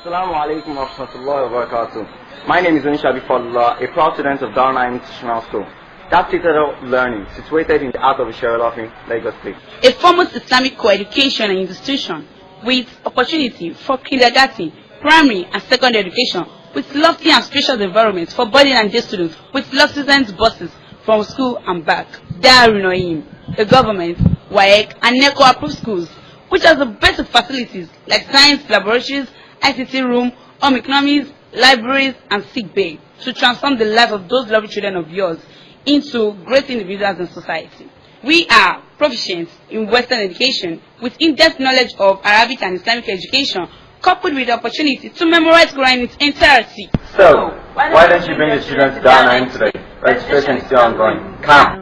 Assalamu alaikum wa rahmatullahi wa barakatuh. My name is Unisha Bifallah, a proud student of Darna International School. That Citadel of Learning, situated in the heart of Sherlock, Lagos State. A foremost Islamic co-education institution with opportunity for kindergarten, primary and secondary education, with lofty and spacious environments for boarding and day students, with luxurious buses from school and back. Darul Naim, the government, WAEC and NECO approved schools, which has the best facilities like science laboratories, ICT room, home economies, libraries and sick bay to transform the lives of those lovely children of yours into great individuals in society. We are proficient in Western education with in-depth knowledge of Arabic and Islamic education, coupled with the opportunity to memorize Quran in its entirety. So, why don't you bring the students to Darul Naim today? Registration is still ongoing. Come.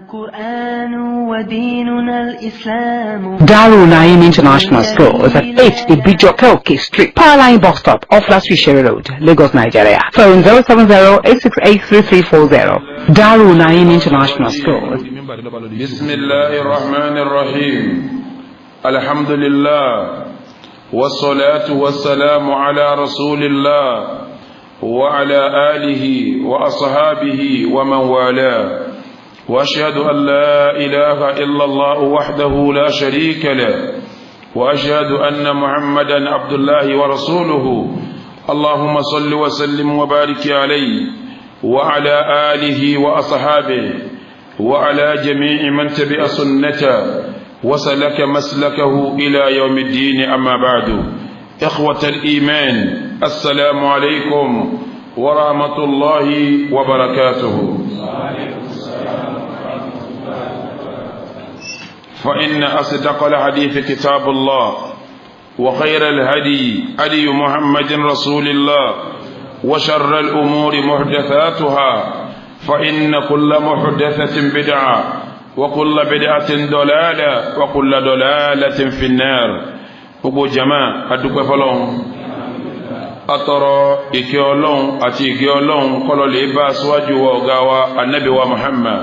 Darul Naim International School is at 8 Ibijoke Street, Powerline Bus Stop, off Laswishere Road, Lagos, Nigeria. Phone 070-868-3340. Darul Naim International School. Bismillahirrahmanirrahim. Alhamdulillah. والصلاة والسلام على رسول الله وعلى آله وأصحابه ومن والاه وأشهد أن لا إله إلا الله وحده لا شريك له وأشهد أن محمدا عبد الله ورسوله اللهم صل وسلم وبارك عليه وعلى آله وأصحابه وعلى جميع من تبع سنته وسلك مسلكه إلى يوم الدين. أما بعد، إخوة الإيمان، السلام عليكم ورحمة الله وبركاته. فإن أصدق الحديث كتاب الله، وخير الهدي هدي محمد رسول الله، وشر الأمور محدثاتها، فإن كل محدثة بدعة، وكل بدعة ضلالة، وكل ضلالة في النار. Gbogbo jama adúpẹ́ fọ́lọ́run, atọrọ ìkẹ́ Ọlọ́run àti ìgẹ́ Ọlọ́run kó lọ lè bá aṣíwájú wa ọ̀gá wa Ànábì wa Muhammad.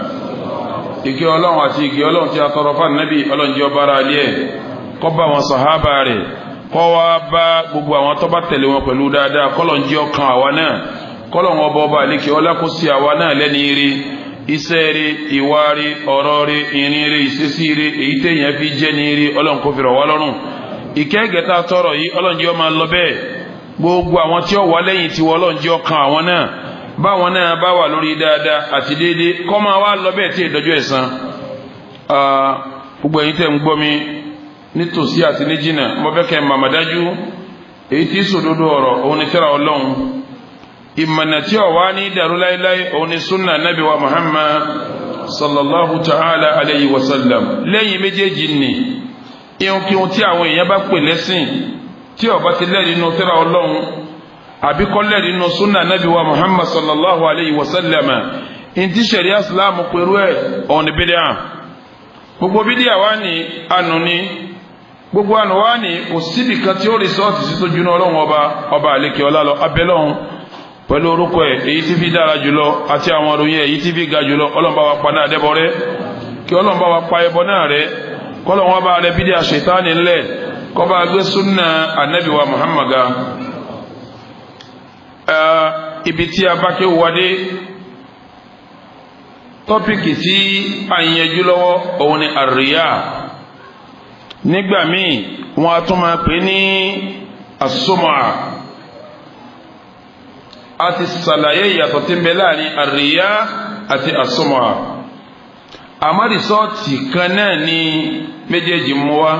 Ìkẹ́ Ọlọ́run àti ìgẹ́ Ọlọ́run tí a tọrọ fún Ànábì, Ọlọ́run jẹ́ ó bá ara ilé ẹ̀, kó bá wọn sàhábà rẹ̀, kó wá bá gbogbo àwọn tó bá tẹ̀lé wọn pẹ̀lú dáadáa, k'Ọlọ́run jẹ́ ó kan àwa náà, k'Ọlọ́run ọba àlékè ọlá kó sí àwa náà lẹ́ni ire, iṣẹ́ ire, ìwà ire, ọ̀rọ̀ ire, ìrìn ire, ìṣesí ire, èyí téèyàn fi jẹ́ ní ire, Ọlọ́run kó fi rọ̀ wá lọ́rùn. Ìkẹ́gẹ̀ta tọrọ yìí, Ọlọ́run jẹ́ ó máa lọ bẹ́ẹ̀. Gbogbo àwọn tí ó wà lẹ́yìn tiwọn, Ọlọ́run jẹ́ ó kan àwọn náà, báwọn náà bá wà lórí dáadáa àti déédéé, kọ́ máa wá lọ bẹ́ẹ̀ tí ìdọ́jọ́ ẹ̀san. Gbogbo ẹ̀yin tẹ́ ń gbọ́ mi nítòsí àti ní jìnnà, mo fẹ́ kẹ́ màmá dájú èyí tí sòdodo ọ̀rọ̀ òun ni tírà Ọlọ́run, ìmọ̀nà tí ó wà ní dàrú láíláí òun ni sunna Nabi wa Muhammad sallallahu ta'ala alayhi wa sallam. Lẹ́yìn méjèèjì ni ihun tí àwọn èèyàn bá pè lẹ́sìn tí ó bá ti lẹ́rìí nínú tírà Ọlọ́run àbí kò lẹ́rìí nínú sunna Nabi wa Muhammad sallallahu alayhi wa sallam, inti sharia Islam pẹ̀lú ẹ̀ òun ni bídíà. Gbogbo bídíà wá ní ànú ni, gbogbo ànú wá ní kò síbi kan tí ó rìsọ́ọ̀tì sí tó juná Ọlọ́run ọba àlékè ọlá lọ. Abẹ́lọ́run pẹ̀lú orúkọ ẹ̀ èyí tí fi dára jùlọ àti àwọn òròyìn èyí tí fi ga jùlọ, Ọlọ́run bá wa pa náà dẹ́bọ rẹ́, kí Ọlọ́run bá wa pa ẹbọ náà rẹ́, kọ́lọ́run wá bá rẹ bídíà ṣètánì ńlẹ̀, kó bá gbé súnà Ànábì wa Muhammad. Ibi tí a bá kéwù wádé, tọ́pìkì tí a ń yẹjú lọ́wọ́ òun ni àríyá. Nígbà míì wọ́n a tún máa pè ní as-sum'a. A ti ṣàlàyé ìyàtọ̀ tí ń bẹ láàrin àríyá àti as-sum'a. Àmọ́ rìsọ́ọ̀tì kan náà ni méjèèjì mú wá.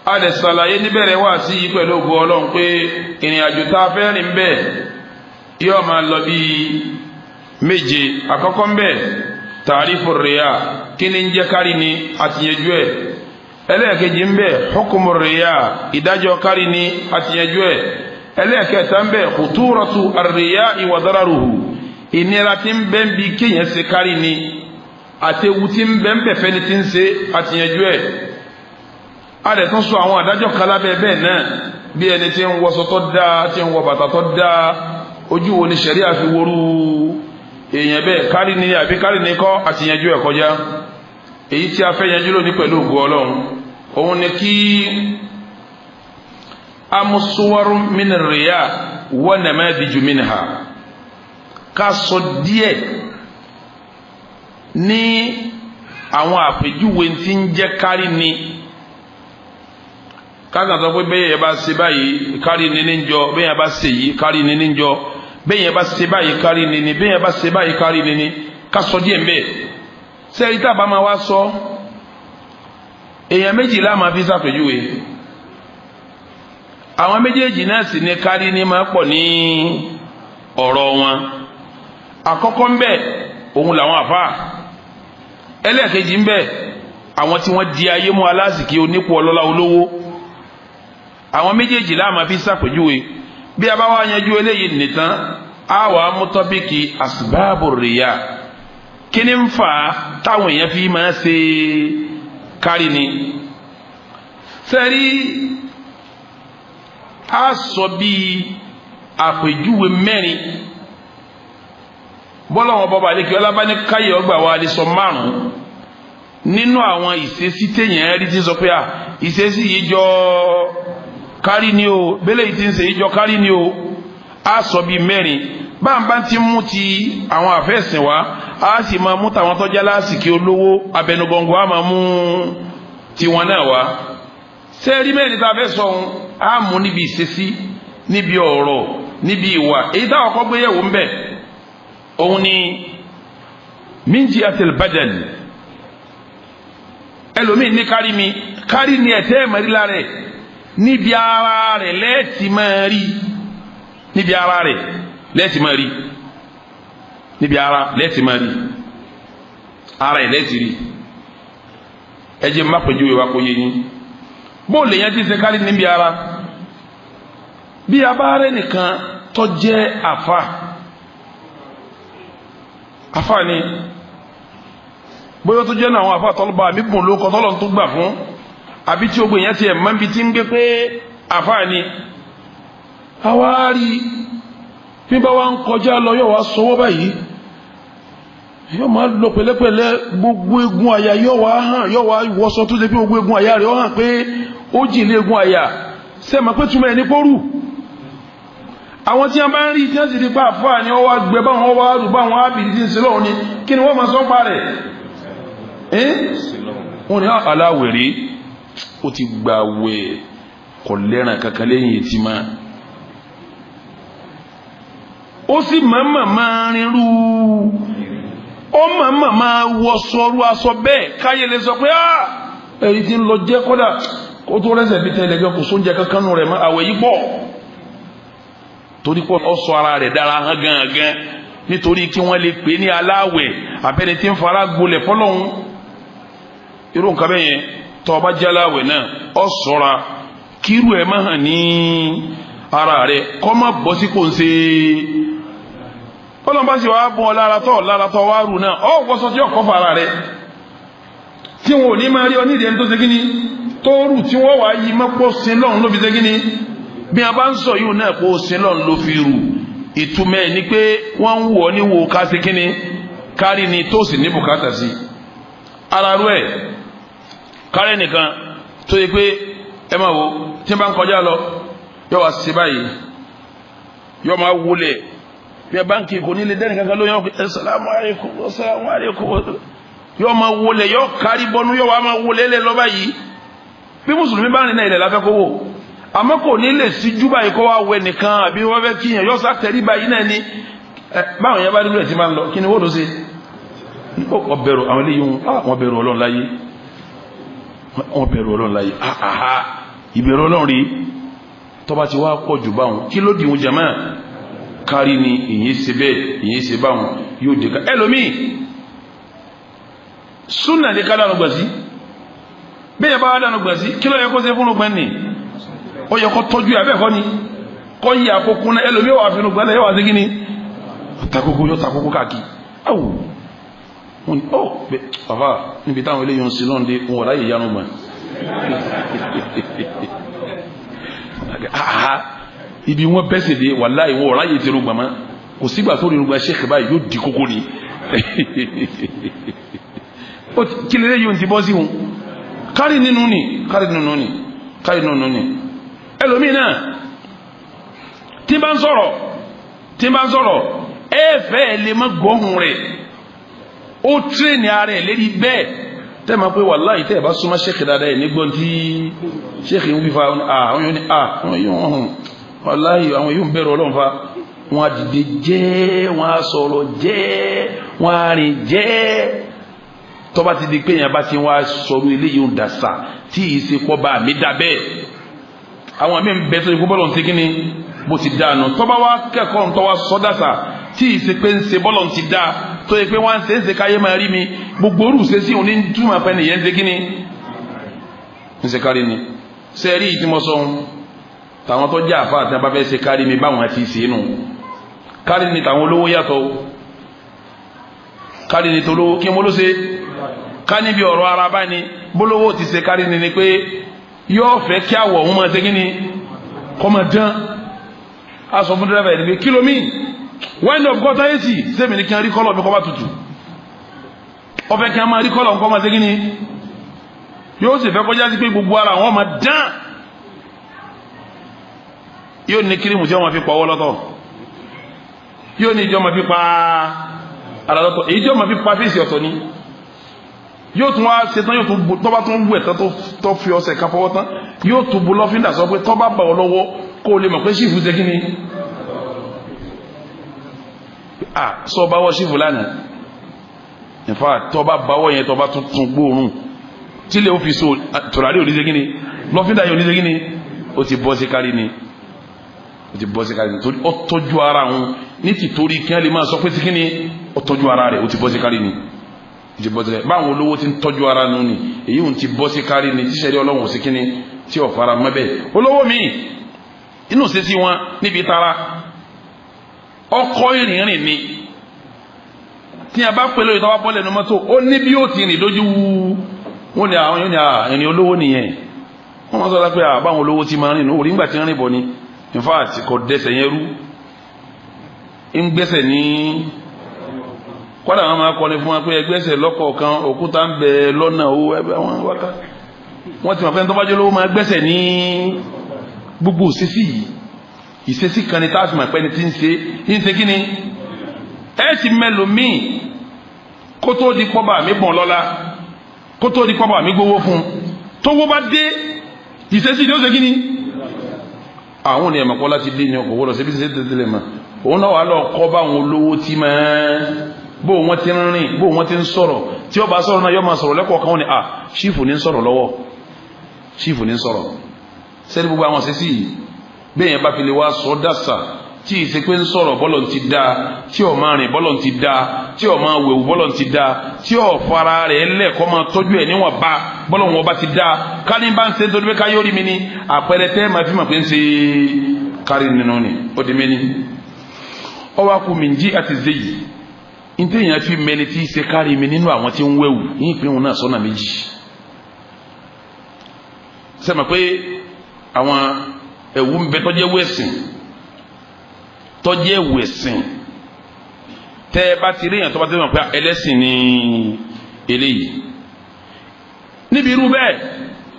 A lè ṣàlàyé níbẹ̀rẹ̀ wá sí yí pẹ̀lú ògo Ọlọ́run pé ìrìn àjò tá a fẹ́ rìn bẹ́ẹ̀ yóò máa lọ bí méje. Àkọ́kọ́ ń bẹ tàrífù ríyà, kí ni ń jẹ́ kárí ni àtìyẹjú ẹ̀. Ẹlẹ́ẹ̀kejì ń bẹ hukumu ríyà, ìdájọ́ kárí ni àtìyẹjú ẹ̀. Ẹlẹ́ẹ̀kẹta ń bẹ khuturatu ar-riya'i wa dararuhu, ìnira tí ń bẹ ń bi kéèyàn ṣe kárí ni àtẹ̀wù tí ń bẹ ń bẹ fẹ́ni tí ń ṣe àtìyẹjú ẹ̀. A lè tún sọ àwọn àdájọ́ kalábẹ́ bẹ́ẹ̀ náà, bí ẹni tí ń wọṣọ tó dáa, tí ń wọ bàtà tó dáa, ojú wo ni ṣẹ̀ríà fi worú èèyàn bẹ́ẹ̀, kárí ni àbí kárí ni kọ́ àtìyẹjú ẹ̀ kọjá. Èyí tí a fẹ́ yanjú lónìí pẹ̀lú ògo Ọlọ́run òun ni kí am suwarun min ar-riya wa namadiju minha ká sọ díẹ̀ ní àwọn àpèjúwe tí ń jẹ́ kárí ni kákan sọ pé bẹ́ẹ̀ yẹn bá ṣe báyìí kárí ni níjọ bẹ́ẹ̀ yẹn bá ṣe yìí kárí ni níjọ bẹ́ẹ̀ yẹn bá ṣe báyìí kárí ni ní bẹ́ẹ̀ yẹn bá ṣe báyìí kárí ni ní ká sọ díẹ̀ ń bẹ́ẹ̀ sẹ́yìn tá a bá máa wá sọ èèyàn méjìlá máa fi ṣàpèjúwe àwọn méjèèjì náà sì ní kárí ni máa pọ̀ ní ọ̀rọ̀ wọn àkọ́kọ́ ń bẹ òun làwọn àfáà ẹlẹ́ẹ̀kejì ń bẹ àwọn tí wọ́n di ayé mú alásìkí onípò ọlọ́lá olówó àwọn méjèèjì la máa fi ṣàpèjúwe bí a bá wá yanjú eléyìí nìtàn á wà mú tọ́pìkì asbáàbù rìyà kí ni ń fà á táwọn èèyàn fi máa ṣe kárí ni sẹ́rí á sọ bíi àpèjúwe mẹ́rin bọ́lá wọn bọ́ba àlekè ọlábání káyọ̀ ọgbà wa lè sọ márùn-ún nínú àwọn ìṣesí téèyàn rí ti sọ pé ìṣesí yìí jọ kárí ni o bẹ́lẹ̀ yìí ti ń ṣe yìí jọ kárí ni o á sọ bíi mẹ́rin báńbá ti mú ti àwọn àfẹ́sìn wa á sì máa mú tàwọn tọ́jà lásìkò olówó abẹnugọ̀ngọ̀ á máa mú tiwọn náà wá sẹ́ẹ̀rí mẹ́rin tá a fẹ́ sọ ohun á mú níbi ìṣesí níbi ọ̀rọ̀ níbi ìwà èyí táwọn kọ́ gbé yẹ̀wò ń bẹ̀ òun ni min jihatil badan ẹlòmíì ní kárí ni ẹ̀tẹ́ mẹ́rìlá rẹ̀ níbi ara rẹ̀ lẹ́ẹ̀tì máa rí níbi ara rẹ̀ lẹ́ẹ̀tì máa rí níbi ara lẹ́ẹ̀tì máa rí ara ẹ̀ lẹ́ẹ̀tì rí ẹ jẹ́ má pẹ̀jú ìwà kò yé yín bóòlù yẹn ti ṣe kárí níbi ara bí a bá rẹ̀ nìkan tó jẹ́ àfà ni bóyá tó jẹ́ náà àwọn àfà tọ́lọ́ba àmì bùn ló kọ́ tọ́lọ́ tó gbà fún àbí tí ogun èèyàn ti ẹ̀ mọ́ bí ti ń gbé pé àfà ni àwárí bí bá wá ń kọjá lọ yóò wá sọwọ́ báyìí yóò máa lọ pẹ̀lẹ́pẹ̀lẹ́ gbogbo egun àyà yóò wá hàn yóò wá wọṣọ tó ṣe pé gbogbo egun àyà rẹ̀ ó hàn pé ó jìnlẹ̀ egun àyà sẹ́ẹ̀ mọ̀ pé túmọ̀ ẹ̀ ní kóru àwọn tí a bá ń rí tí a sì rí pa àfáà ni wọ́n wá gbẹ báwọn wá rù báwọn ábìrì tí ń ṣe lọ́wọ́ ni kí ni wọ́n máa sọ pa rẹ̀ wọ́n ni aláwẹ̀rí ó ti gbà wẹ̀ kò lẹ́ràn kankan lẹ́yìn etí máa ó sì máa rinrú ó máa wọ sọrú aṣọ bẹ́ẹ̀ káyé lè sọ pé èyí tí ń lọ jẹ́ kódà kó tó rẹ́sẹ̀ bí tẹ́lẹ̀ gan kò sóúnjẹ kankan nù rẹ̀ mọ́ àwẹ̀ yìí pọ̀ torí pé ó sọ ara rẹ̀ dára hàn gangan nítorí kí wọ́n lè pè ní aláwẹ̀ abẹ́ni tí ń fara gbolẹ̀ fọlọ́hún irú nǹkan bẹ́ẹ̀ yẹn tó bá jẹ́ aláwẹ̀ náà ó ṣọ́ra kírú ẹ̀ má hàn ní ara rẹ̀ kọ́ má bọ́ sí kò ń ṣe ọlọ́run bá sì wá bọ́ lára tọ́ wá rù náà ó wọ́sọ tí ó kọ́ fara rẹ̀ tí wọn ò ní máa rí ọ nídìí ẹni tó ṣe kíní tó rù tí wọ́n wá yí mọ́pọ̀ sí lọ́run ló fi ṣe kíní bí a bá ń sọ yìí náà kó sílọ̀ ló fi rù ìtumẹ̀ ní pé wọ́n ń wọ̀ ní wo ká sí kíní kárí ni tó sì ní bùkátà sí ara rú ẹ̀ kárí nìkan tó yẹ pé ẹ máa wo tí bá ń kọjá lọ yóò wá sí báyìí yóò máa wọlé bí a bá ń kí kò ní lè dẹ́nì kankan ló yọ assalamu alaikum assalamu alaikum yóò máa wọlé yóò kárí bọnú yóò wá máa wọlé lẹ lọ báyìí bí mùsùlùmí bá rìn náà ilẹ̀ láfẹ́ kó wò àmọ́ kò ní lè síjú báyìí kó wá wẹ nìkan àbí wọ́n fẹ́ kíyàn yọ́ sátẹ̀rí báyìí náà ni báwọn yẹn bá dúró ẹ̀ tí máa ń lọ kí ni wọ́n ló ṣe wọ́n bẹ̀rù àwọn eléyìí wọ́n bẹ̀rù Ọlọ́run láyé wọ́n bẹ̀rù Ọlọ́run láyé ìbẹ̀rù Ọlọ́run rí tọ́ba ti wá pọ̀ jù báwọn kí ló dìhun jàmáà kárí ni ìyẹn ṣe bẹ́ẹ̀ ìyẹn ṣe báwọn yóò dé ká ẹlòmíì súnà ní ká dànù gbàsí bẹ́ẹ̀ bá dànù gbàsí kí ló yẹ kó ṣe fún ọgbẹ́ni ni ó yẹ kó tọ́jú abẹ́ ẹ̀kọ́ ni kọ́ yí àkókò náà ẹlòmí wà fínú gbẹ́lẹ̀ yóò wá sí kí ni yóò takókó káàkiri áwò wọn ni ó bẹ bàbá níbi táwọn eléyìí ń sin náà dé wọn ráyè yánu gbọ́n ibi wọn bẹ́sẹ̀ dé wàláhì wọn ráyè tí rúgbà mọ́ kò sígbà tó rí rúgbà ṣéèkì báyìí yóò di kókó ni kí lè yóò ti bọ́ sí wọn kárí nínú ni ẹlòmíì náà tí bá ń sọ̀rọ̀ ẹ fẹ́ lè má gbóhùn rẹ̀ ó tírẹ̀nì ara ẹ̀ lérí bẹ́ẹ̀ tẹ́ máa pé wàláhì tẹ́ ẹ̀ bá súnmọ́ ṣéèkì dáadáa ẹ̀ nígbọ́n tí ṣéèkì ń wífa àwọn yóò ní àwọn yóò hàn wàláhì àwọn yóò ń bẹ̀rù ọlọ́run fa wọn á dìde jẹ́ wọn á sọ̀rọ̀ jẹ́ wọn á rìn jẹ́ tọ́ba ti di pé yẹn bá ti wá sọ̀rọ̀ eléyìí ń dàsà tí ìsìnkú bá mi dà bẹ́ẹ̀ àwọn àmì ń bẹ tó ikú bọ́lọ̀ ń ti kíni bó ti dáa nù tọ́ba wa kẹ́kọ̀ọ́ ntọ́ wa sọ dàsà tí ìsìnkú ń ṣe bọ́lọ̀ ń ti dáa tó yẹ pé wọ́n á ń ṣe káyé máa rí mi gbogbo orúṣe sí òun ní túmọ̀ pẹ́ nìyẹn ń ṣe kíni ń ṣe kárí ni ṣe rí ìtìmọ̀sọ́ tàwọn tó jẹ́ àfa àti abáfẹ́ ṣe kárí mi báwọn ti ṣe nù kárí ni tàwọn olówó yàtọ̀ kárí ni tolówó kí mo ló ṣe ká níbi ọ̀rọ̀ ara bá ní bólówó ti ṣe kárí ni pé yóò fẹ́ kí àwọ̀ òun máa ṣe kí ni kọ́ máa dán a sọ fún dẹ́rẹ́bà ẹ̀ ní pé kílómì wind up gọ́tà èsì sẹ́mi ní kí n rí kọ́lọ̀ mi kọ́ bá tutù ọfẹ́ kí n máa rí kọ́lọ̀ nǹkan máa ṣe kí ni yóò sì fẹ́ kọjá sí pé gbogbo ara wọn máa dán yóò ní kírímù tí wọ́n máa fi pa ọwọ́ lọ́tọ̀ yóò ní ìjọ máa fi pa ara lọ́tọ̀ èyí tí wọ́n máa fi pa fèsì ọ̀tọ̀ ni yóò tún wá ṣetán yóò tún bu tọ́ba tún bú ẹ̀tọ́ tó fi ọṣẹ kan fọwọ́ tán yóò tún bu lọ́fíńdà sọ pé tọ́ba bá ọ lọ́wọ́ kó o lè mọ̀ pé ṣìfù ṣe kí ni sọ báwọ̀ ṣìfù lánàá in fact tọ́ba báwọ̀ yẹn tọ́ba tún gbóòórùn tí lè ó fi so tòràrí ò ní ṣe kí ni lọ́fíńdà yóò ní ṣe kí ni ó ti bọ́ sí kárí ni ó ti bọ́ sí kárí ni torí ó tọ́jú ara òun ní tìtorí kí wọ́n lè máa sọ pé sí kí ni ó tọ́jú ara rẹ̀ ó ti bọ́ sí kárí ni ti bọ́ sílẹ̀ báwọn olówó ti ń tọ́jú ara nù ni èyí ń ti bọ́ sí kárí ni tíṣẹ́rí ọlọ́run sí kíní tí ò fara mọ́ bẹ́ẹ̀ olówó mi inú ṣe sí wọn níbi tara ọkọ̀ ìrìnrìn ni tí a bá pẹ̀lú ìtawà bọ́ọ̀lẹ̀ ní mọ́tò ó ní bí ó ti rìn lójú wọn ni àwọn yóò ní ẹni olówó nìyẹn wọ́n máa sọ pé báwọn olówó ti máa rìn ní orí ńgbà tí ń rìn bọ̀ ni in fact kò dẹsẹ̀ yẹn rú ń gbẹ́sẹ̀ ní kọ́dà wọn máa kọ́ni fún wa pé ẹgbẹ́sẹ̀ lọ́kọ̀ọ̀kan òkúta ń bẹ lọ́nà owó ẹgbẹ́ àwọn wákà wọ́n ti mọ̀ pé ní tọ́bájú lówó máa gbẹ́sẹ̀ ní gbogbo ìṣesí kan ní táàsì máa pẹ́ ni tí ń ṣe kí ni ẹ ti mẹ́lòmíì kó tó di pọ́bà mi bọ̀n lọ́la kó tó di pọ́bà mi gbowó fún tówó bá dé ìṣesí ni ó ṣe kí ni àwọn ni ẹ̀mọ̀kọ́ láti dé ní ọkọ̀ wọ́lọ́ síbi ṣe tẹ́tẹ́lẹ̀ mọ́ òun náà wà lọ kọ́ bá àwọn olówó tí máa bó wọn ti ń rìn bó wọn ti ń sọ̀rọ̀ tí ó bá sọ̀rọ̀ náà yọ máa sọ̀rọ̀ lẹ́kọ̀ọ́ kan ní ṣífù ní sọ̀rọ̀ lọ́wọ́ ṣífù ní sọ̀rọ̀ sẹ́ni gbogbo àwọn ṣẹ́sí yìí bẹ́ẹ̀ yẹn bá fi lè wá sọ dàsà tí ìṣe pé ń sọ̀rọ̀ bọ́lọ̀ ti dá tí ò máa rìn bọ́lọ̀ ti dá tí ò máa wẹ̀wù bọ́lọ̀ ti dá tí ò fara rẹ̀ lẹ́ẹ̀kọ́ máa tọ́jú ẹ̀ níwọ̀n bá bọ́lọ̀ wọn bá ti dá kárí bá ń ṣe nítorí pé káyọ̀ rí mi ní àpẹẹrẹ tẹ́ máa fi mọ̀ pé ń ṣe kárí nínú ni ó di mẹ́ni ọwọ́ akú mi ń jí àti zéyìí ntẹ yẹn fi mẹni tí ṣe kárí mi nínú àwọn tí ń wẹ̀wù ní ìpínlẹ̀ náà sọ́nà méjì sẹ́mi pé àwọn ẹ̀wù ń bẹ tọ́jẹ́ wẹ̀sìn tọ́jẹ́ wẹ̀sìn tẹ́ ẹ bá ti rí yẹn tó bá ti rí yẹn pé ẹlẹ́sìn ní eléyìí níbi irú bẹ́ẹ̀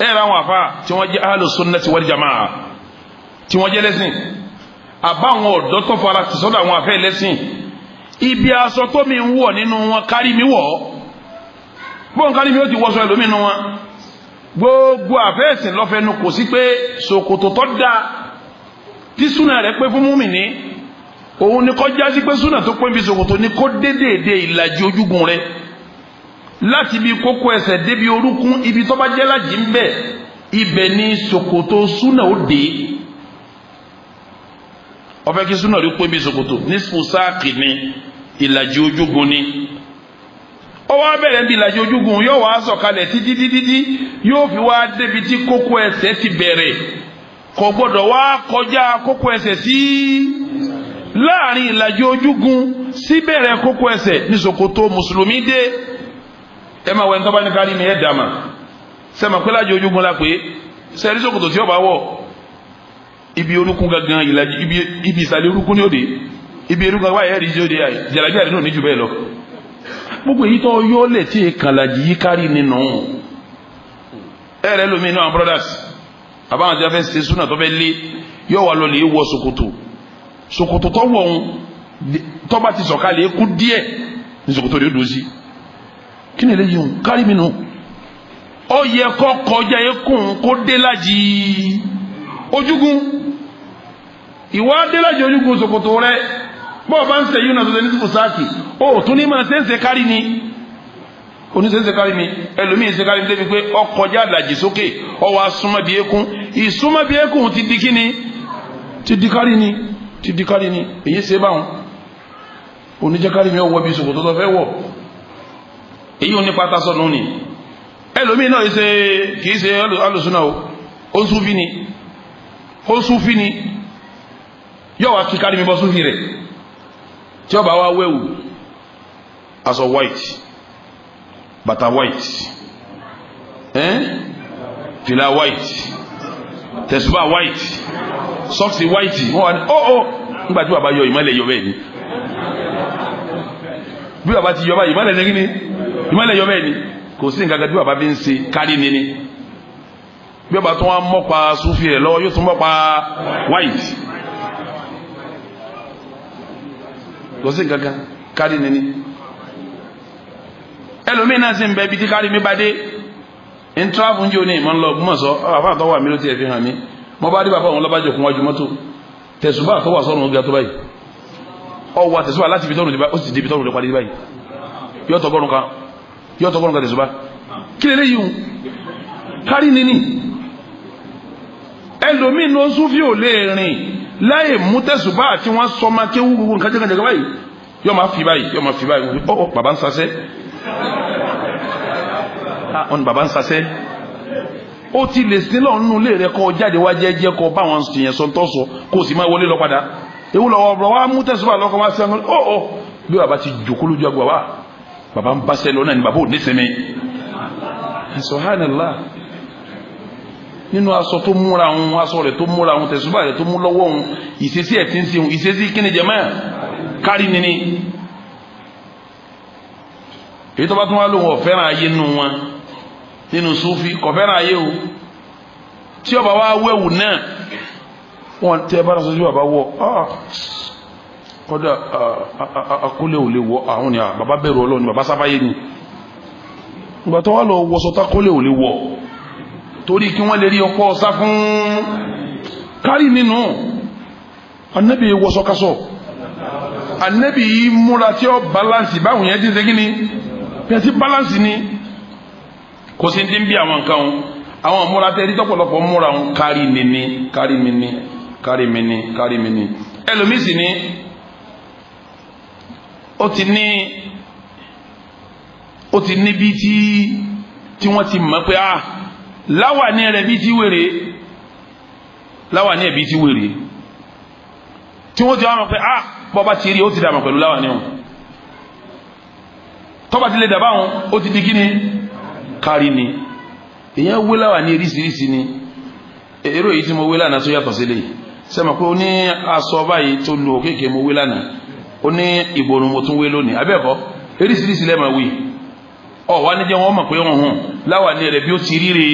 ẹ rà àwọn àfa tí wọ́n jẹ́ ahlu sunnati wal jamaa tí wọ́n jẹ́ lẹ́sìn àbáwọn ọ̀dọ́ tó fara ti sọ́dọ̀ àwọn afẹ́ lẹ́sìn ibi aṣọ tó mi ń wọ̀ nínú wọn kárí mi wọ̀ bóun kárí mi ó ti wọṣọ ẹlòmíì nínú wọn gbogbo àfẹ́sìn lọ́fẹ̀ẹ́nu kò sí pé ṣòkòtò tó dáa tí súnà rẹ̀ pé fún múmìnì òun ni kọjá sí pé súnà tó pé bí ṣòkòtò ni kó dédéédé ìlàjì ojúgun rẹ̀ láti ibi kókó ẹsẹ̀ débi orúnkún ibi tó bá jẹ́ lájì ń bẹ̀ ibẹ̀ ni ṣòkòtò súnà ó dé ọfẹ kí súnà rí pé bí ṣòkòtò ní sùsáàkì ni ìlàjì ojúgun ni ó wá bẹ̀rẹ̀ bí ìlàjì ojúgun yóò wá sọ̀kalẹ̀ títí yóò fi wá débi tí kókó ẹsẹ̀ ti bẹ̀rẹ̀ kò gbọ́dọ̀ wá kọjá kókó ẹsẹ̀ sí láàrin ìlàjì ojúgun sí bẹ̀rẹ̀ kókó ẹsẹ̀ ní ṣòkòtò mùsùlùmí dé ẹ máa wẹ̀ ń tọ́ba ní kárí mi ẹ̀ dàmà sẹ́mi pé ìlàjì ojúgun la pé sẹ́rí ṣòkòtò tí ó bá wọ̀ ibi orúkún gangan ìlàjì ibi ìsàlẹ̀ orúkún ní òde ibi orúkún wáyé ẹ̀rí sí òde àyè jàlábí àdínú ní jù bẹ́ẹ̀ lọ gbogbo èyí tó yọ lẹ̀ tí kàlàjì yí kárí nínú ẹ̀rẹ́ lómi inú àwọn brothers àbáwọn tí a fẹ́ ṣe súnà tó fẹ́ lé yóò wá lọ lè wọ ṣòkòtò tó wọ̀ ohun tó bá ti sọ̀kalẹ̀ kú díẹ̀ ní ṣòkòtò rẹ̀ ó dùn sí kí ni eléyìí hùn kárí mi nù ó yẹ kó kọjá ekun kó dé lájì ojúgun ìwà dé lájì ojúgun ṣòkòtò rẹ̀ bọ́ọ̀ bá ń ṣe yíò náà tó ṣe ní sípò sáàkì ó tún ní máa ṣe kárí ni oníṣẹ́ṣẹ́ kárí mi ẹlòmíì ṣe kárí mi débi pé ọkọjá àdàjì sókè ọwọ́ asúnmọ́ bí ekun ìsúnmọ́ bí ekun ti di kíni ti di kárí ni èyí ṣe báwọn oníjẹ́ kárí mi ọwọ́ bí ṣòkòtò tó fẹ́ wọ̀ èyí ò ní pátá sọ̀nù ni ẹlòmíì náà ṣe kìí ṣe alùsùnà ó ń súnfí ni yóò wá kí kárí mi bọ́ súnfí rẹ̀ tí ọba wa wẹ̀wù aṣọ white bàtà white fìlà white tẹ̀sùbà white sọ́ọ̀sì white wọ́n wà ní nígbà tí bàbá yọ ìmọ̀lẹ̀ yọ bẹ́ẹ̀ ni bí bàbá ti yọ bá ìmọ̀lẹ̀ lẹ́gìn ni ìmọ̀lẹ̀ yọ bẹ́ẹ̀ ni kò sí nǹkan kan bí bàbá fi ń ṣe kárí ni bí bàbá tó wá mọ́pa súnfì rẹ̀ lọ́wọ́ yóò tún mọ́pa white kò sí nǹkan kan kárí ni ẹlòmíín náà sì ń bẹ ibi tí kárí mi bá dé ń tíráfù ń jẹ́ òní ìmọ̀ ńlọ Ògbómọ̀ṣọ́ àfáà tó wà mí ló ti ẹ̀ fi hàn mí mo bá dé bàbá òun lọ́bàjẹ́ kún wájú mọ́tò tẹ̀sùbà tó wà sọ́run ogun àtọ́ báyìí ọwọ́ tẹ̀sùbà láti ibi tọ́run dé báyìí ó sì débi tọ́run lè parí báyìí yóò tọgọ́rùn kan tẹ̀sùbà kí lè léyìí kárí nínú ẹlòmíín ló súnfì ò lè rìn láì mú tẹ̀sùbà tí wọ́n sọ ma kéwú gbogbo nǹkan jẹ́gàjẹ́gà báyìí yóò máa fi báyìí bàbá ń sasẹ́ ọ̀n bàbá ń sasẹ́ ó ti lè sí lọ́ọ̀ nínú ilé rẹ̀ kọ́ jáde wá jẹ́jẹ́ kọ́ báwọn tìyẹn sọ tọ́sọ kó o sì máa wọlé lọ padà ewu lọ́wọ́ ọ̀rọ̀ wa mú tẹ̀sùbà lọ́kọ̀ wá sí ọ̀n bí bàbá ti jòkó lójú àgbà wa bàbá ń bá sẹ́lọ náà ni bàbá ò ní sinmi subhanallah nínú aṣọ tó múra òun aṣọ rẹ̀ tó múra òun tẹ̀sùbà rẹ̀ tó mú lọ́wọ́ òun ìṣesí ẹ̀ tí ń sehun ìṣesí kíni jẹ mọ́ kárí nínú èyí tó bá tún wá lóhun ọ̀fẹ́ràn ayé nínú wọn nínú súfì kọ̀fẹ́ràn ayé o tí ọba wá wẹ̀wù náà wọn tẹ́ bára sọ́jú bàbá wọ kọ́dà akólé ò lè wọ àwọn ni bàbá bẹ̀rù Ọlọ́run ni bàbá sábáyé ni ìgbà tó wá lọ wọṣọ tákólé ò lè wọ torí kí wọ́n lè rí ọkọ̀ ọ̀sá fún kárí nínú Ànábì wọṣọ kásọ̀ Ànábì yìí múra tí ó balansi báwọn yẹn ti ṣe kíni bí ẹ ti balansi ni kò sí ti ń bí àwọn nǹkan àwọn múra tẹ ẹni tọ́pọ̀lọpọ̀ múra ń kárí mi ní ẹlòmíì sì ni ó ti ní bí tí wọ́n ti mọ̀ pé láwàní rẹ̀ bí ti wèrè láwàní ẹ̀ bí ti wèrè tí wọ́n ti wá mọ̀ pé bọ́bá ti rí ó ti dàmọ̀ pẹ̀lú láwàní wọn tọ́ba ti lè dàbá wọn ó ti di kíni kárí ni èyàn wé láwàní eríṣiríṣi ni èrò èyí tí mo wé lánàá tó yàtọ̀ sílẹ̀ sẹ́mọ̀ pé ó ní aṣọ báyìí tó lu òkèké mo wé lánàá ó ní ìbòrùn mo tún wé lónìí abẹ́ẹ̀kọ́ eríṣiríṣi lẹ́ẹ̀mọ̀ wí wá ní jẹ́ wọ́n mọ̀ pé wọ́n hùn láwàní rẹ̀ bí ó ti ríre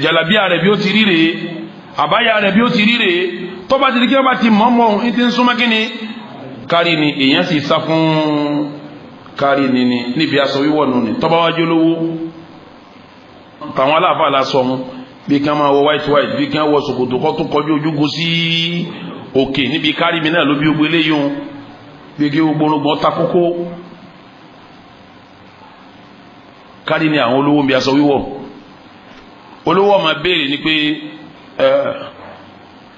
jàlábíà rẹ̀ bí ó ti ríre àbáyà rẹ̀ bí ó ti ríre tọ́ba ti di kí wọ́n bá ti mọ̀ọ́mọ́ ohun ní ti ń súnmọ́ kíni kárí ni èèyàn sì sá fún kárí ni níbi aṣọ wíwọ̀ nù ni tọ́ba wájú lówó tàwọn aláàfáà la sọ wọn bí kí wọ́n máa wọ white bí kí wọ́n wọ ṣòkòtò kọ́ tó kọjú ojúgun sí òkè níbi kárí mi náà ló bí gbogbo eléyìí hùn bí kí gbogbo orúgbọ́n ta kókó kárí ni àwọn olówó ń bí aṣọ wíwọ̀ olówó ọmọ béèrè ni pé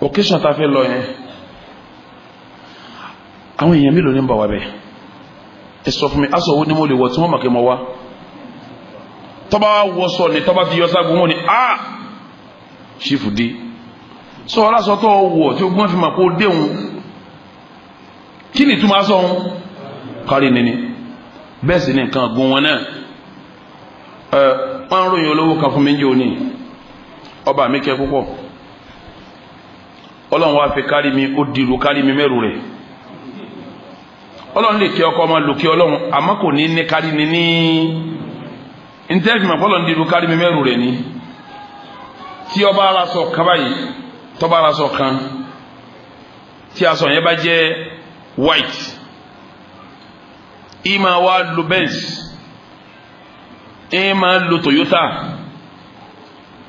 occasion ta fẹ́ lọ yẹn àwọn èèyàn mélòó ní ń bọ̀ wá bẹ́ẹ̀ ẹ sọ fún mi aṣọ owó ni mo lè wọ̀ tí wọ́n mọ̀ kí mo wá tọ́ba wọ sọ ni tọ́ba fi yọ ságun wọn ni ṣífù dé sọ ọlásọ tó wọ̀ tí ogun fi mọ̀ kó déhùn kí ni túmọ̀ aṣọ òun kárí nínú bẹ́ẹ̀ sì ni nǹkan gun wọn náà wọ́n ń ròyìn olówó kan fún mi ń jẹ́ òní ọba mi kẹ́ púpọ̀ ọlọ́run wá fi kárí mi ó dìrú kárí mi mẹ́rù rẹ̀ ọlọ́run lè kí ọkọ ọmọ lòkè ọlọ́run àmọ́ kò ní ní kárí ni ní ntẹ́fìmọ̀ fọlọ́run dìrú kárí mi mẹ́rù rẹ̀ ni tí ó bá ra sọ kan báyìí tó bá ra sọ kan tí aṣọ yẹn bá jẹ́ white ìmá wa lo Benz ìmá lo Toyota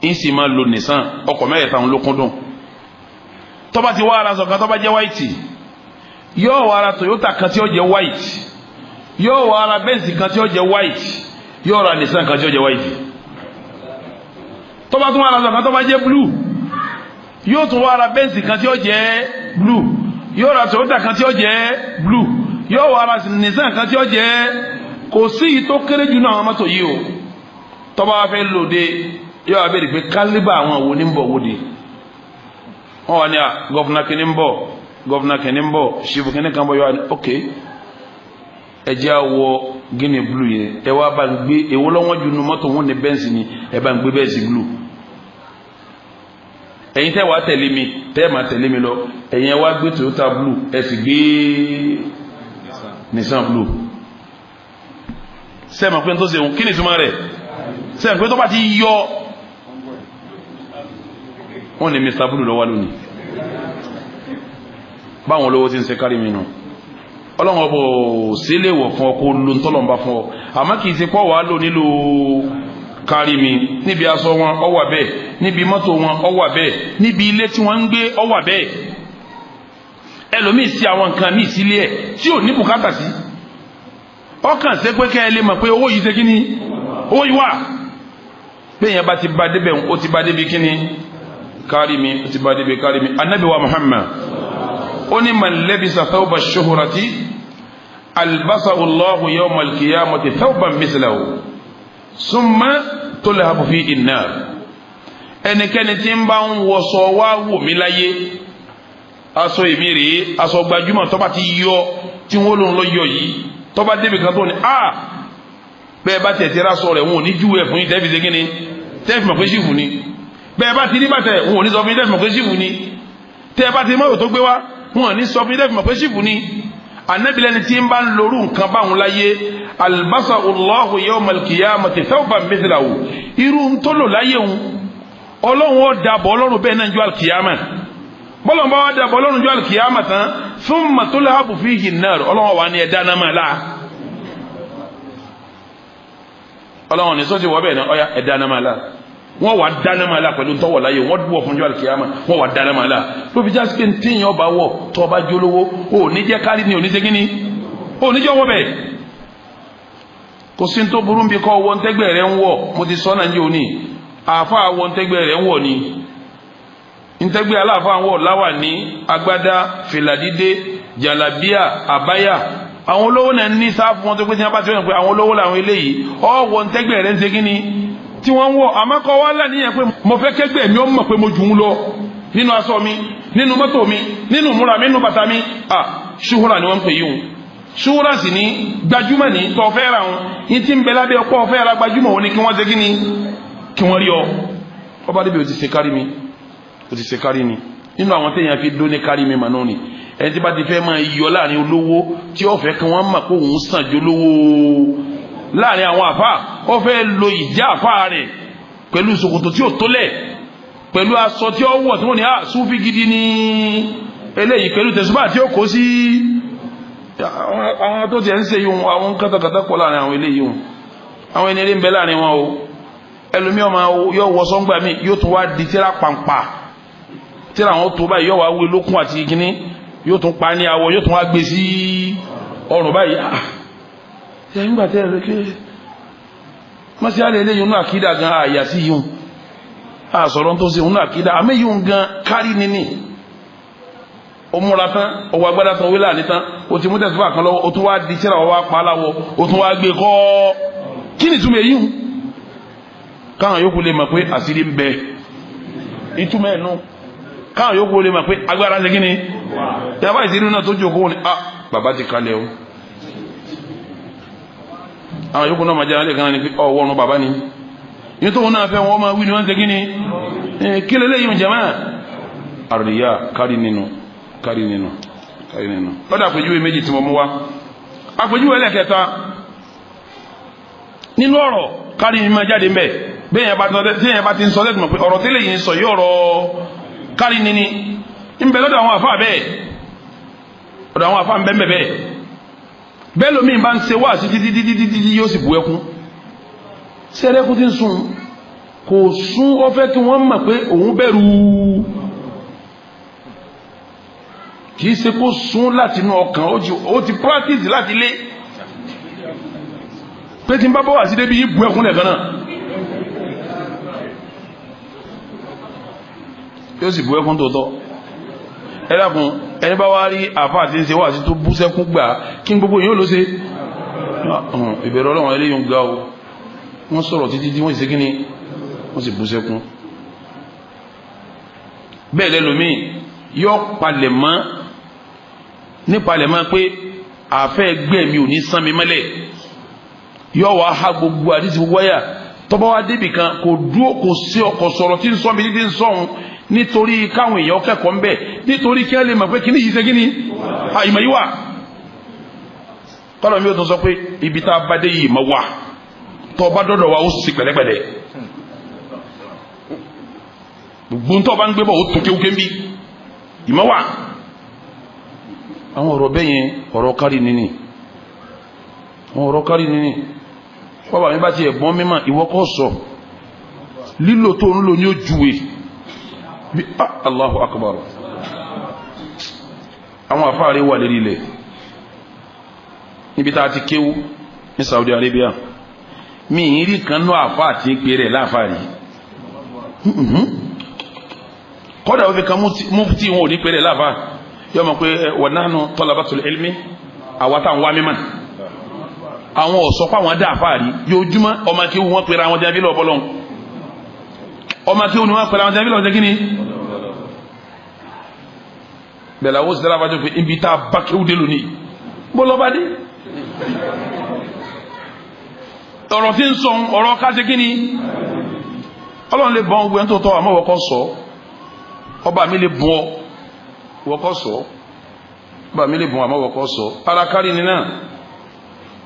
ìsì máa lo Nissan ọkọ̀ mẹ́rẹ̀ẹ̀ta ń lókúndùn tó bá ti wá ara sọ kan tó bá jẹ́ white yóò wá ara Toyota kan tí ó jẹ́ white yóò wá ara Benz kan tí ó jẹ́ white yóò ra Nissan kan tí ó jẹ́ white tó bá tún wá ara sọ kan tó bá jẹ́ blue yóò tún wá ara Benz kan tí ó jẹ́ blue yóò ra Toyota kan tí ó jẹ́ blue yóò wá ara Nissan kan tí ó jẹ́ kò sí yìí tó kéré jù náà àwọn mọ́tò yìí o tó bá fẹ́ lòde yóò wá bẹ̀rẹ̀ pé kálíbà àwọn òwò ní ń bọ̀ wòde wọ́n wà ní à gọ́fúnà kìíní ń bọ̀ gọ́fúnà kìíní ń bọ̀ ṣìfù kìíní kan bọ̀ yóò wá ní ok ẹ jẹ́ àwọ̀ Guinea blue yẹn ẹ wá bá ń gbé èwo lọ́wọ́ jù nu mọ́tò wọn ní Benz ni ẹ bá ń gbé Benz blue ẹ̀yin tẹ́ wàá tẹ̀lé mi tẹ́ máa tẹ̀lé mi lọ ẹ̀yin ẹ wá gbé Toyota blue ẹ sì gbé Nissan blue sẹ́ẹ̀mọ̀ pé tó ṣe òun kí ni ìtumọ̀ rẹ̀ sẹ́ẹ̀mọ̀ pé tó bá ti yọ wọ́n ní Mr. blue lọ́wọ́ lónìí báwọn olówó ti ń ṣe kárí mi nù ọlọ́run ọbọ̀ sílẹ̀ wọ̀ fún ọ kó lo ntọ́lọ́mbà fún ọ àmọ́ kì í ṣe pọ̀ wàá lò nílò kárí mi níbi aṣọ wọn ó wà bẹ́ẹ̀ níbi mọ́tò wọn ó wà bẹ́ẹ̀ níbi ilé tí wọ́n ń gbé ó wà bẹ́ẹ̀ ẹlòmíì sí àwọn nǹkan míì sílé ẹ̀ tí ò ní bùkátà sí ọkàn ṣe pé kẹ́ ẹ lè mọ̀ pé owó yìí ṣe kí ni owó yìí wà bẹ́ẹ̀ yẹn bá ti bá débẹ̀ ó ti bá débi kí ni kárí mi ó ti bá débi kárí mi Ànábì wa Muhammad ó ní man labisa thawba ash-shuhrati albasahu Allahu yawma al-qiyamati thawban mithlahu summa tulhabu fihi an-nar ẹnikẹ́ni tí ń bá ń wọṣọ wá wò mí láyé aṣọ èmi rèé aṣọ gbajúmọ̀ tó bá ti yọ tí wọ́n lòun lọ yọ yìí tó bá débi kan tó ní bẹ́ẹ̀ bá tẹ̀ tẹ́ra sọ rẹ̀ wọn ò ní júwe ẹ̀ fún yín tẹ́fi ṣe kí ni tẹ́fi mọ̀ pé ṣìfù ni bẹ́ẹ̀ bá ti ní bàtẹ̀ wọn ò ní sọ fún yín tẹ́fi mọ̀ pé ṣìfù ni tẹ́ bá ti mọ́tò tó gbé wá wọn ò ní sọ fún yín tẹ́fi mọ̀ pé ṣìfù ni Ànábì lẹ́ni tí ń bá ń lorú nǹkan báwọn láyé albasa Allahu yawmal qiyamati thawban mithlahu irú ń tó lò láyé òun ọlọ́run ó dàbọ̀ ọlọ́run bẹ́ẹ̀ náà jọ alkiyama bọ́lọ̀ bá wá dàbọ̀ ọlọ́run jọ alkiyama tán thumma tulhabu fihi an-nar ọlọ́run wà ní ẹ̀dá náà máa láà ọlọ́run ní sọ́jú wọ́n bẹ́ẹ̀ náà ọya ẹ̀dá náà máa láà wọ́n wà dáná máa láà pẹ̀lú tọ́wọ̀ láyé wọ́n dúwọ̀ fún jọ alkiyama wọ́n wà dáná máa láà ló fi jásí pé tíyàn ọba wọ̀ tọ́ ọba jólówó ò ní jẹ́ kárí ni ò ní jẹ́ kíní ò ní jẹ́ wọ́ bẹ́ẹ̀ kò sí tó burú bí kọ́ wọ́n tẹ́gbẹ́ rẹ̀ ń wọ̀ mo ti sọ náà ní òní àáfàá wọ́n tẹ́gbẹ́ rẹ̀ ń wọ̀ ni ntẹ́gbẹ́ aláàfáà ń wọ̀ láwà ní agbádá fìlàdídé jàlábíà àbáyà àwọn olówó náà ní sáfù wọn tó pé tí wọ́n bá ti wọ́n pé àwọn olówó làwọn eléyìí ọ̀wọ́ ntẹ́gbẹ́ rẹ̀ ń ṣe kíní tí wọ́n ń wọ̀ àmọ́kọ́ wá láníyàn pé mo fẹ́ kẹ́gbẹ́ mi ó mọ̀ pé mo jù ú lọ nínú aṣọ mi nínú mọ́tò mi nínú múra mi nínú bàtà mi ṣúhúrà ni wọ́n ń pè yíhun ṣúhúrà sì ní gbajúmọ̀ ní tọ́ fẹ́ ra wọn yín tí ń bẹ lábẹ́ ọkọ̀ fẹ́ ra gbajúmọ̀ wọn ni kí wọ́n ṣe kíní kí wọ́n rí ọ ọba débi ó ti ṣe kárí mi ó ti ṣe kárí ni nínú àwọn téèyàn fi dó ní kárí mi mànú ni ẹni tí bá ti fẹ́ máa yọ láàrin olówó tí ó fẹ́ kí wọ́n mọ̀ pé òun sàn jó lówó láàrin àwọn àfáà ó fẹ́ lo ìjà àfáà rẹ̀ pẹ̀lú ṣòkòtò tí ó tólẹ̀ pẹ̀lú aṣọ tí ó wọ̀ tí wọ́n ní súfì gidi ní eléyìí pẹ̀lú tẹ̀sùbá tí ó kó sí àwọn tó ti ẹ̀ ń ṣe yìí àwọn kátàkátà pọ̀ láàrin àwọn eléyìí àwọn ẹni eré ń bẹ láàrin wọn o ẹlòmí ọmọ yóò wọ sọ́ngbà mi yóò tún wá di tíra pàǹpà tíra àwọn tó báyìí yóò wá wé lókun àti ìkíní yóò tún pa ní awọ yóò tún wá gbé sí ọrùn báyìí ṣe nígbà tẹ́ ẹ̀rọ kí wọ́n sì á lè léyìn inú àkídà gan àyà sí yìí àsọ̀rọ̀ tó ṣe inú àkídà àmì yìí gan kárí níní ó múra tán ọwọ́ agbádá tán wílà ní tán ó ti mú tẹ̀síwá kan lọ́wọ́ ó tún wá di tíra wọ́n wá pa aláwọ̀ ó tún wá gbé kọ́ kí ni túmọ̀ èyí káwọn yòókù lè mọ̀ pé àṣírí ń bẹ ìtumọ̀ ẹ̀nu káwọn yòókù lè mọ̀ pé agbára ṣe kí ni yàbá ìṣírí náà tó jókòó ni bàbá ti kalẹ̀ o àwọn yòókù náà máa jẹ́ alẹ́ kan ní pé ọwọ́ ọ̀run bàbá ni yìí tóun náà fẹ́ wọn máa wí ni wọ́n ṣe kí ni kí lè léyìn jẹ́mọ́ àríyá kárí nínú lọ́dọ̀ àpèjúwe méjì tí mo mú wá àpèjúwe ẹlẹ́kẹta nínú ọ̀rọ̀ kárí mi máa jáde mbẹ́ bẹ́ẹ̀ yẹn bá ti ń sọ lẹ́tùmọ̀ pé ọ̀rọ̀ tẹ́lẹ̀ yìí ń sọ yìí ọ̀rọ̀ kárí nínú ń bẹ lọ́dọ̀ àwọn àfáà bẹ́ẹ̀ ọ̀dọ̀ àwọn àfáà ń bẹ́ẹ̀ bẹ́ẹ̀ bẹ́ẹ̀ lómi bá ń ṣe wá sí títí yóò sì bu ẹkún sí ẹlẹ́kún tí ń sun kò sún ó fẹ́ kí wọ́n mọ̀ pé òun bẹ̀rù kìí ṣe kó sún láti inú ọkàn ó ti practice láti lé pé tí ń bá bọ́ wá sí débi yìí bu ẹkún lẹ́ẹ̀kan náà yóò sì bu ẹkún tó tọ́ ẹ dákun ẹni bá wá rí àfáà tí ń ṣe wá sí tó bú sẹ́kún gbà kí n gbogbo yìí ó ló ṣe ìbẹ̀rù Ọlọ́run eléyìí ń ga o wọ́n sọ̀rọ̀ títí tí wọ́n sì ṣe kí ni wọ́n sì bú sẹ́kún bẹ́ẹ̀ lẹ́lòmíì yọ palẹ̀mọ́ ní palẹ̀mọ́ pé àfẹ́ ẹgbẹ́ mi ò ní sán mi mọ́lẹ̀ yọ wá ha gbogbo àdìsí gbogbo wáyà tọ́ba wá débì kan kò dúró kò sí ọkọ̀ sọ̀rọ̀ tí ń sọ mi títí ń sọ̀hún nítorí káwọn èèyàn kẹ́kọ̀ọ́ ń bẹ̀ nítorí kí ẹ lè mọ̀ pé kíní yìí ṣe kíní àìmọ̀ yìí wà kọ́lọ̀ mi ò tún sọ pé ibi tá a bá dé yìí mọ̀ wà tọ́ba dọ́dọ̀ wa ó sì pẹ̀lẹ́pẹ̀lẹ́ gbogbo ń tọ́ bá ń gbé bọ̀ ó tún kéwúké ń bí ìmọ̀ wà àwọn ọ̀rọ̀ bẹ́yẹn ọ̀rọ̀ kárí nínú àwọn ọ̀rọ̀ kárí nínú bàbá mi bá ti ẹ̀gbọ́n mímọ̀ ìwọ kọ́ sọ lílò tó ń lò ní ojúwe bí Allahu Akbar àwọn àfáàrí wà lérí ilẹ̀ níbi tá a ti kéwú ní Saudi Arabia mi ì rí kan náà àfáà tí ń pè rẹ̀ láàfáàrí kọ́dà ó fi kan mufti wọn ò ní pè rẹ̀ láàfáà yọ mọ̀ pé wa nahnu talabatul ilmi àwa táwọn wá mímọ̀ àwọn ọ̀sọ́ pàwọn dá àfáàrí yóòjúmọ́ ọmọ kí wọ́n pèrè àwọn jẹ́bí lọ bọ́lọ́n ọmọ kí wọ́n pèrè àwọn jẹ́bí lọ jẹ́ kíní bẹ̀láwó sí dára pé ibi tá a bá kí ó dé lónìí bó lọ bá dé ọ̀rọ̀ tí ń sọ ọ̀rọ̀ ká ṣe kíní ọlọ́run lè bọ́n gbẹ́ tó tọ́ àmọ́ wọ́kọ́ sọ ọba mi lè bọ́ wọ́kọ́ sọ ọba mi lè bọ́n àmọ́ wọ́kọ́ sọ ara kárí ni náà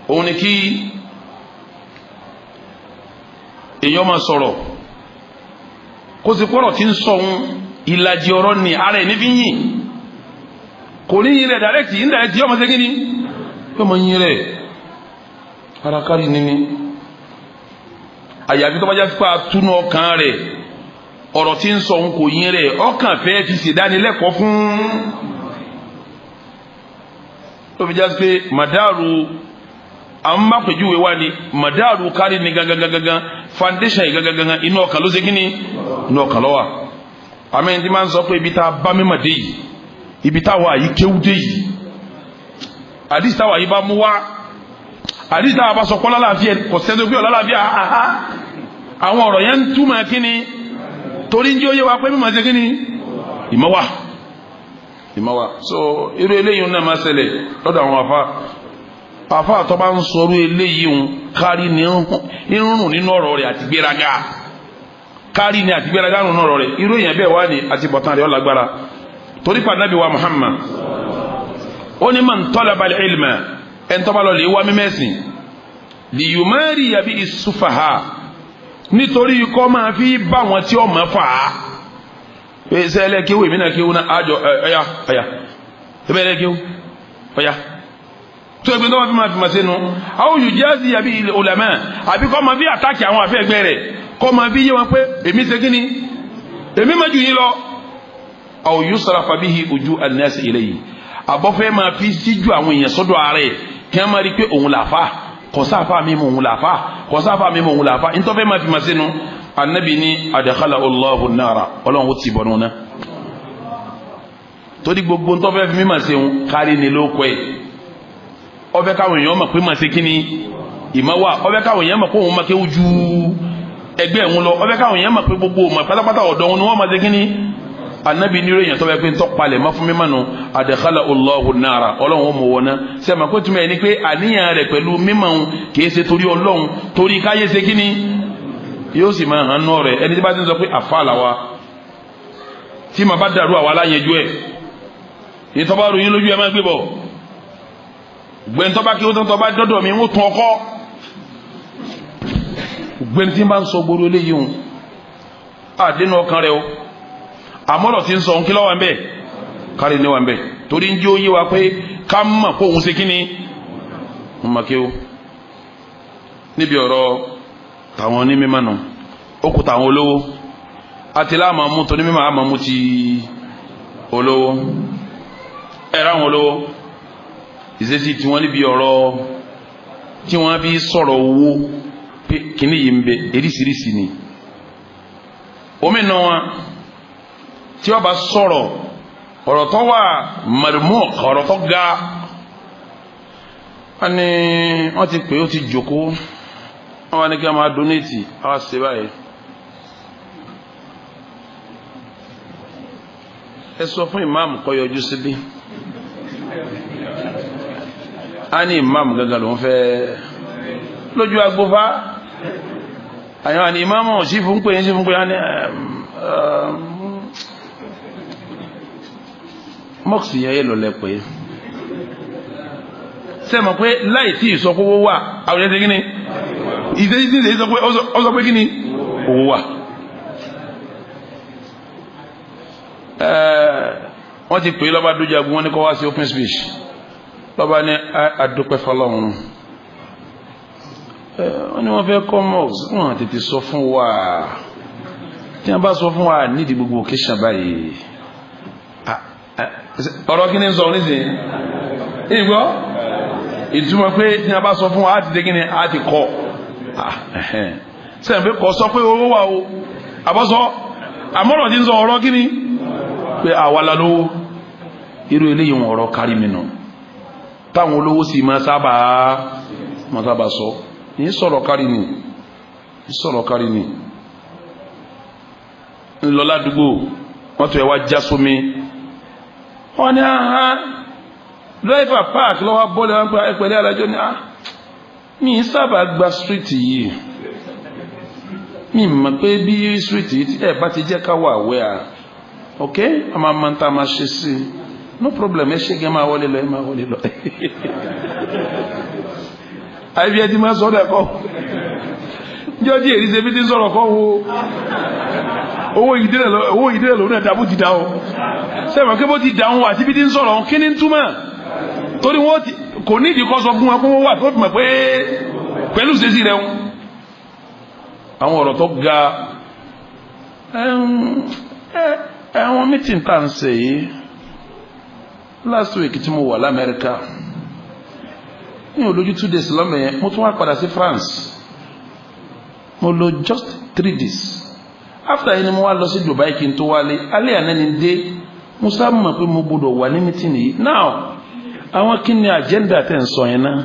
òun ni kí èèyàn máa sọ̀rọ̀ kó sì pọ̀rọ̀ tí ń sọ ohun ìlàjì ọ̀rọ̀ ní ara ẹ̀ níbi yìn kò ní yìn rẹ̀ dàrẹ́kì ìndàrẹ́kì yọ́ máa ṣe kíní yọ́ máa yìn rẹ̀ ara kárí níní àyàfi tó bá jẹ́ pé àtúnú ọkàn rẹ̀ ọ̀rọ̀ tí ń sọ ohun kò yìn rẹ̀ ọkàn fẹ́ fi ṣèdánilẹ́kọ̀ọ́ fún tó fi jẹ́ pé màdáàrú àwọn bá pèjúwe wá ní màdáàrú kárí ní gangan foundation yìí gangan inú ọkàn ló ṣe kí ni inú ọkàn ló wà àmín tí máa ń sọ pé ibi tá a bá mímọ̀ dé yìí ibi táwa yìí kéwú dé yìí àdìsí táwa yìí bá mú wá àdìsí táwa bá sọ pọ́ lálàáfíà kò sẹ́ni pé ọ̀làláfíà àwọn ọ̀rọ̀ yẹn ń túmọ̀ kí ni torí ń jẹ́ òye wa pé mímọ̀ ṣe kí ni ìmọ̀ wà so irú eléyìí náà máa ṣẹlẹ̀ lọ́dọ̀ àwọn àfa àtọ́ bá ń sọ̀rọ̀ eléyìí ń kárí ní irun nínú ọ̀rọ̀ rẹ̀ àti gbéraga kárí ní àti gbéraga nínú ọ̀rọ̀ rẹ̀ irú èèyàn bẹ́ẹ̀ wá ní àti bọ̀tán rẹ̀ ọ̀làgbára torí pa Nábì wa Muhammad ó ní man talaba al-ilma ẹni tó bá lọ lè wá mímẹ́sìn li yumari àbí ìsúfàhà nítorí kọ́ máa fi bá wọn tí ó máa fà á pé sẹ́lẹ̀ kéwù èmi náà kéwù náà àjọ ẹ̀yà ẹ̀bẹ̀ lẹ́kéwù ọ̀yà tó ẹgbẹ́ tó wọ́n fi máa fi máa sínú àwọn olùjẹ́sí àbí ulama àbí kọ́ máa bí àtàkì àwọn àfẹ́gbẹ́ rẹ̀ kọ́ máa bí yé wọn pé èmi ṣe kí ni èmi máa jù yín lọ aw yusrafa bihi uju an-nas ilayhi àbọ̀fẹ́ máa fi síjú àwọn èèyàn sọ́dọ̀ ààrẹ kí wọ́n máa rí pé òun làfà kọ̀sáfà mi mọ̀ òun làfà kọ̀sáfà mi mọ̀ òun làfà ntọ́fẹ́ máa fi máa sínú anabi ni adakhala Allahu an-nara ọlọ́run ó ti bọ̀ nù náà torí gbogbo ntọ́fẹ́ fi mímọ̀ sí òun kárí ni ló kọ́ ẹ̀ ọfẹ́ káwọn èèyàn mọ̀ pé máa ṣe kíni ìmọ̀ wà ọfẹ́ káwọn èèyàn mọ̀ pé òun máa kéwú ju ẹgbẹ́ òun lọ ọfẹ́ káwọn èèyàn mọ̀ pé gbogbo ọmọ pátápátá ọ̀dọ́ òun ni wọ́n máa ṣe kíni anabi ní ìròyìn tó bẹ pé ntọ́ palẹ̀ má fún mi mánu adakhala Allahu an-nara ọlọ́run ó mọ̀ wọ́n náà sẹ́mi kó túmọ̀ ẹ̀ ní pé àníyàn rẹ̀ pẹ̀lú mímọ̀ òun kìí ṣe torí ọlọ́run torí káyé ṣe kíni yóò sì máa hàn náà rẹ̀ ẹni tí bá ti ń sọ pé àfa làwa tí màá bá dàrú àwa láyẹjú ẹ̀ ìtọ́ bá ròyìn lójú ẹ̀ máa gbé bọ̀ gbẹ̀ntọ́ bá kí ó tán tọ́ bá dọ́dọ̀ mi ń tún ọkọ́ gbẹ́ni tí ń bá ń sọ gbóró eléyìí hùn àdénú ọkàn rẹ o àmọ́rọ̀ tí ń sọ kí lọ́wọ́ ń bẹ̀ kárí níwà ń bẹ̀ torí ń jẹ́ ó yé wa pé ká mọ̀ pé òun ṣe kí ni mo máa ké o níbi ọ̀rọ̀ tàwọn ní mímọ́ nù ó kù tàwọn olówó àti láàmà mú tó ní mímọ́ àmà mú ti olówó ẹ̀rọ àwọn olówó ìṣesí tí wọ́n níbi ọ̀rọ̀ tí wọ́n bí sọ̀rọ̀ owó pé kíní yìí ń bẹ eríṣiríṣi ni omi nà wọn tí wọ́n bá sọ̀rọ̀ ọ̀rọ̀ tó wà mọ̀rùmọ́ ọ̀rọ̀ tó ga wọ́n ní wọ́n ti pè ó ti jòkó wọ́n wá ní kí wọ́n máa donate àwọn ṣe báyìí ẹ sọ fún ìmáàmù kó yọjú síbí a ní ìmáàmù gángan ló ń fẹ́ lójú agbófá àyàn àní ìmáàmù sí fún pé sí fún pé a ní mọ́ọ̀sì yẹn yẹ lọ lẹ pé sẹ́mọ̀ pé láì tí ì sọ pé owó wà àwọn ẹ̀ṣẹ̀ kí ni ìṣẹ́sí sọ pé ó sọ pé kí ni owó wà wọ́n ti pè é lọ́ba dójagun wọn ní kó wá sí open speech lọ́ba ní adúpẹ́ fọlọ́run wọ́n ní wọ́n fẹ́ kọ́ mọ́ọ̀sì wọ́n tètè sọ fún wa tí wọ́n bá sọ fún wa nídìí gbogbo occasion báyìí ọ̀rọ̀ kí ni sọ nísìnyí ìgbọ́ ìtumọ̀ pé tí wọ́n bá sọ fún wa á ti dé kí ni á ti kọ́ sẹ́yìn pé kọ́ sọ pé owó wà o àbọ̀sọ àmọ́ràn ti ń sọ ọ̀rọ̀ kí ni pé àwa la lówó irú eléyìí wọn ọ̀rọ̀ kárí mi nù táwọn olówó sì máa sábà sọ ní sọ̀rọ̀ kárí ni ńlọ ládùúgbò wọ́n tó ẹ wá já sómi wọ́n ní dráìfà park lọ́wọ́ bọ́ọ̀lù wọn pé ẹ̀pẹ̀lẹ́ alájọ́ ní mi sábà gba street yìí mi mọ̀ pé bí street yìí ẹ̀ bá ti jẹ́ ká wà wẹ́ à ok a máa ma ń ta máa ṣe sí no problem ẹ ṣe kí ẹ máa wọlé lọ àìbí ẹ ti máa sọ̀rọ̀ ẹ̀kọ́ jọ́jí èrí ṣe bí ti sọ̀rọ̀ kọ́ wo owó ìdílé lòun náà dábò ti dá o sẹ́wọ̀n kí bó ti dáhùn àti bí ti ń sọ̀rọ̀ kí ni ń túmọ̀ torí wọ́n kò ní ìdíkọ́ sọ fún wọn kó wọ́n wà tó mọ̀ pé pẹ̀lú ṣèṣì rẹ̀ wọn àwọn ọ̀rọ̀ tó ga ẹ̀wọ̀n meeting tá ń ṣe yìí last week tí mo wà l'Amẹ́ríkà ní olójú 2 days lọ́mọ yẹn mo tún wá padà sí France mo lò just 3 days after yìí ni mo wá lọ sí Dubai kí n tó wálé alẹ́ àná ni dé mo sábà mọ̀ pé mo gbọdọ̀ wà ní meeting yìí now àwọn kí ni agenda tẹ̀ ń sọ yẹn náà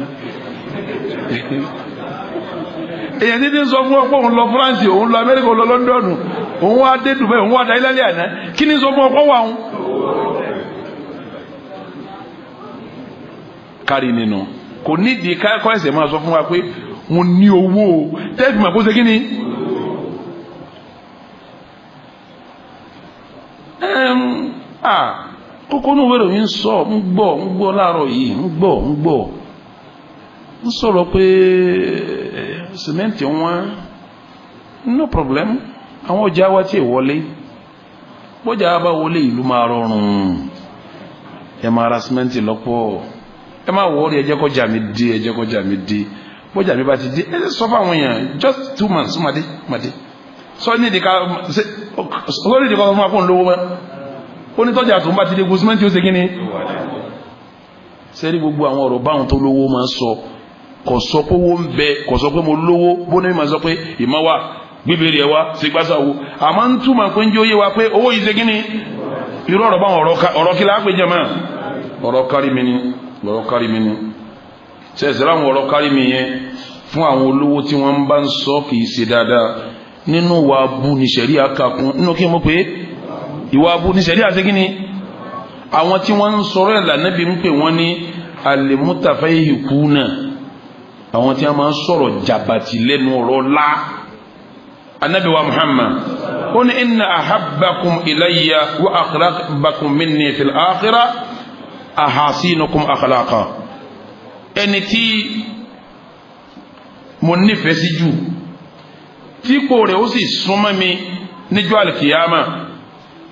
èyàn títí ń sọ fún ọ pé òun lọ France òun lọ Amẹ́ríkà òun lọ London òun wá dé Dubai òun wá dá ilé àná kí ni sọ fún ọ pé wà ń kárí nínú kò nídìí káyọ̀ ẹ̀sẹ̀ máa sọ fún wa pé mo ní owó tẹ́ẹ̀fì máa kó ṣe kí ni kókó ní òwúrò yìí ń sọ ń gbọ́ láàárọ̀ yìí ń gbọ́ ń sọ̀rọ̀ pé sìmẹ́ǹtì wọn no problem àwọn ọjà wa tí ì wọlé bọ́jà bá wọlé ìlú máa rọrùn ẹ máa ra sìmẹ́ǹtì lọ́pọ̀ ẹ máa wọ́ọ̀rì ẹ jẹ́ kọjá mi dé bọ́jà mi bá ti dé ẹ sọ fáwọn èèyàn just 2 months màdé sọ ní ìdíkà fún akóhùn lówó mọ́ ó ní tọ́jà tó ń bá ti dé gbogbo sìmẹ́ǹtì ó ṣe kí ni sẹ́rí gbogbo àwọn ọ̀rọ̀ báwọn tó lówó máa sọ kò sọ pé owó ń bẹ kò sọ pé mo lówó bó ní ma sọ pé ìmọ̀ wà gbígbèrè ẹ̀ wá sí gbásáwo àmọ́ ń túmọ̀ pé ń jẹ́ òye wa pé owó yìí ṣe kí ni irú ọ̀rọ̀ báwọn ọ̀rọ̀ kí láàpẹ̀ jẹ́ máa ọ̀rọ̀ kárí mi ni sẹ́sẹ̀ láwọn ọ̀rọ̀ kárí mi yẹn fún àwọn olówó tí wọ́n bá ń sọ kì í ṣe dáadáa nínú wa bú ní ṣẹ̀rí àkàkùn nínú kí n mọ̀ pé ìwà bú ní ṣẹ̀rí àṣẹ kí ni àwọn tí wọ́n ń sọ̀rọ̀ ẹ̀ lànàbí ń pè wọ́n ní al-mutafayhikuna àwọn tí a máa ń sọ̀rọ̀ jàbàtì lẹ́nu ọ̀rọ̀ lá Ànábì wa Muhammad ó ní inna ahabbakum ilayya wa aqrabakum minni fil akhirah ahasinukum akhlaqa ẹni tí mo nífẹ̀ẹ́ sí jù típò rẹ̀ ó sì súnmọ́ mi níjọ́ alkiyama.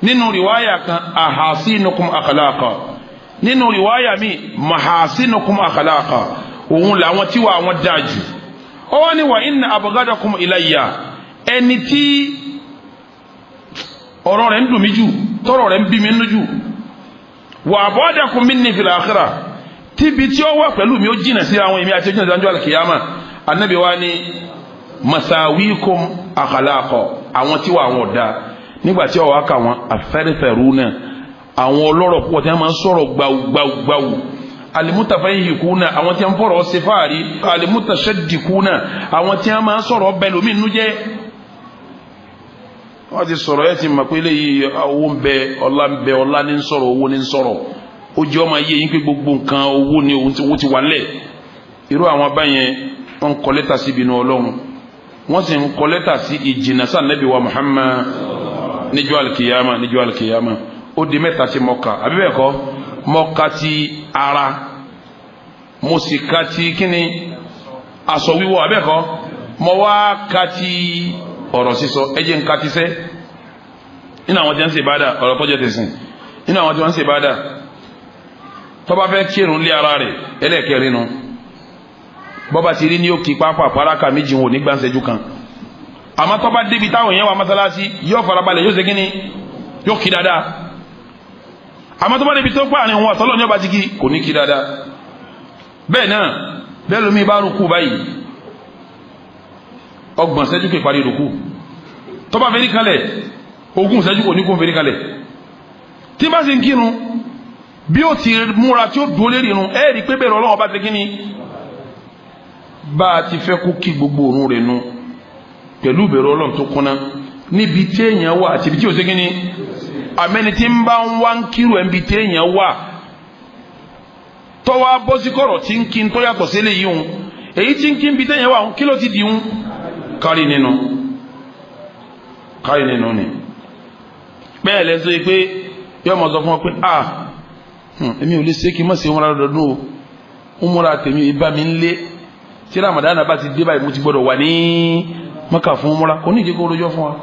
Nínú riwaya kan ahasinukum akhlaqa, nínú riwaya mi mahasinukum akhlaqa, òun làwọn tí wà àwọn dájú. Ó wá ní wa inna abghadakum ilayya, ẹni tí ọ̀rọ̀ rẹ̀ ń dùn mí jù, tọ́rọ̀ rẹ̀ ń bí mi nínú jù, wa abghadakum minni fil akhirah, tíbi tí ó wà pẹ̀lú mi ó jìnà sí àwọn èmi àti ojúnà ìdájọ́ alkiyama. Annabi wa ní masawikum akhlaqa, àwọn tí wà àwọn ọ̀dá. Nígbàtí ọwọ́ aka wọn afẹ́rẹ́fẹ́rú náà, àwọn ọlọ́rọ̀ púpọ̀ tí wọ́n máa ń sọ̀rọ̀ gbàùgbàù, alimutafahihikuna, àwọn tí wọ́n fọ̀rọ̀ ṣe fáàrí, alimutashadikuna, àwọn tí wọ́n máa ń sọ̀rọ̀ bẹlòmí nínú jẹ́. Wọ́n ti sọ̀rọ̀ ẹ̀ ti mọ̀ pé léyìí owó ń bẹ ọlá ní sọ̀rọ̀, owó ní sọ̀rọ̀, ó jẹ́ ọmọ ayé yín pé gbogbo nǹkan owó ni owó ti wà lẹ̀. Irú àwọn báyẹn wọ́n kọ lẹ́tà sí ìbínú Ọlọ́run, wọ́n sì ń kọ lẹ́tà sí ìjìnà sí Ànábì wa Muhammad níjọ́ alkiyama. Ó di mẹ́ta tí mo kà, àbí bẹ́ẹ̀ kọ́? Mo kà ti ara, mo sì kà ti kíni aṣọ wíwọ̀, àbí bẹ́ẹ̀ kọ́? Mo wá kà ti ọ̀rọ̀ sísọ, ẹ jẹ́ n kà ti sẹ́. Nínú àwọn tí wọ́n ń ṣe ìbádà, ọ̀rọ̀ tó jẹ́ tẹ̀sìn. Nínú àwọn tí wọ́n ń ṣe ìbádà, tó bá fẹ́ kírun lé ara rẹ̀ ẹlẹ́ẹ̀kẹrin nu, bọ́ba ti rí ní òkè pápá paraka méjì wọn ò ní gbàǹsẹ̀jú kan. Àmọ́ tó bá débi táwọn èèyàn wà mọ́sálásí yóò farabalẹ̀, yóò ṣe kíni, yóò kí dáadáa. Àmọ́ tó bá débi tó pààrin wọn àtọ́lọ́ ní ọba ti kí kò ní kí dáadáa. Bẹ́ẹ̀ náà bẹ́ẹ̀ lómi bá rúkú báyìí, ọgbọ̀n ṣẹ́jú kè parí rúkú. Tó bá fẹ́rí kalẹ̀ ogún ṣẹ́jú kò ní kó fẹ́rí kalẹ̀. Tí bá sì ń kírun bí ó ti múra tí ó dúró lérí irun, rí pé bẹ́ẹ̀ Ọlọ́run bá ti kíni, bá a ti fẹ́ kó kí gbogbo òun rẹ̀ nu pẹ̀lú ìbẹ̀rù Ọlọ́run tó kúnná níbi tí èèyàn wà àti ibi tí ò sí kíní. Àmẹ́ni tí ń bá ń wá ń kírù ẹ̀mbi tí èèyàn wà tọ́wọ́ bọ́ sí kọ̀rọ̀ tí ń kí tó yàtọ̀ sílé yìí hun, èyí tí ń kí ń bi téèyàn wà kí ló ti di hun? Kárí nínú ni. Bẹ́ẹ̀ lẹ́sọ yìí pé yọ ọmọ sọ fún ọ pé èmi ò lè ṣe kí n mọ̀ sí wọn lọ́dọọdún o, ń múra tèmi ìbá mi ń lé, tí Ramadan bá ti dé báyìí mo ti gbọdọ̀ wà ní Mẹ́kà fún múra, kò ní ìdí kó rojọ́ fún wa,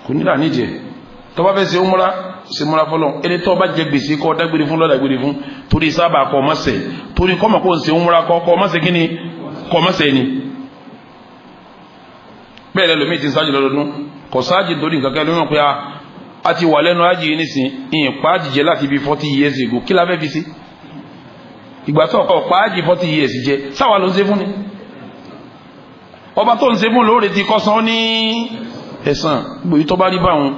kò ní ìdá níjẹ̀. Tó bá fẹ́ ṣe múra ṣe múra fọlọ́, ẹni tó bá jẹ gbèsè kọ́ dágbére fún lọ́dàgbére fún, torí sábà kọ́ mọ́sẹ̀, torí kọ́mọ̀ kó ń ṣe múra kọ́ mọ́sẹ̀ kí ni kọ́ mọ́sẹ̀ ni. Bẹ́ẹ̀ lẹ́ lómi ti sáájì lọ́dọọdún, kò sáájì torí nǹkan kẹ́ lómi pé a ti wà lẹ́nu ájì yìí nísìn, ìyìn pàájì jẹ láti bí 40 years ago, kí la fẹ́ fi sí? Ìgbà tó ọkọ̀ pàájì 40 years jẹ sáwà ló ń ṣe fún ni? Ọba tó ń ṣe fún lóore ti kọ́ san ní ẹ̀san, gbòyí tó bá rí báwọn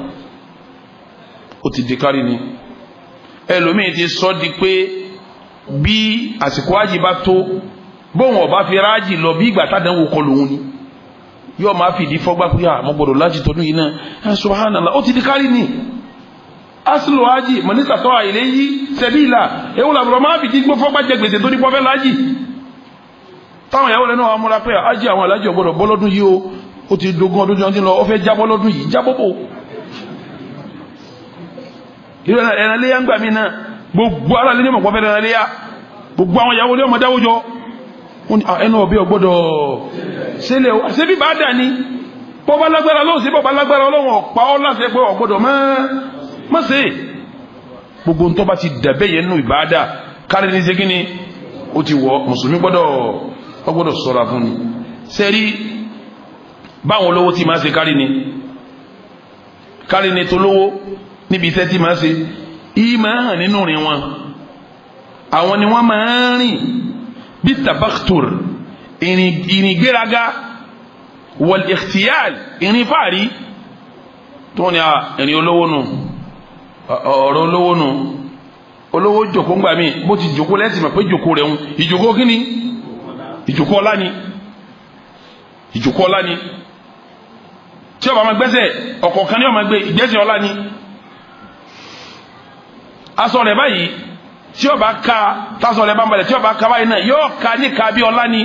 ó ti di kárí ni. Ẹlòmíì ti sọ di pé bí àsìkò ájì bá tó, bóun ọba fi rájì lọ bí ìgbà tádánwò kọ lòun ni, yóò máa fìdí fọ́gbá pé àmọ́ gbọ́dọ̀ lájì tọdún yìí náà, subhanallah, ó ti di kárí ni. Aslu ájì mọ̀nísà tó àìlé yí sẹ́bíìlà, ewu làbùrọ̀ máa fìdí gbó fọ́gbá jẹ gbèsè tó ní pọ́fẹ́ lájì. Táwọn ìyàwó lẹ́nu àwọn múra pé ájì àwọn alájì ọgbọ́dọ̀ bọ́ lọ́dún yìí ó ti dogun ọdún jọ lọ, ó fẹ́ jábọ́ lọ́dún yìí, jábọ́bò. Irú ẹran léyà ń gbà mí náà, gbogbo ara lé ní ọmọ pọ́fẹ́ ẹran léyà, gbogbo àwọn ìyàwó lé ọmọ dáwójọ, ẹnu ọ̀bẹ ọgbọ́dọ̀ sílẹ̀ ṣe bí bá dà ní bọ́bá lágbára lọ́wọ́ sí bọ́bá lágbára ọlọ́wọ́ ọ̀pá ọlọ́sẹ̀ pé ọgbọ́dọ̀ mọ́ sí gbogbo tó bá ti dàbẹ́ yẹn nù ìbáadà kárí ní ṣe kí ni ó ti wọ́ mùsùlùmí gbọ́dọ̀ sọ́ra fún ni. sẹ́rí báwọn olówó tí máa ṣe kárí ni tó lówó níbi iṣẹ́ tí máa ṣe yìí máa hàn nínú rìn wọn. Àwọn ni wọ́n máa ń rìn bí tabakhtur, ìrìn gbéraga, wal ikhtiyal, ìrìn fàárí tó ní ìrìn olówó nù, ọ̀rọ̀ olówó nù. Olówó jòkó ń gbà mí bó ti jòkó lẹ́sìn mọ̀ pé jòkó rẹ̀ ń ìjòkó kí ni ìjòkó ọlá ni, ìjòkó ọlá ni. Tí ó bá máa gbẹ́sẹ̀ ọ̀kọ̀ọ̀kan ní ó máa gbé ìgbẹ́sẹ̀ ọlá ni. Aṣọ rẹ̀ báyìí tí ó bá ká tásọ rẹ̀ bá ń balẹ̀ tí ó bá ká báyìí náà yóò ká ní ká bí ọlá ni.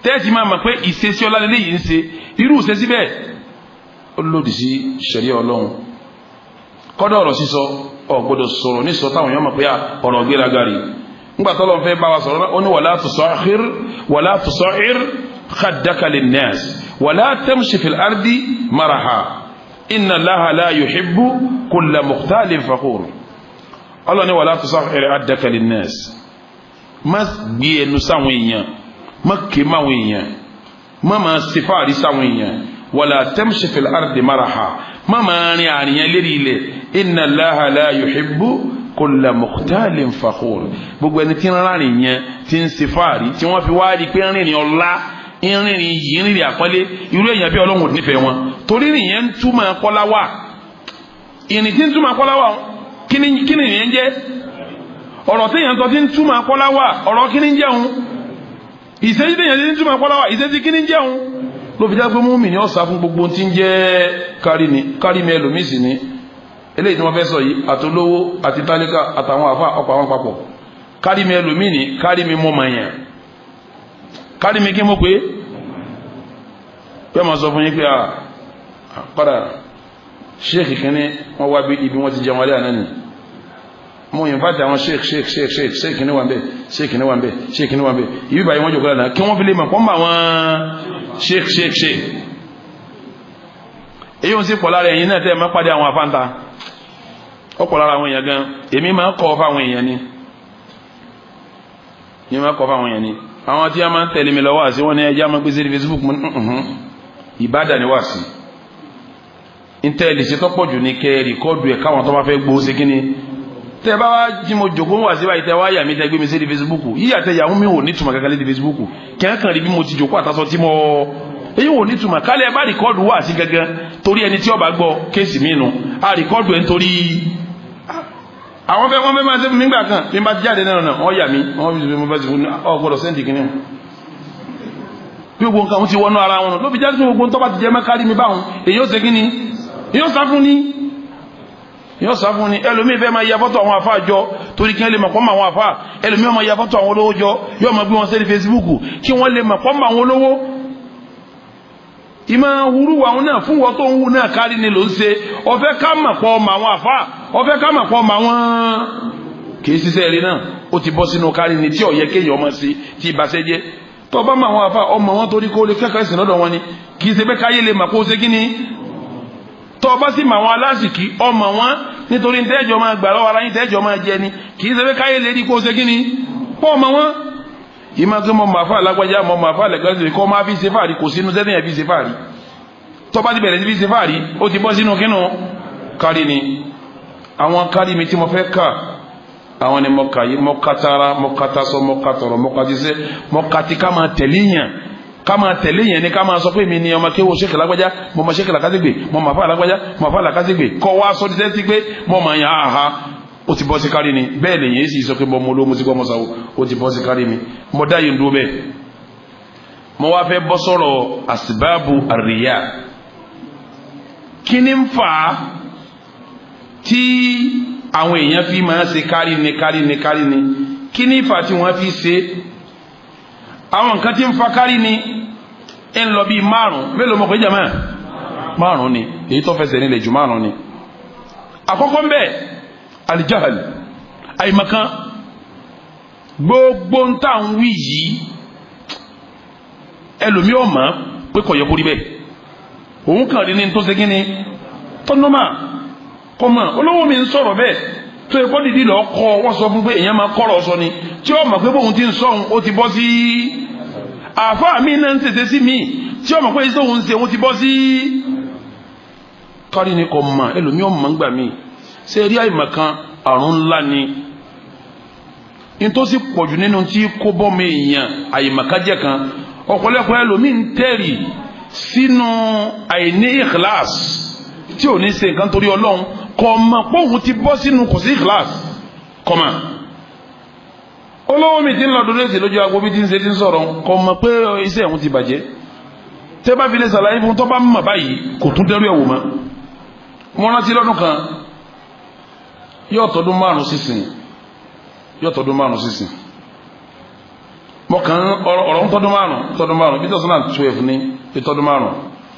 Tẹ́ẹ̀tì máa mọ̀ pé ìṣesí ọlá lélẹ́yìí ń ṣe irú ìṣesí bẹ́ẹ̀ ó lòdì sí ṣẹ̀ríà Ọlọ́run. Kọ́dọ̀ ọ̀rọ̀ sísọ ò gbọ́dọ̀ sọ̀rọ̀ ní sọ táwọn èèyàn mọ̀ pé ọ̀rọ̀ gbéraga rí. Nígbà tọ́lọ́run fẹ́ bá wa sọ̀rọ̀ ó ní wala tusa'ir khaddaka linnas ولا تمشي في الأرض مرحا إن الله لا يحب كل مختال فخور الله ni ولا تصغر خدك للناس má gbé ẹnu sáwọn èèyàn má ké máwọn èèyàn má máa sífàárí sáwọn èèyàn ولا تمشي في الأرض مرحا má máa rìn àrìyàn lérí ilẹ̀ إن الله لا يحب كل مختال فخور gbogbo ẹni tí ń rárìn yẹn tí ń sífàárí tí wọ́n fi wá rí pé rìnrìn ọlá ìrìnrìn yìí rìnrìn àpọ́nlé irú èèyàn bí Ọlọ́run nífẹ̀ẹ́ wọn torí nìyẹn ń túmọ̀ kọ́láwà ìrìn tí ń túmọ̀ kọ́láwà kí ni ìyẹn jẹ́ ọ̀rọ̀ tí èèyàn tó ti ń túmọ̀ kọ́láwà ọ̀rọ̀ kí ni ń jẹun ìṣẹ́jú tí èèyàn ti ń túmọ̀ kọ́láwà ìṣẹ́jú kí ni ń jẹun ló fi já pé múmi ni ó sá fún gbogbo tí ń jẹ́ kárí mi ẹlòmíì sí ni eléyìí tí wọ́n fẹ́ sọ yìí àtolówó àti tálíkà àtàwọn àfa ọ̀pọ̀ àwọn papọ̀ kárí mi ẹlòmíì ni kárí mi mọ́ màyàn kárí mi kí mo pé yóò máa sọ fún yín pé padà sheikh kìíní wọ́n wá bí ibi wọ́n ti jẹun alẹ́ àná ni mo yìn fàtí àwọn sheikh kìíní wà ń bẹ̀ sheikh kìíní wà ń bẹ̀ sheikh kìíní wà ń bẹ̀ ibi báyìí wọ́n jòkó lánàá kí wọ́n fi lè mọ̀ pọ́n bá wọn sheikh èyí wọn sì pọ̀ lára ẹ̀yìn náà tẹ́ ẹ máa pàdé àwọn afáǹta ó pọ̀ lára àwọn èèyàn gan èmi máa kọ́ fáwọn èèyàn ni àwọn tí a máa ń tẹ̀lé mi lọ́wọ́ àti wọ́n ní ẹjá máa gbé sí Facebook mú ìbádà ni wà sí ìtẹ́lì sí tọ́pọ̀ jù ní kẹ́ rìkọ́dù ẹ̀ káwọn tó bá fẹ́ gbóó sí kíní tẹ́ bá wá jí mo jòkó wà sí báyìí tẹ́ wá yà mí tẹ́ gbé mi sí Facebook yíyà tẹ́ yàwó mi ò ní túmọ̀ kankan lédi Facebook kẹ́kàn rí bí mo ti jòkó àtàsọ tí mo èyí ò ní túmọ̀ kálẹ̀ bá rìkọ́dù wà sí gangan torí ẹni tí ó bá gbọ́ kéèsì mí nu a rìkọ́dù ẹ̀ nítorí àwọn fẹ́ wọ́n fẹ́ máa ṣe fún mi nígbà kan bí n bá ti jáde náà wọ́n yà mí wọ́n fi mo bá ti fún ọ gbọ́dọ̀ sẹ́ǹtì kìíní bí gbogbo nǹkan ti wọnú ara wọn ló fi jáde gbogbo tó bá ti jẹ́ mẹ́kárí mi báwọn èyí ó ṣe kí ni èyí ó sá fún ni ẹlòmíì fẹ́ máa ya fọ́tò àwọn àfáà jọ torí kí wọ́n lè mọ̀ pọ́nmọ́ àwọn àfáà ẹlòmíì máa ya fọ́tò àwọn olówó jọ yóò máa gbé wọn sẹ́ni Facebook kí wọ́n lè mọ̀ pọ́nmọ́ àwọn olówó ìmọ̀ wúrú wa náà fún wọn tó ń wú náà kárí ni ló ń ṣe ọ̀fẹ́ ká mọ̀ pọ̀ ọmọ àwọn àfáà ọ̀fẹ́ ká mọ̀ pọ̀ ọmọ àwọn kìí ṣiṣẹ́ rí náà ó ti bọ́ sínú kárí ni tí ó yẹ kéèyàn ọmọ sí tí ìbáṣẹ́ jẹ́ tó bá mọ̀ àwọn àfáà ọmọ wọn torí kó lè kẹ́kọ̀ọ́ ìsìn lọ́dọ̀ wọn ni kìí ṣe bẹ́ káyé lè mọ̀ kó ṣe kí ni tó bá sì mọ̀ àwọn aláṣìkí ọmọ wọn nítorí tẹ́jọ́ máa gbà lọ́wọ́ ara yín tẹ́jọ́ máa jẹ ni kìí ṣe bẹ́ káyé lè rí kó ṣe kí ni pọ̀ ọmọ wọn ìmọ̀ kí mọ̀ màfà lágbájá mọ̀ màfà lẹ́gbẹ́sì kọ́ máa fi ṣe fàárí kò sínú sẹ́tẹ̀yà fi ṣe fàárí tó bá ti bẹ̀rẹ̀ sí fi ṣe fàárí ó ti bọ́ sínú kínú kárí ni àwọn kárí mi tí mo fẹ́ kà àwọn ni mo kà yí mo kàtàrà mo kàtàsọ mo kàtọ̀rọ̀ mo kàtíṣẹ́ mo kàtí ká máa tẹ̀lé yẹn ni ká máa sọ pé mi ni ọmọ kéwò ṣékè lágbájá mo máa ṣékè làkásígbè mo máa fà lágbájá mo máa fà làkásígbè kọ́ wá sọ títẹ́ sí pé mo máa yàn áha ó ti bọ́ sí kárí ni bẹ́ẹ̀ lè yẹn sì sọ pé mo ló mo ti gbọ́ mo sáwó ó ti bọ́ sí kárí mi mo dá yìí ń dúró bẹ́ẹ̀ mo wá fẹ́ bọ́ sọ̀rọ̀ àsìbáàbù àríyá kí ni ń fà á tí àwọn èèyàn fi máa ṣe kárí ni kí ni ìfà tí wọ́n fi ṣe àwọn nǹkan tí ń fa kárí ni ń lọ bí márùn mélòó mọ̀ pé jẹ́ márùn ni èyí tó fẹsẹ̀ nílẹ̀ jù márùn ni àkọ́kọ́ ń bẹ alijahal àìmọ̀kan gbogbo ń tà ń wí yìí ẹlòmí ọmọ pé kò yẹ kó rí bẹ́ẹ̀ òun kàn rí ní tó ṣe kí ni tọ́nọ́mà kọ́mọ̀ olówó mi ń sọ̀rọ̀ bẹ́ẹ̀ tó ẹ̀kọ́ dìdí lọ kọ́ wọ́n sọ fún pé èèyàn máa kọ́rọ̀ sọ ni tí ó mọ̀ pé bóun ti ń sọ òun ó ti bọ́ sí àfáà mi náà ń tètè sí mi tí ó mọ̀ pé iṣẹ́ òun ń ṣe òun ti bọ́ sí kárí ni kò mọ̀ ẹlòmí ọmọ ń gbà mí ṣe rí àìmọ̀kan àrùn ńlá ni in tó sì pọ̀jù nínú tí kó bọ́mọ èèyàn àìmọ̀kan jẹ́ kan ọ̀pọ̀lọpọ̀ ẹlòmí ń tẹ̀rì sínú àìní ikhlas tí ò ní ṣe nǹkan torí ọlọ́run kò mọ̀ pé òun ti bọ́ sínú kò sí ikhlas kò mọ̀ olówó mi ti ń lọ dúró lójú agbo bí ti ń ṣe ti ń sọ̀rọ̀ kò mọ̀ pé iṣẹ́ òun ti bàjẹ́ tẹ́ bá fi lè ṣàlàyé fún tó bá mọ̀ báyìí kò tún dẹ́rù ẹ̀wò mọ́ mo rántí lọ́dún kan yóò tọdún márùn sísìn mo kàn ọ̀rọ̀ ń tọdún márùn bí 2012 ní ìtọdún márùn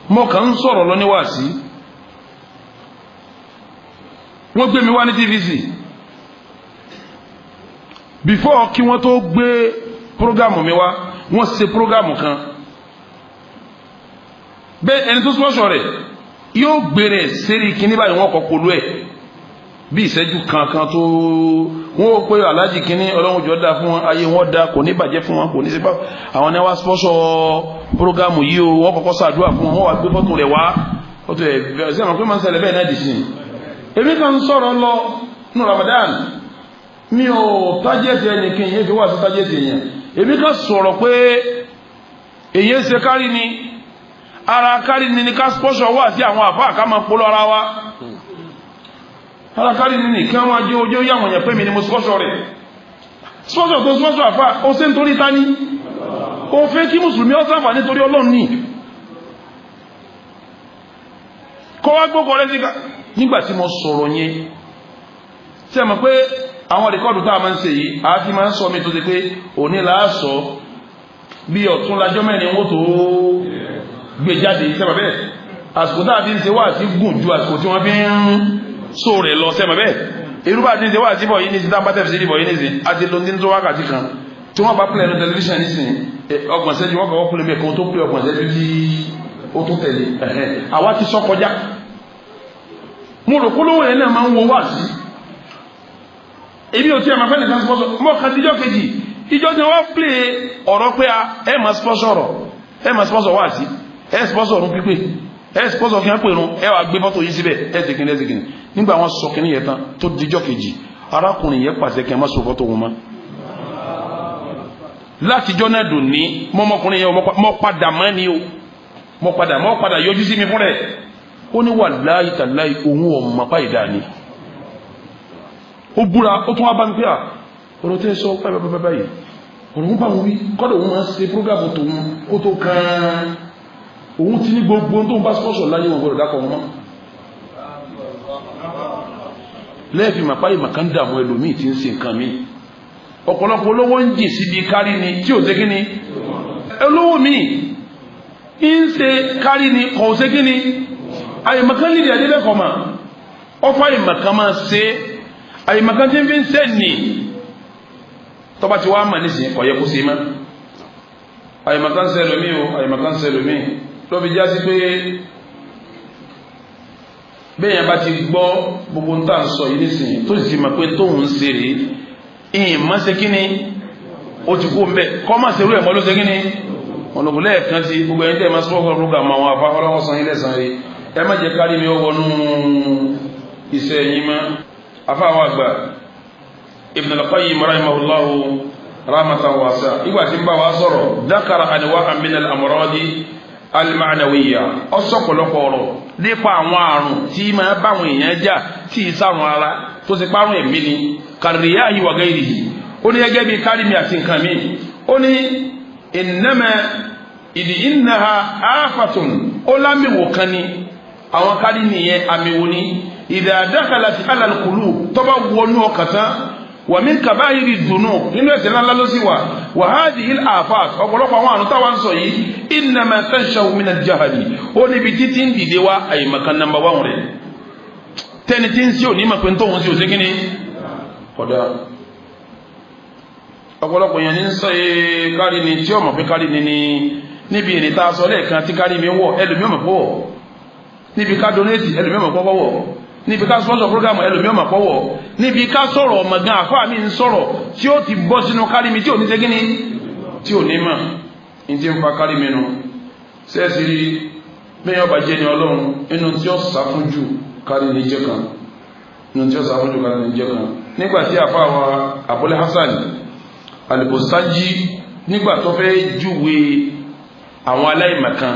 mo kàn ń sọ̀rọ̀ lọ níwáàsí wọ́n gbé mi wá ní TVC before kí wọ́n tó gbé prógámù mi wá wọ́n ṣe prógámù kan bẹ́ẹ̀ ẹni tó sponsor rẹ̀ yóò gbèrè sérí kíní báyìí wọ́n kọ́ polú ẹ̀ bí ìṣẹ́jú kankan tó wọ́n pé aláàjì kíní ọlọ́run jọ dá fún wọn ayé wọn dá kò ní bàjẹ́ fún wọn kò ní sípà àwọn ni wọ́n sponsor programu yìí o wọ́n kọ́kọ́ ṣàdúrà fún wọn wọ́n wá gbé fọ́tò rẹ̀ wá fọ́tò ẹ̀ bẹ́ẹ̀ sí àwọn pé máa ń ṣẹlẹ̀ bẹ́ẹ̀ náà dì sí i. èmi kan sọ̀rọ̀ lọ nínú Ramadan mi ò tájẹ́tì ẹnìkan yẹn fi wá sí tájẹ́tì yẹn èmi kan sọ̀rọ̀ pé èyí ń ṣe kárí ni ara kárí ni ká sponsor wá sí àwọn àfáà ká máa polówó ara wa ara kárí ni kí wọ́n jẹ́ ojú yàwọn yẹn pé mi ni mo sponsor rẹ̀ sponsor tó sponsor àfáà ó ṣe nítorí ta ni ó fẹ́ kí mùsùlùmí ó ṣàǹfà nítorí Ọlọ́run ní kọ́ wá gbókọ̀ rẹ̀ nígbà tí mo sọ̀rọ̀ yẹn tí a mọ̀ pé àwọn rẹ̀kọ́dù tá a máa ń ṣe yìí a ti máa ń sọ mi tó ṣe pé òní láàsọ bí ọ̀tún lájọ́ mẹ́rin wọ́n tó gbé jáde sẹ́mà bẹ́ẹ̀ àsìkò tá a ti ń ṣe wá sí gùn ju àsìkò tí wọ́n fi ń sọ rẹ̀ lọ sẹ́mà bẹ́ẹ̀ irúbà ti ń ṣe wá sí bọ̀ yìí ní sí tá a bá tẹ̀ sí bọ̀ yìí ní sí a ti lo ní tó wákàtí kan tí wọ́n bá pílẹ̀ ní tẹlifíṣàn ní sìn ọgbọ̀n ṣẹ́jú wọ́n kọ́kọ́ pílẹ̀ mẹ́kan tó pílẹ̀ ọgbọ̀n ṣẹ́jú tí ó tó tẹ̀lé àwa ti sọ kọjá mo rò kólówó yẹn náà máa ń wo wá sí èmi ò tí a máa fẹ́ nìkan sponsor mọ́ kan díjọ́ kejì ìjọ tí wọ́n pè ọ̀rọ̀ pé ẹ máa sponsor wá sí ẹ sponsor ọ̀run pípé ẹ sponsor kí wọ́n pè rún ẹ wà gbé fọ́tò yìí síbẹ̀ ẹ ti kìíní ẹ ti kìíní nígbà wọn sọ kìíní yẹn tán tó díjọ́ kejì arákùnrin yẹn pàṣẹ kí ẹ má sọ fọ́tò wọn mọ́ látijọ́ náà dùn ní mọ́mọ́kùnrin yẹn mọ́ padà mọ́ ni o mọ́ padà yọjú sí mi fún rẹ̀ ó ní wàláhì tàláhì òun ọ̀mọ̀ páìdá ni ó búra ó tún wá bá ń pé à ọ̀rọ̀ tẹ́ sọ báyìí ọ̀rọ̀ ń bá wọn wí kọ́dọ̀ òun máa ń ṣe prógámù tòun kó tó kan òun ti ní gbogbo tó ń bá sponsor láyé wọn gbọdọ̀ dákọ̀ wọn mọ́ lẹ́ẹ̀fì màpáyì màkàn dààmú ẹlòmíì tí ń ṣe nǹkan mi ọ̀pọ̀lọpọ̀ olówó ń jì síbi kárí ni tí ò ṣe kí ni olówó mi ń ṣe kárí ni kò ṣe kí ni àyèmàkàn lè rí adélẹ́kọ̀ọ́ mà ọ̀fọ̀ àyèmàkàn máa ṣe àyèmàkàn tí ń fi ń ṣe nì tọ́ba ti wá mà nísìnyí kò yẹ kó ṣe mọ́ àyèmàkàn ṣe lómi o àyèmàkàn ṣe lómi lọ́bi já sí pé bẹ́ẹ̀ yẹn bá ti gbọ́ gbogbo ń tà ń sọ yìí nísìnyí tó sì ti mọ̀ pé tóun ń ṣe rèé ìyìn má ṣe kí ni ó ti kú mbẹ́ kọ́ má ṣe rú ẹ̀ mọ́ ló ṣe kí ni ọ̀nàbù lẹ́ẹ̀kan sí gbogbo ẹni tẹ́ ẹ máa sọ́kọ̀ program àwọn afá ọlọ́wọ́ san ilẹ̀ san rí ẹ má jẹ́ kárí mi ó wọnú iṣẹ́ yín mọ́ afá àwọn àgbà Ibn al-Qayyim rahimahullahu rahmatan wasi'a ìgbà tí ń bá wa sọ̀rọ̀ dakara anwa'an min al-amradi al-ma'nawiyya ọ̀sọ̀pọ̀lọpọ̀ ọ̀rọ̀ nípa àwọn àrùn tí máa báwọn èèyàn jà tí ìsàrùn ara tó ti parun ẹ̀mí ni kàríyáhi wa gairihi ó ní gẹ́gẹ́ bí kárìmí àti nǹkan mi ó ní innama ìdí innaha áfàtún ó lámìwò kan ní àwọn kárìmí yẹn àmìwò ní idha dakhalat ala al-qulub tó bá wọnú ọkàn tán wa min kaba'iri dhunub nínú ẹ̀ṣẹ̀ ńlá ló sì wà wa hadhihi al-afat ọ̀pọ̀lọpọ̀ àwọn àrùn táwọn sọ yìí innama tansha'u min al-jahli ó níbi títí ń dìde wá àyèmọ̀kan nàmbà wà rẹ̀ tẹ́ni tí ń sí òní mọ̀ pé ń tóhun sí òsé kíní ọ̀dá ọ̀pọ̀lọpọ̀ yẹn ní ń sọ kárí ni tí ó mọ̀ pé kárí ni níbi ìrìn tá a sọ lẹ́ẹ̀kan tí kárí mi wọ̀ ẹlòmí ọmọ pọ̀wọ̀ níbi ká donate ẹlòmí ọmọ pọ̀wọ̀ níbi ká sponsor program ẹlòmí ọmọ pọ̀wọ̀ níbi ká sọ̀rọ̀ ọmọgán àfáà mi ń sọ̀rọ̀ tí ó ti bọ́ sínú kárí mi tí ò ní ṣe kíní tí ò ní mọ̀ ní ti ń fa kárí mi nu sẹ́ẹ̀sì rí bẹ́ẹ̀ ọba jẹ́ ni ọlọ́run inú tí ó sá fún jù kárí ni jẹ́ kan inú tí ó sá fún jù kárí ni jẹ́ kan nígbà tí àfáà wa Abul Hasan Al-Busaji nígbà tó fẹ́ júwe àwọn aláìmọ̀kan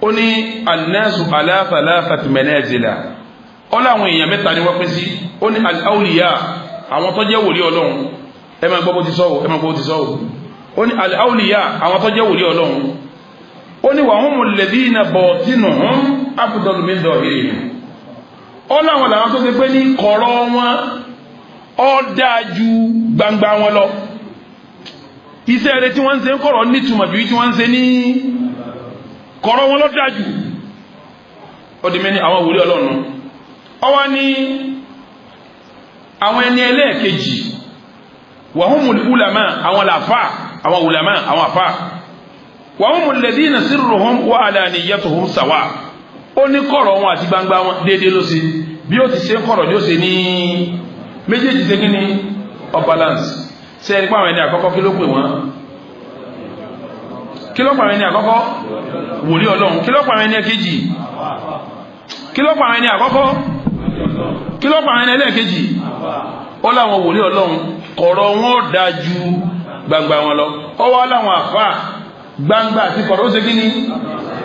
ó ní annasu ala thalathati manazila ó láwọn èèyàn mẹ́ta ni wọ́n pín sí ó ní al-awliya àwọn tó jẹ́ wòlíì ọlọ́run ẹ máa gbọ́ bó ti sọ́wọ́ ó ní al-awliya àwọn tó jẹ́ wòlíì ọlọ́run ó ní wa humul ladhina batinuhum afdalu min dhahirihim ó láwọn làwọn tó ṣe pé ní kọ̀rọ̀ wọn ó dáa ju gbangba wọn lọ iṣẹ́ rẹ̀ tí wọ́n ń ṣe ń kọ̀rọ̀ nítumọ̀ bí tí wọ́n ń ṣe ní kọ̀rọ̀ wọn ló dáa jù ó di mẹ́ni àwọn wòlíì ọlọ́run ó wá ní àwọn ẹni ẹlẹ́ẹ̀kejì wa humul ulama àwọn làfà àwọn ulama àwọn àfà wa humul ladina sirruhum wa alaniyatuhum sawa ó ní kọ̀rọ̀ wọn àti gbangba wọn déédéé ló ṣe bí ó ti ṣe kọ̀rọ̀ yóò ṣe ní méjèèjì ṣe kí ni balance ṣe ẹni pàwọn ẹni àkọ́kọ́ kí ló pè wọ́n kí ló pàwọn ẹni àkọ́kọ́ wòlíì Ọlọ́run kí ló pàwọn ẹni ẹ̀kejì kí ló pàwọn ẹni àkọ́kọ́ kí ló pàwọn ẹni ẹlẹ́ẹ̀kejì ó láwọn wòlíì Ọlọ́run kọ̀rọ̀ wọn ó dáa ju gbangba wọn lọ ó wá láwọn àfáà gbangba àti kọ̀rọ̀ ó ṣe kí ni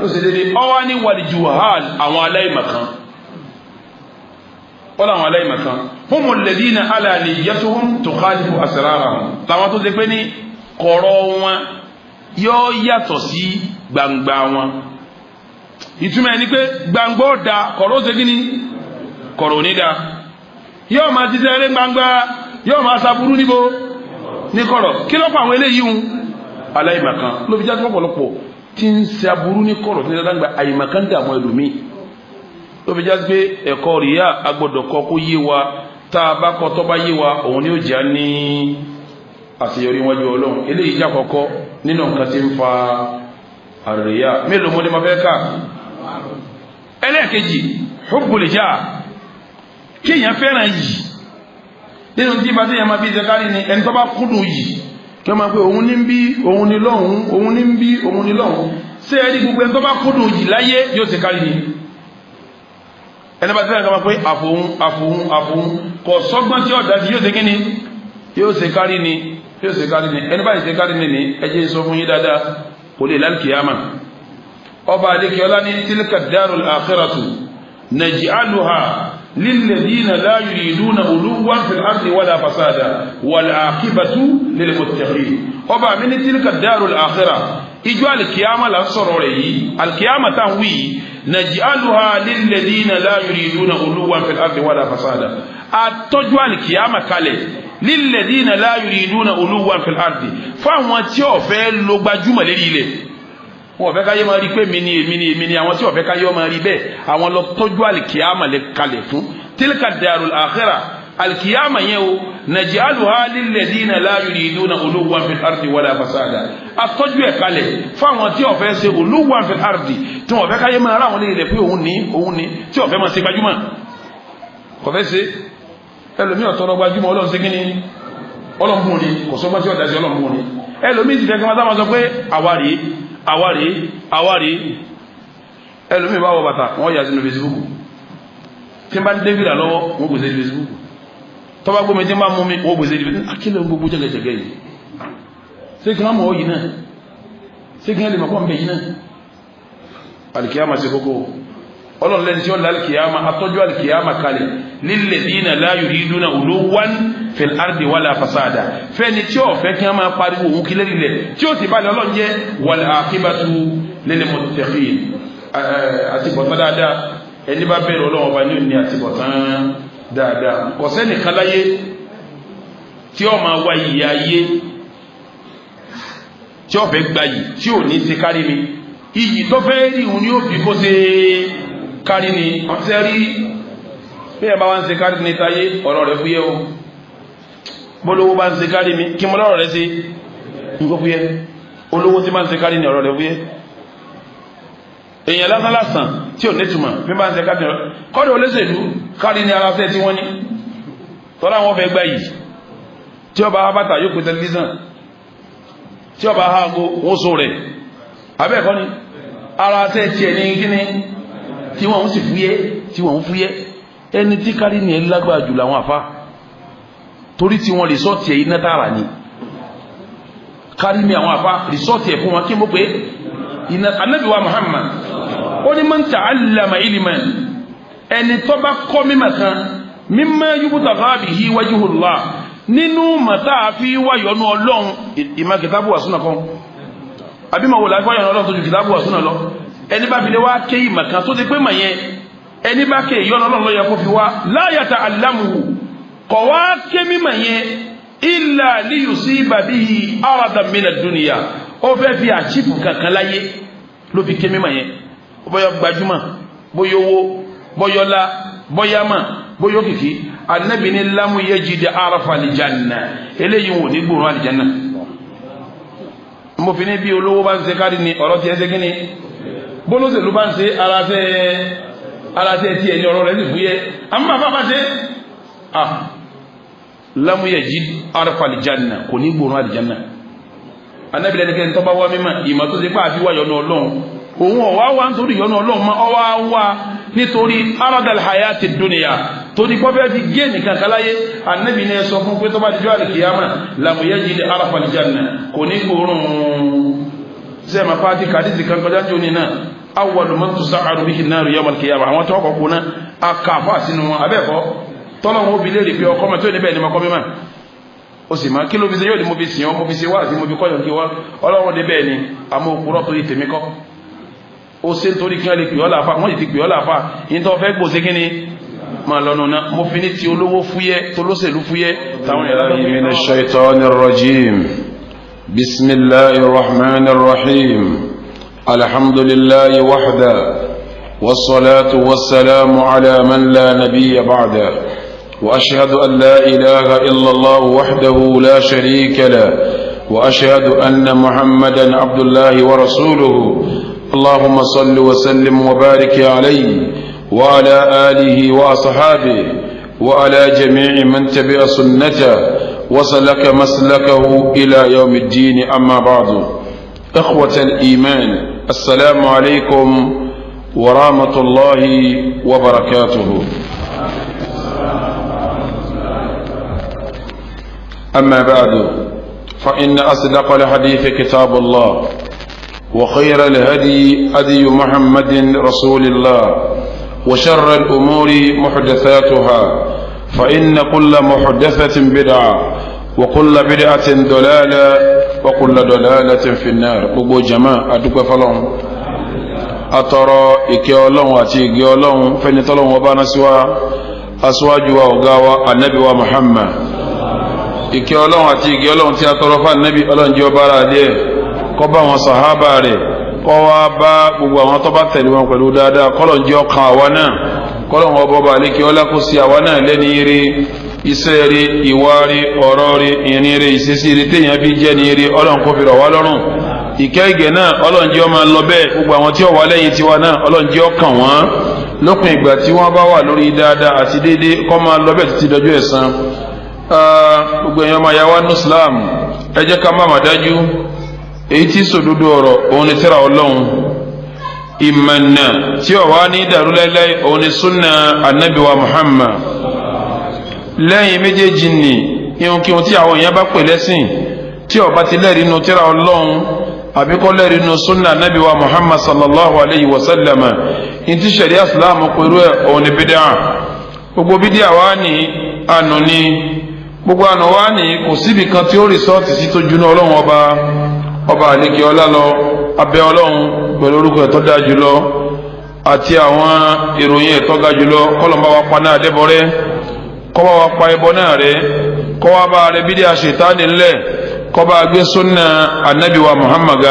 ó ṣe dédé ó wá ní wàlìjùwàhálì àwọn aláìmọ̀kan ó láwọn aláìmọ̀kan humul ladina alaniyatuhum tukhalifu asrarahum táwọn tó ṣe pé ní kọ̀rọ̀ wọn yóò yàtọ̀ sí gbangba wọn ìtumọ̀ ẹni pé gbangba ó da kọ̀rọ̀ ó ṣe kí ni kọ̀rọ̀ ò ní da yóò máa ti sẹ́rẹ́ gbangba yóò máa saburú níbo ní kọ̀rọ̀ kí ló pa àwọn eléyìí ń aláìmọ̀kan ló fi jáde pọ̀pọ̀lọpọ̀ tí ń ṣe aburú ní kọ̀rọ̀ tí ń dáńgbà àìmọ̀kan dà àwọn ẹlòmíì ló fi jáde pé ẹ̀kọ́ rìíyà agbọ́dọ̀ kọ́ kó yé wa tá a bá kọ́ tó bá yé wa òun ni ó jà ní àṣeyọrí wájú Ọlọ́run eléyìí já kọ́kọ́ nínú nǹkan tí ń fa àríyá mélòó mo ní ma fẹ́ ká ẹlẹ́ẹ̀kejì hubbul jah kéèyàn fẹ́ràn yìí nínú tí bá téèyàn máa bí ìṣẹ́kárí ni ẹni tó bá kúndùn yìí kí wọ́n máa pé òun ní bí òun ní lọ́hùn òun ní bí òun ní lọ́hùn ṣé ẹni gbogbo ẹni tó bá kúndùn yìí láyé yóò ṣe kárí ni ẹni bá tẹ́lẹ̀ kan máa pé àfòun kò sọ́gbọ́n tí ọ̀dà sí yóò ṣe kí ni yóò ṣe kárí ni yóò ṣe kárí ni ẹni báyìí ṣe kárí ni ní ẹjẹ́ sọ fún yín dáadáa kò lè lálkìyàmà ọba adékẹ́ọ́lá ní tilka darul akhiratu naj'aluha lilladhina la yuriduna uluwan fil ardi wala fasada wal aqibatu lil muttaqin ọba mi ní tilka darul akhirah ìjọ alkiyama la sọ̀rọ̀ rẹ̀ yìí alkiyama tan wí naj'aluha lilladhina la yuriduna uluwan fil ardi wala fasada àtọ́jú alkiyama kalẹ̀ lilladhina la yuriduna uluwan fil ardi fáwọn tí ó fẹ́ lọ gbajúmọ̀ lérí ilẹ̀ wọ́n fẹ́ káyé máa rí pé èmi ni àwọn tí ó fẹ́ káyé máa rí bẹ́ẹ̀ àwọn lọ tọ́jú alkiyama lè kalẹ̀ fún tilka darul akhirah alkiyama yẹn o naj'aluha lilladhina la yuriduna uluwan fil ardi wala fasada àtọ́jú ẹ̀ kalẹ̀ fáwọn tí ó fẹ́ ṣe uluwan fil ardi tí wọ́n fẹ́ káyé máa rá àwọn lérí ilẹ̀ pé òun ní tí ó fẹ́ máa ṣe gbajúmọ̀ kò fẹ́ ṣe ẹlòmí ọ̀tọ́rọ gbajúmọ̀ Ọlọ́run sí kíní ọlọ́mbùn ni kò sọ́gbọ́n tí ó dájí ọlọ́mbùn ni ẹlòmí ti fẹ́kẹ́ máa sọ pé àwárí ẹlòmí bá wọ bàtà wọ́n yà sínú Facebook tí bá ń débìrà lọ́wọ́ wọ́n gbèsè ní Facebook tọ́bá gbómi tí bá mú mi wọ́n gbèsè ní akílẹ̀ gbogbo jẹ́gẹ̀jẹ̀gẹ̀ yìí sí kí wọ́n mọ̀ yìí náà sí kí wọ́n lè mọ̀ bẹ̀ yìí náà alìkíyàmà sí kókó Ọlọ́run lẹ́ni tí ó lálkìyàmà atọ́jú alkìyàmà kalẹ̀ lilladhina la yuriduna uluwan fil ardi wala fasada fẹ́ni tí ó fẹ́ kí wọ́n máa pariwo òun kí lérí lẹ̀ tí ó ti bá lọ́lọ́run jẹ́ wal aqibatu lil muttaqin àti bọ̀tán dáadáa ẹni bá bẹ̀rẹ̀ Ọlọ́run ọba ní òní àti bọ̀tán dáadáa kò sẹ́ni kaláyé tí ó máa wá ìyá ayé tí ó fẹ́ gbayì tí ò ní ṣe kárí mi iyì tó fẹ́ rí òun ni ó fi kó ṣe kárí ni ọ̀sẹ̀ rí bí ẹ bá wá ń ṣe kárí ni táyé ọ̀rọ̀ rẹ̀ fúyẹ́ o bólówó bá ń ṣe kárí mi kí mo lọ́rọ̀ rẹ̀ sí nǹkan fúyẹ́ olówó tí máa ń ṣe kárí ni ọ̀rọ̀ rẹ̀ fúyẹ́ èèyàn lásán lásán tí ò nítumọ̀ bí bá ń ṣe kárí ni kọ́dọ̀ olóṣèlú kárí ni ara fẹ́ tí wọ́n ní tọ́lá wọn fẹ́ gbá yìí tí ọba abáta yóò pe tẹlifíṣàn tí ọba aago wọ́n so rẹ̀ abẹ́ẹ̀kọ́ ni ara tẹ́ tiẹ̀ ní kíní tí wọ́n ń sì fúyẹ́ ẹni tí kárí ní ẹ lágbára jù làwọn àfá torí tí wọ́n rìsọ́ọ̀tì ẹ̀ iná tààrà ní kárí ní àwọn àfá rìsọ́ọ̀tì ẹ̀ fún wọn kí mọ́ pé iná Ànábì wa Muhammad ó ní man ta'allama ilman ẹni tó bá kọ́ mímọ̀ kan mimma yubtagha bihi wajhullah nínú mọ̀tá fi wáyọ̀nù Ọlọ́run ìmọ̀ kìtàbù wà súnà kan àbí ma wò láti wáyọ̀nù Ọlọ́run tó ju kìtàbù wà súnà lọ ẹni bá fi lè wá ké ìmọ̀ kan tó ti pé mọ̀ yẹn ẹni bá ké ìyọ́nù Ọlọ́run lọ́yẹ kó fi wá la yata'allamuhu kọ̀ wá ké mímọ̀ yẹn illa liyusiba bihi aradan min ad-dunya ó fẹ́ fi àṣìfù kankan láyé ló fi ké mímọ̀ yẹn ó bọ́yọ gbajúmọ̀ bóyá owó bọ́yọ́lá bọ́yámà bóyá òkìkí Ànábì ní lamu yajid arafa aljanna eléyìí wò ní gbòòrò aljanna mo fi ní bí olówó bá ń ṣe kárí ni ọ̀rọ̀ tiẹ̀ ṣe kí ni bólóṣèlú bá ń ṣe ara tẹ́ tí ẹni ọ̀rọ̀ rẹ̀ sì fúyẹ́ àmọ́ bá ṣe lam yajid arfa aljanna kò ní gbóòórùn aljanna Ànábì lẹ́nikẹ́ni tó bá wá mímọ̀ ìmọ̀ tó ṣe pé àfi wá yọ́nú Ọlọ́run òun ọ̀wá wá nítorí yọ́nú Ọlọ́run mọ́ ọwá wá nítorí aradal hayati dunya torí pọ́ fẹ́ fi gé nìkan kaláyé Ànábì ní sọ fún pé tó bá dijọ́ àlìkìyàmà lam yajid arfa aljanna kò ní gbóòórùn sẹ́ẹ̀mà pàtí kàdísì kan kọjá jò ní náà awwalu man tusa'aru bihi an-nar yawm al-qiyamah àwọn tó kọ̀kọ́ náà akafa sínú wọn abẹ́ẹ̀kọ́ tọ́lọ́wọ́ obìnrin rí pé ọkọ́ mọ̀ tó ní bẹ́ẹ̀ ni mọ́kọ́ mímọ̀ ó sì máa kí ló fi ṣe yóò ní mo fi sìn ọ́ mo fi ṣe wá sí mo fi kọ́yọ̀ kí wá ọlọ́wọ́ dé bẹ́ẹ̀ ni àmọ́ òkúrọ́ tó yí tèmi kọ́ ó ṣe nítorí kí wọ́n lè pè ọ́ láàfà wọ́n sì ti pè ọ́ láàfà yìí tó fẹ́ gbòsé kí ni máa lọ́nu náà mo fi ní ti olówó fúyẹ́ tó lóṣèlú fúyẹ́ táwọn ẹ̀rọ yìí min ash-shaytanir rajim bismillahir rahmanir rahim alhamdulillahi wahda والصلاة والسلام على من لا نبي بعده وأشهد أن لا إله إلا الله وحده لا شريك له وأشهد أن محمدا عبد الله ورسوله اللهم صل وسلم وبارك عليه وعلى آله وأصحابه وعلى جميع من تبع سنته وسلك مسلكه إلى يوم الدين أما بعد إخوة الإيمان السلام عليكم ورحمة الله وبركاته أما بعد فإن أصدق الحديث كتاب الله وخير الهدي هدي محمد رسول الله وشر الأمور محدثاتها فإن كل محدثة بدعة وكل بدعة ضلالة وكل ضلالة في النار بقوا جماعة أدوك فلون أترى إكي الله وأتي إكي الله فنتلون وبانا سوا أسواجوا وغاوا النبي ومحمد ìkẹ́ ọlọ́run àti ìgẹ́ ọlọ́run tí a tọrọ fún ànábì ọlọ́run jẹ́ ọba ara díẹ̀ kó bá wọn sàhábà rẹ̀ kó wá bá gbogbo àwọn tó bá tẹ̀lé wọn pẹ̀lú dáadáa kọ́lọ̀ jẹ́ ọkàn àwa náà kọ́lọ̀ wọn bọ́ bá lékè ọlá kó sí àwa náà lẹ́ni ire iṣẹ́ ire ìwà ire ọ̀rọ̀ ire ìrìn ire ìṣesí ire téèyàn fi jẹ́ ni ire ọlọ́run kó fi rọ̀ wá lọ́rùn ìkẹ́ ìgẹ̀ náà ọlọ́run jẹ́ ó máa lọ bẹ́ẹ̀ gbogbo àwọn tí ó wà lẹ́yìn tiwa náà ọlọ́run jẹ́ ọkàn wọn lópin ìgbà tí wọ́n bá wà lórí dáadáa àti déédéé kó máa lọ bẹ́ẹ̀ títí dọjọ́ ẹ̀san gbogbo èèyàn máa yà wá ní Islam ẹ jẹ́ ká má má dájú èyí tí sòdodo ọ̀rọ̀ òun ni tírà Ọlọ́run ìmọ̀nà tí ó wà ní dàrúlẹ́lẹ́ òun ni sunna anabi wa Muhammad lẹ́yìn méjèèjì ni ihunkihun tí àwọn èèyàn bá pè lẹ́sìn tí ó bá ti lẹ́rìí inú tírà Ọlọ́run àbí kò lẹ́rìí inú sunna anabi wa Muhammad sallallahu alayhi wa sallam ní ti ṣẹ̀ríà Islam pẹ̀lú ẹ̀ òun ni bídíà gbogbo bídíà wá ní ànú ni gbogbo àná wa ní kò síbi kan tí ó rìsọ́ọ̀tì sí tó juná ọlọ́run ọba àlekè ọlá lọ abẹ́ ọlọ́run pẹ̀lú orúkọ ẹ̀tọ́ dáa jùlọ àti àwọn ìròyìn ẹ̀tọ́ ga jùlọ kọ́lọ́mbà wa pa náà dẹ́bọrẹ́ kọ́ bá wa pa ẹbọ náà rẹ́ kọ́ wa bá rẹ bídí àṣetánì ńlẹ̀ kọ́ bá gbé súnà ànábì wa Muhammad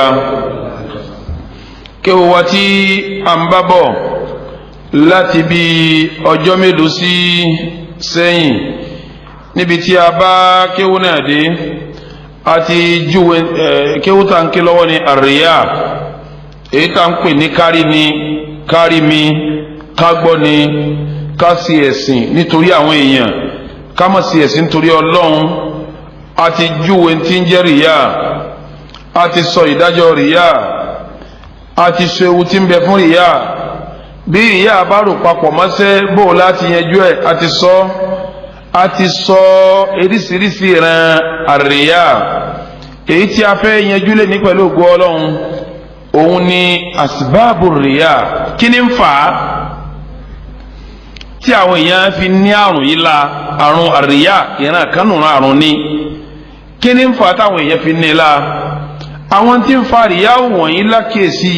kéwò wa tí a ń bá bọ̀ láti bí ọjọ́ mélòó sí sẹ́yìn níbi tí a bá kéwú náà dé àti júwe kéwú tá ń ké lọ́wọ́ ní àríyá èyí tá ń pè ní kárí ni kárí mi ká gbọ́ ni ká sí ẹ̀sìn nítorí àwọn èèyàn ká má sí ẹ̀sìn nítorí Ọlọ́run àti júwe tí ń jẹ́ ríyá àti sọ ìdájọ́ ríyá àti sọ ewu tí ń bẹ fún ríyá bí ríyá bá rò papọ̀ mọ́sẹ́ bó láti yanjú ẹ̀ àti sọ a ti sọ eríṣiríṣi ìran àríyá èyí tí a fẹ́ yanjú lé ní pẹ̀lú ògo Ọlọ́run òun ni asbáàbù ríyá kí ni ń fà á tí àwọn èèyàn fi ní àrùn yìí la àrùn àríyá ìran kanú àrùn ni kí ni ń fà á táwọn èèyàn fi ní la àwọn tí ń fa àríyá wọ̀nyí lákèésí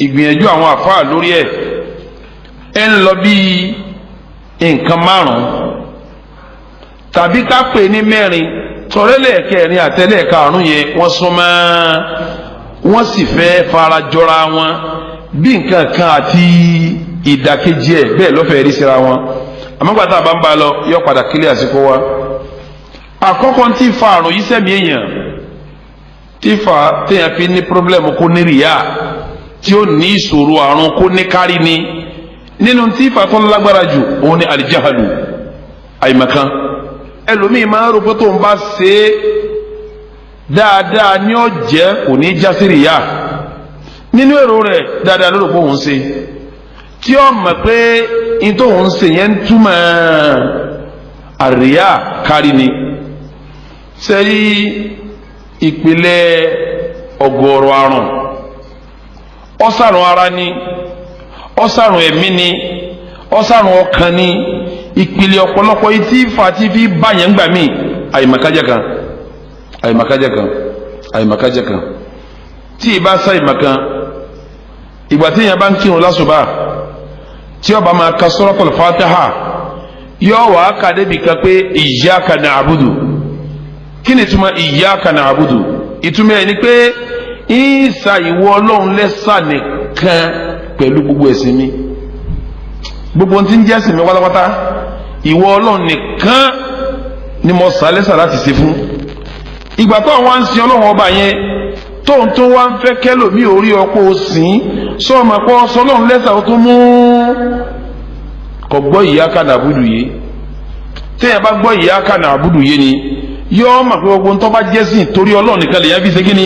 ìgbìyànjú àwọn àfáà lórí ẹ̀ ń lọ bí nǹkan márùn-ún tàbí ká pè ní mẹ́rin tọ́rẹ́lẹ̀ kẹrin àtẹ́lẹ̀ karùn-ún yẹn wọ́n súnmọ́ wọ́n sì fẹ́ fara jọra wọn bí nǹkan kan àti ìdàkejì ẹ̀ bẹ́ẹ̀ lọ́fẹ̀ẹ́ rí síra wọn àmọ́gbàtà bá ń bá lọ yọ padà kílẹ̀ àsìkò wa. àkọ́kọ́ tí fa àrùn yìí sẹ́mi èèyàn tífà téèyàn fi ní pírọ́blẹ́mù kó ní rìyà tí ó ní ìṣòro àrùn kó ní kárí ni nínú tífà tó lágbára jù òun ni àlìjáhàlù àìmọ̀kan. ẹlòmíì máa ń rò pé tóun bá ṣe é dáadáa ní ọ̀jẹ́ kò ní já sí rìyà nínú èrò rẹ̀ dáadáa ló rò pé òun ṣe tí ó mọ̀ pé in tó òun ṣe yẹn ń túmọ̀ àríyá kárí ni. sẹ́rí ìpìlẹ̀ ọ̀gọ̀ọ̀rọ̀ àrùn ọ̀sàrùn ara ni ọ̀sàrùn ẹ̀mí ni ọ̀sàrùn ọkàn ni ìpìlẹ̀ ọ̀pọ̀lọpọ̀ yìí tí fàtí fi báyẹn gbà mí àìmọ̀kájẹ́ kan tí ìbá sá ìmọ̀kan ìgbà tí èèyàn bá ń kírun lásùbà tí ó bá máa ka Suratul Fatiha yóò wá ká débi kan pé iyyaka na'budu. kí ni ìtumọ̀ iyyaka na'budu? ìtumọ̀ ẹ̀ ni pé ìsà ìwọ ọlọ́run lẹ́sà nìkan pẹ̀lú gbogbo ẹ̀sìn mi, gbogbo ohun tí ń jẹ́ ẹ̀sìn mi pátápátá ìwọ ọlọ́run nìkan ni mo sà lẹ́sà láti ṣe fún. ìgbà tó àwọn ń sin ọlọ́run ọba yẹn tóun tó wá ń fẹ́ kẹ́lòmí orí ọpọ́ òsìn sọ́ọ̀mọ̀ pọ́ sọlọ́run lẹ́sà ó tún mú kò gbọ́ iyyaka na'budu yìí. téèyàn bá gbọ́ iyyaka na'budu yìí ni yóò mọ̀ pé gbogbo tó bá jẹ́ sìn torí ọlọ́run nìkan lèyàn fi ṣe kí ni.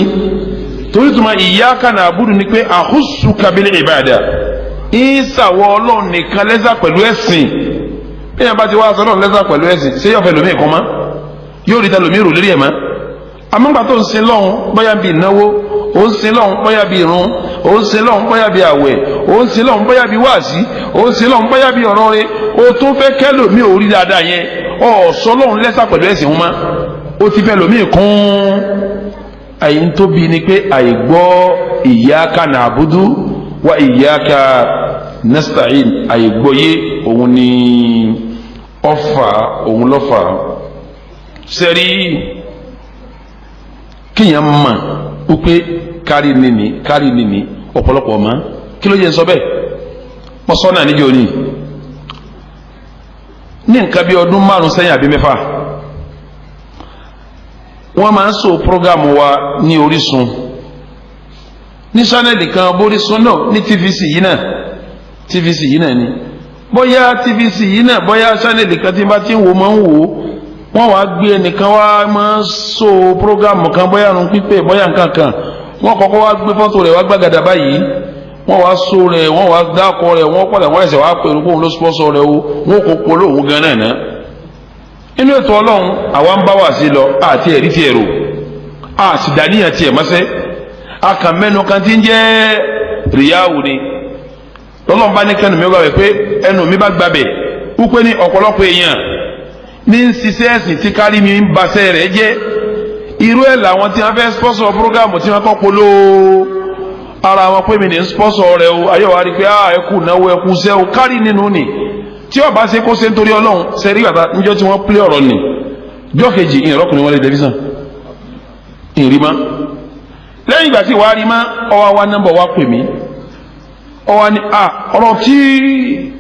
torí tó máa iyyaka na'budu ni pé ahussuka bil ibada ìsàwọ̀ ọlọ́run nìkan lẹ́sà pẹ̀lú ẹ̀sìn. téèyàn bá ti wá sọlọ́run lẹ́sà pẹ̀lú ẹ̀sìn ṣé yóò fẹ́ lómi kan mọ́ yóò rí ta lómi rò lérí ẹ̀ mọ́. àmọ́gbà tó ń sin lọ́hùn bóyá bí ìnáwó ó ń sin lọ́hùn bóyá bí irun ó ń sin lọ́hùn bóyá bí àwẹ̀ ó ń sin lọ́hùn bóyá bí wáàsí ó ń sin lọ́hùn bóyá bí ọ̀rọ̀ rẹ̀ ó tún fẹ́ kẹ́lòmí orí dáadáa yẹn ọ̀sọ́ lọ́hùn lẹ́sà pẹ̀lú ẹ̀sìn wọn ó ti fẹ́ lòmí kún. àyìn tóbi ni pé àìgbọ́ iyyaka na'budu wa iyyaka nasta'in àìgbọ́yé òun ni ọ̀fà òun lọ́fà. sẹ́rí kíyàn mọ̀ wípé kárí nìní ọ̀pọ̀lọpọ̀ mọ́ kí ló yẹ sọ bẹ́ẹ̀ mọ́ sọ́nà níjọ́ ní nǹkan bí ọdún 5 sẹ́yìn àbí 6 wọ́n máa ń so prógámù wa ní Orísun ní ṣánẹ́lì kan bórísun náà ní TVC yìí náà ni bóyá TVC yìí náà bóyá ṣánẹ́lì kan tí bá ti ń wò máa ń wò wọ́n wá gbé ẹnìkan wá máa so prógámù kan bóyá àrùn pípé bóyá nǹkan kan wọ́n kọ́kọ́ wá gbé fọ́tò rẹ̀ wá gbàgàdà báyìí wọ́n wá so rẹ̀ wọ́n wá dákọ̀ rẹ̀ wọ́n padà wọ́n ẹ̀sẹ̀ wá pẹ̀lú kóhun ló sponsor rẹ̀ o wọ́n kò polo òun gan náà inú ètò ọlọ́run àwa ń bá wà sí lọ àti ẹ̀rí ti ẹ̀rọ àti dàníyàn tiẹ̀ mọ́sẹ́ akàmẹ́nu kan ti ń jẹ́ ríyáwó ni lọ́lọ́run bá ní kẹ́nu mi gbàgbé pé ẹnu mi bá gbàbẹ̀ wípé ní ọ̀pọ̀lọpọ̀ èèyàn ní ń ṣiṣẹ́ ẹ̀sìn tí kárí mi ń baṣẹ́ rẹ̀ jẹ́ irú ẹ̀ làwọn tí wọ́n fẹ́ sponsor programu tí wọ́n kọ́ polo ara wọn pé mi ní sponsor rẹ̀ o ayọ̀ wa rí pé ẹkú náwó ẹkú sẹ́ o kárí nínú ni tí ó bá ṣe kó ṣe nítorí ọlọ́run ṣe rí bàtà níjọ́ tí wọ́n pílẹ̀ ọ̀rọ̀ ni jọ́ kejì ìrọ́kùnrin wọlé tẹlifíṣàn ìrìmá lẹ́yìn ìgbà tí wàá rí má ọwọ́ wa nọ́mbà wa pè mí ọwọ́ ni ọ̀rọ̀ tí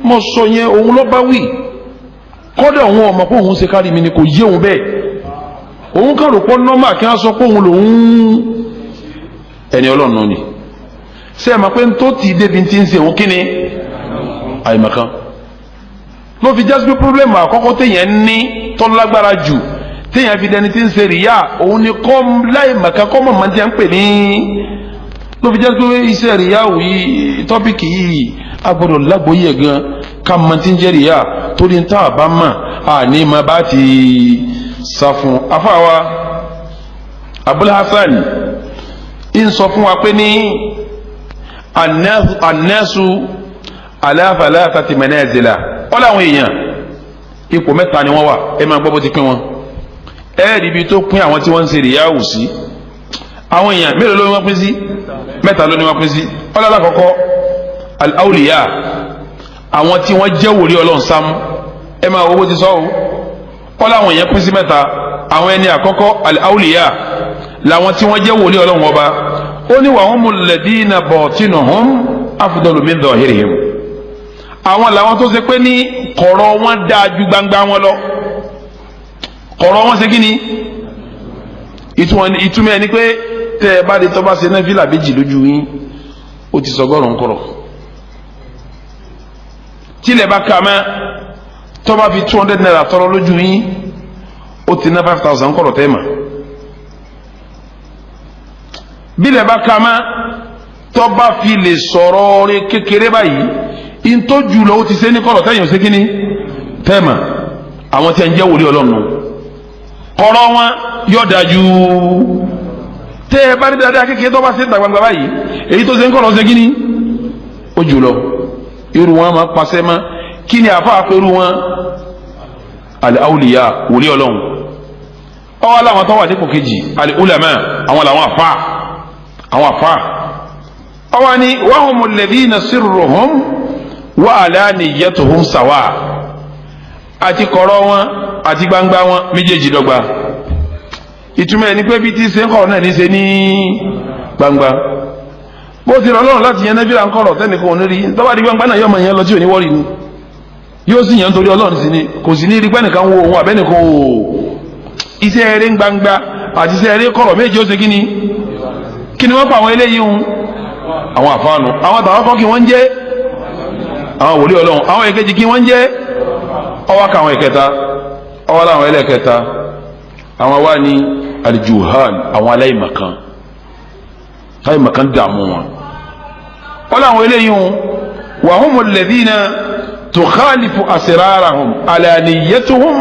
mo sọ yẹn òun ló bá wí kọ́dọ̀ òun ọmọ pé òun ṣe kárí mi ni kò yé òun bẹ́ẹ̀ òun kàn rò pọ́ nọ́mbà kí wọ́n sọ pé òun lòun ẹni ọlọ́run náà ni ṣé ẹ mọ̀ pé tó ti débi ti ń ṣe òun kí ni àìmọ̀kan ló fi jásí pé pírọ́blẹ́mù àkọ́kọ́ téèyàn ní tó lágbára jù téèyàn fi dẹni tí ń ṣe rìyà òun ni kọ́ láì mọ̀kan kọ́ mọ̀mọ́ tí a ń pè ní ló fi jásí pé iṣẹ́ rìyà yìí tọ́pìkì yìí agbọ́dọ̀ lágbóyè gan ká mọ̀ tí ń jẹ́ rìyà torí tá a bá mọ̀ àní ma bá ti sá fún afáwa Abul Hasan ń sọ fún wa pé ní annasu ala thalathati manazila wọ́n láwọn èèyàn ipò 3 ni wọ́n wà ẹ máa gbọ́ bó ti pín wọn ẹ́ẹ̀dì ibi tó pín àwọn tí wọ́n ń ṣe rìyáwù sí àwọn èèyàn mélòó ló ní wọ́n pín sí 3 ló ní wọ́n pín sí ọlọ́lá kọ́kọ́ al-awliya àwọn tí wọ́n jẹ́ wòlíì Ọlọ́run sámú ẹ máa owó ti sọ́wọ́ wọ́n láwọn èèyàn pín sí 3 àwọn ẹni àkọ́kọ́ al-awliya làwọn tí wọ́n jẹ́ wòlíì Ọlọ́run ọba ó ní wa humul ladina batinuhum afdalu min dhahirihim àwọn làwọn tó ṣe pé ní kọ̀rọ̀ wọn dáa ju gbangba wọn lọ kọ̀rọ̀ wọn ṣe kí ni ìtumọ̀ ẹni pé tẹ́ ẹ bá di tó bá ṣe náfìlà méjì lójú yín ó ti sọgọ́rùn kọ̀rọ̀ tílẹ̀ bá kà mọ́ tó bá fi 200 naira tọrọ lójú yín ó ti ná 5,000 kọ̀rọ̀ tẹ́ mà bílẹ̀ bá kà mọ́ tó bá fi lè sọ̀rọ̀ rẹ̀ kékeré báyìí ìtọ́jú lọ ó ti ṣe ní kọ̀rọ̀ tẹ́yìn ṣe kíní tẹ́ mà àwọn tí a ń jẹ́ wòlíì Ọlọ́run kọ̀rọ̀ wọn yóò dájú tẹ́ ẹ bá rí dáadáa kékeré tó bá ṣe ń ta gbangba báyìí èyí tó ṣe ń kọ̀rọ̀ ṣe kíní ó jù lọ irú wọn máa pàṣẹ mọ́ kí ni àfa àpérú wọn al-awliya wòlíì Ọlọ́run ọwọ́ làwọn tó wà nípò kejì al-ulama àwọn làwọn àfa ọwọ́ ni wa humul ladhina sirruhum wa alaniyatuhum sawa àti kọ̀rọ̀ wọn àti gbangba wọn méjèèjì dọ́gba ìtumọ̀ ẹni pé bí tí ṣe ń kọ̀rọ̀ náà ní ṣe ní gbangba bó ti rọ Ọlọ́run láti yẹn nábìlà ń kọ̀rọ̀ tẹ́nìkan ò ní rí tọ́ba di gbangba náà yọ ọmọ yẹn lọ tí ò ní wọ́ọ̀rì ni yóò sì yàn torí Ọlọ́run sí ni kò sì ní rí pẹ́nìkan wo òun àbẹ́nìkan o iṣẹ́ eré ń gbangba àti iṣẹ́ eré kọ̀rọ̀ méjì ó ṣe kí ni wọ́n pa àwọn eléyìí hun àwọn àfáànù àwọn tàwọn kọ́ kí wọ́n jẹ́ àwọn wòlíì Ọlọ́run àwọn èkejì kí wọ́n jẹ́ ọwọ́ ká àwọn ìkẹta ọwọ́ láwọn ẹlẹ́kẹta àwọn wá ní aljuhal àwọn aláìmọ̀kan dààmú wọn wọ́n láwọn eléyìí hun wa humul ladhina tukhalifu asrarahum alaniyatuhum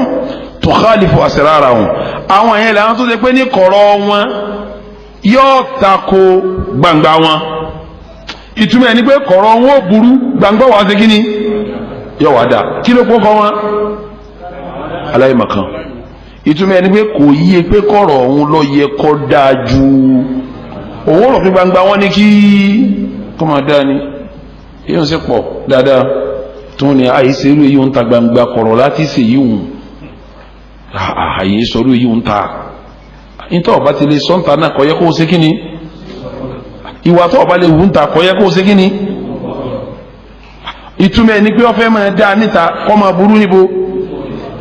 tukhalifu asrarahum àwọn yẹn làwọn tó ṣe pé ní kọ̀rọ̀ wọn yóò tako gbangba wọn ìtumọ̀ ẹni pé kọ̀rọ̀ wọn ò burú gbangba wà ṣe kíni yóò wá dà kí ló kó kọ́ wọn aláìmọ̀kan ìtumọ̀ ẹni pé kò yíye pé kọ̀rọ̀ ọ̀hún ló yẹ kó dáa ju òun rò pé gbangba wọn ní kí kó máa dáa ni èyí ń ṣe pọ̀ dáadáa tó ní àìsè irú èyí ń ta gbangba kọ̀rọ̀ láti ṣe yìí hùn àyè sọ̀rọ̀ èyí ń ta nítorí ọba ti lè sọ́ńtà náà kò yẹ kó o ṣe kíni ìwà tó ọba lè wù ń ta kò yẹ kó o ṣe kíni ìtumọ̀ ẹni pé wọ́n fẹ́ máa dáa níta kó máa burú níbo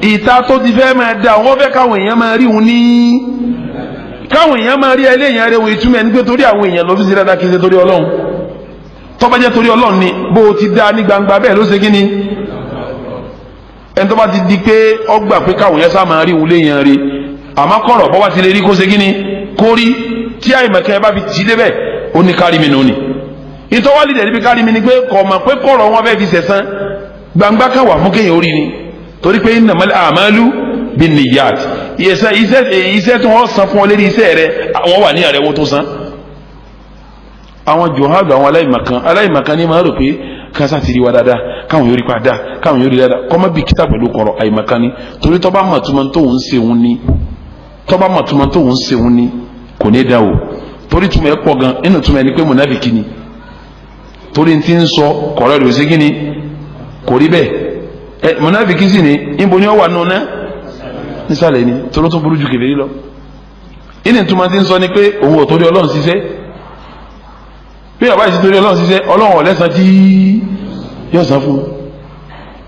ìta tó ti fẹ́ máa dáa wọ́n fẹ́ káwọn èèyàn máa rí òun ní káwọn èèyàn máa rí ẹlẹ́yìn rẹ̀ wò ìtumọ̀ ẹni pé torí àwọn èèyàn ló fi ṣe dáadáa kì í ṣe torí Ọlọ́run tó bá jẹ́ torí Ọlọ́run ni bó o ti dáa ní gbangba bẹ́ẹ̀ ló ṣe kíni ẹni tó bá ti di pé ọgbà pé káwọn èèyàn sá máa rí òun léèyàn rí àmọ́ kọ̀rọ̀ bọ́ bá ti lè rí kó ṣe kíni kó rí tí àìmọ̀kẹ́ bá fi tì í débẹ̀ ó ní kárí mi nù ni ìtọ́wálì dẹ̀ níbi kárí mi ni pé kọ̀ mọ̀ pé kọ̀rọ̀ wọn fẹ́ fi sẹ̀sán gbangba kan wà fún kéèyàn orí ni torí pé innamal a'malu binniyat iṣẹ́ tí wọ́n san fún ọ lérí iṣẹ́ rẹ àwọn wà ní àrẹ̀wò tó san. àwọn jòhádù àwọn aláìmọ̀kan ní máa rò pé kásá ti rí wa dáadáa káwọn yóò rí pa dáa káwọn yóò rí dáadáa kọ́mọ́ bí kíta pẹ̀lú kọ̀rọ̀ àìmọ̀kan ni torí tọ́ba mọ̀túmọ̀ tóun ṣe òun ni tọ́ba mọ̀túmọ̀ tóun ṣe òun ni kò ní dá o torí túmọ̀ ẹ̀ pọ̀ gan inú túmọ̀ ẹ̀ ni pé mùnáfíkí ni torí ti ń sọ kọ̀rọ̀ rẹ̀ ṣe kíni kò rí bẹ́ẹ̀ mùnáfíkí sì ni níbo ni ó wà nù náà nísàlẹ̀ ni tó ló tún burú ju kèfèrí lọ ìní túmọ̀ ti ń sọ ni pé òun ò torí Ọlọ́run ṣiṣẹ́ bí ọba ìsìn torí Ọlọ́run ṣiṣẹ́ Ọlọ́run ọ̀lẹ́sàn tí yóò san fún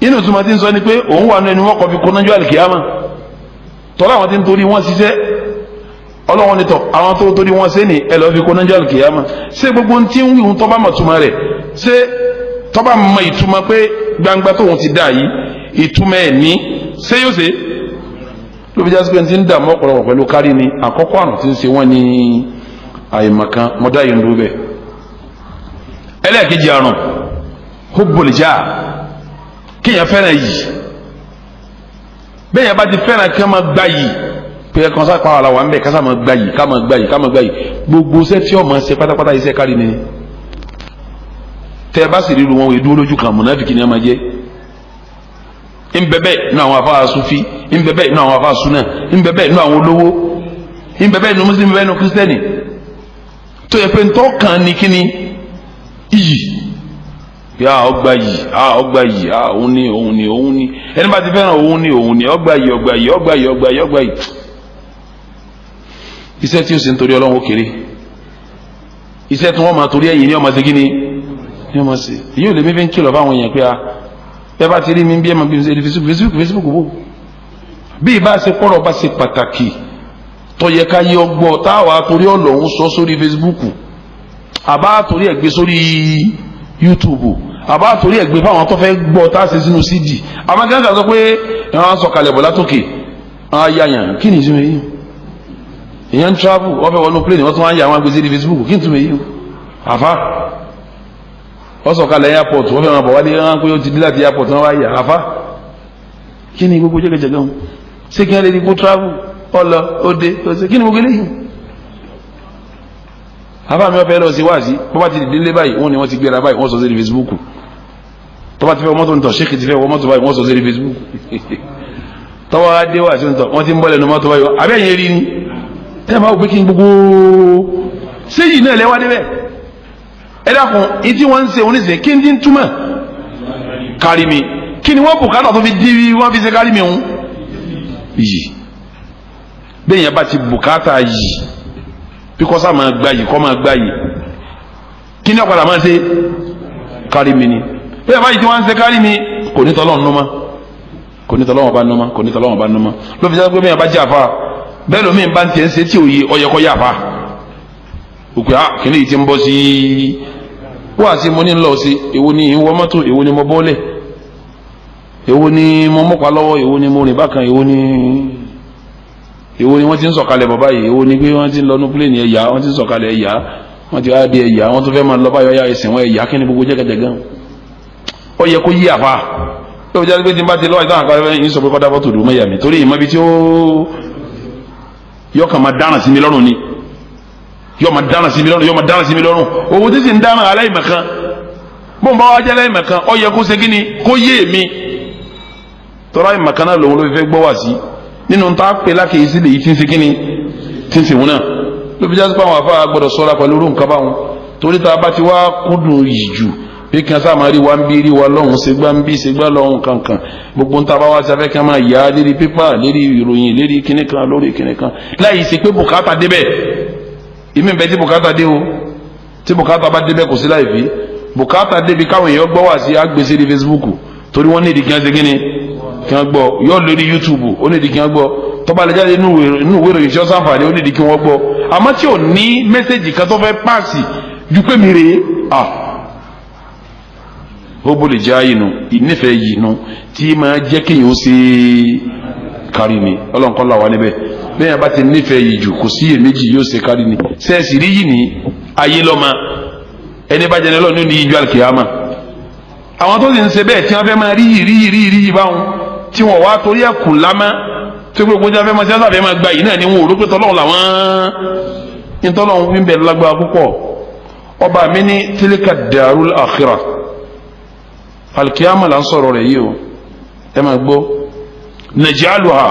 ìní túmọ̀ ti ń sọ ni pé òun wà nù ẹni wọ́n kọ́ fi kónájú àlìkìyàmà tọ́lá àwọn tí ń torí wọ́n ṣiṣẹ́ Ọlọ́run nítọ̀ àwọn tó torí wọ́n ṣe ní ẹ lọ́ọ́ fi kónájú àlìkìyàmà ṣé gbogbo tí ń wíwùn tọ́ba mọ̀ túmọ̀ rẹ̀ ṣé tọ́ba mọ̀ ìtumọ̀ pé gbangba tóun ti dà yìí ìtumọ̀ ẹ̀ ní ṣé yóò ṣe ló fi jásí pé ti ń dààmú ọ̀pọ̀lọpọ̀ pẹ̀lú kárí ni àkọ́kọ́ àrùn tí ń ṣe wọ́n ní àìmọ̀kan mọ́dá yìí ń dúró bẹ́ẹ̀. ẹlẹ́ẹ̀kejì àrùn hubbul jah kéèyàn fẹ́ràn yìí bẹ́ẹ̀ yẹn bá ti fẹ́ràn kí wọ́n máa gbá yìí pé ẹ̀ kan sápá ara wa ń bẹ̀ ká máa gbá yìí ká máa gbá yìí ká máa gbá yìí gbogbo iṣẹ́ tí ọmọ ṣe pátápátá iṣẹ́ kárí ni tẹ́ ẹ bá sì ríru wọn ìdúró lójú kan mùnáfíkí ni wọ́n máa jẹ́ nbẹbẹ nínú àwọn afa sufi nbẹbẹ nínú àwọn afa sunna nbẹbẹ nínú àwọn olówó nbẹbẹ nínú muslim nbẹbẹ nínú kristẹni tó yẹ pé ntọ́ kan ní kíni iyì ọgbà yìí òun ni ẹni bá ti fẹ́ràn òun ni ọgbà yìí iṣẹ́ tí o sì ń torí Ọlọ́run ó kéré iṣẹ́ tí wọ́n máa torí ẹ̀yìn ni ọmọ ṣe kíni ni ọmọ ṣe èyí ò lè mí fi ń kìlọ̀ fáwọn èèyàn pé bẹ́ẹ̀ bá ti rí mi bí ẹ máa bí ṣe Facebook bò bí ìbá ṣe kọ́rọ̀ bá ṣe pàtàkì tó yẹ ká yí ọgbọ́ táwa torí ọlọ́run sọ sórí Facebook àbá torí ẹ̀ gbé sórí YouTube àbá torí ẹ̀ gbé fáwọn tó fẹ́ gbọ́ tá a ṣe sínú CD àmọ́ gángan sọ pé wọ́n sọ kalẹ̀ bọ̀ látòkè ayáyàn kí ni ìtumọ̀ yìí èèyàn ń travel wọ́n fẹ́ wọnú plane wọ́n tún wá ń yà wọ́n gbé sí Facebook kí ni ìtumọ̀ yìí àfa wọ́n sọ kalẹ̀ airport wọ́n fẹ́ wọn bọ̀ wálé wọn pé ó ti dí láti airport wọn wá yà àfa kí ni gbogbo jẹ́gẹ́jẹ́gẹ́ wọn ṣé kí wọ́n lè ní kó travel ọlọ òde ọ̀sẹ̀ kí ni gbogbo eléyìí àfa mi wọ́n fẹ́ lọ sí wáàsí bó bá ti délé báyìí wọ́n ni wọ́n ti gbéra báyìí wọ́n sọ sí Facebook tó bá ti fẹ́ wọ́n mọ́tò ń tọ̀ ṣéèkì ti fẹ́ wọ́n mọ́tò báyìí wọ́n sọ sí Facebook tọ́wọ́ adé wà sí ń tọ̀ wọ́n ti ń bọ́ lẹ́nu mọ́tò báyìí abẹ́yẹn rí ni ẹ máa wò pé kí n gbogbo séyìí náà lẹ́wà débẹ̀ ẹ dákun ìtí wọ́n ń ṣe oníṣẹ́ kí n dín túmọ̀ kárí mi kí ni wọ́n bùkátà tó fi di wọ́n fi ṣe kárí mi ń yìí bẹ́ẹ̀ yẹn bá ti bùkátà yìí bí kọ́sá máa gbá yìí kọ́ máa gbá yìí kí ni ọ̀padà máa ṣe kárí mi ni bẹ́ẹ̀ báyìí tí wọ́n ń ṣe kárí mi kò ní tọ́lọ́ nù mọ́ kò ní tọ́lọ́ wọn bá nù mọ́ kò ní tọ́lọ́ wọn bá nù mọ́ ló fi jẹ́ pé bẹ́ẹ̀ bá jẹ́ àfa bẹ́ẹ̀ lómi bá ń tiẹ̀ ń ṣe tí òye ọyẹkọ yà fa òkè kìnìún yìí ti ń bọ́ sí wá sí mo ní ń lọ sí èwo ni ìwọ mọ́tò èwo ni mo bọ́lẹ̀ èwo ni mo mọ́pa lọ́wọ́ èwo ni mo rìn bákan èwo ni wọ́n ti ń sọ̀kalẹ̀ bọ̀ báyìí èwo ni pé wọ́n ti ń lọ ní pílẹ̀nì ẹ̀yà wọ́n ti ń sọ̀kalẹ̀ ẹ̀yà wọ́n ti wá di ẹ̀yà wọ́n tún fẹ́ máa lọ báyọ̀ ya ẹ̀sìn wọn ẹ̀yà kí ni gbogbo jẹ́gẹ́jẹ́gẹ́ ó yẹ kó yí àfa tó fi jáde pé tí n bá ti lọ́wọ́ ìtàn àkàrẹ́ yìí sọ pé kọ́dá fọ́tò dùn mẹ́yà mi torí ìmọ̀ ibi tí ó yọ kàn máa dáná sí mi lọ́rùn ni yọ máa dáná sí mi lọ́rùn yọ máa dáná sí mi lọ́rùn owó tí sì ń dáná aláìmọ̀kan bó ń bá wá jẹ́ aláìmọ̀kan ó yẹ kó ṣe kí ni kó yé mi tọ́lá aláìmọ̀kan náà lòun ló fi fẹ́ gbọ́ wá sí nínú tá a pè lákèésí lèyí tí ń ṣe kí ni tí ń ṣe wọn náà ló fi jáde pé àwọn afá gbọ́dọ̀ ṣọ́ra pẹ̀lú orú nǹkan báwọn torí tá a bá ti wá kúndùn yìí jù bí kí n sáà máa rí wa ń bí rí wa lọ́hùn ṣègbà ń bí ṣègbà lọ́hùn kankan gbogbo ń ta bá wá sí afẹ́ kí wọ́n máa yá lérí pépà lérí ìròyìn lérí kíní kan lórí kíní kan láyìí ṣe pé bùkátà débẹ̀ ìmí bẹ tí bùkátà dé o tí bùkátà bá débẹ̀ kò sí láì fi bùkátà débi káwọn èèyàn gbọ́ wá sí agbèsè ní Facebook torí wọ́n nídìí kí wọ́n ṣe kíní kí wọ́n gbọ́ yóò lórí YouTube ó nídìí kí wọ́n gbọ́ tọ́ba lè jáde inú ìwé ìròyìn tí ó sàǹfààní ó nídìí kí wọ́n gbọ́ àmọ́ tí ò ní mẹ́sẹ̀gì kan tó fẹ́ páàsì ju pé mi rèé ó bólè jẹ́ àyínú ìnífẹ̀ẹ́ yìí nù tí máa jẹ́ kéèyàn ó ṣe kárí ni ọlọ́nkọ́lá wa níbẹ̀ bẹ́ẹ̀ yẹn bá ti nífẹ̀ẹ́ yìí jù kò sí èméjì yóò ṣe kárí ni sẹ́ẹ̀sì rí yìí ní ayé lọ́mọ ẹni bá jẹni lọ́nà ní ìjọ àlùkìyàmà àwọn tó sì ń ṣe bẹ́ẹ̀ tí wọ́n fẹ́ máa rí yìí báwọn tí wọ́n wá torí ẹ̀kú lámá tí gbogbo jẹ́ fẹ́ máa ṣe fẹ́ máa gba yìí náà ni wọn ò rò pé tọ́lọ́run làwọn ìtọ́lọ́run fi ń bẹ̀rẹ̀ lágbára púpọ̀ ọba mi ní tilka darul akhirah alkiyama la ń sọ̀rọ̀ rẹ̀ yìí o ẹ máa gbọ́ naj'aluha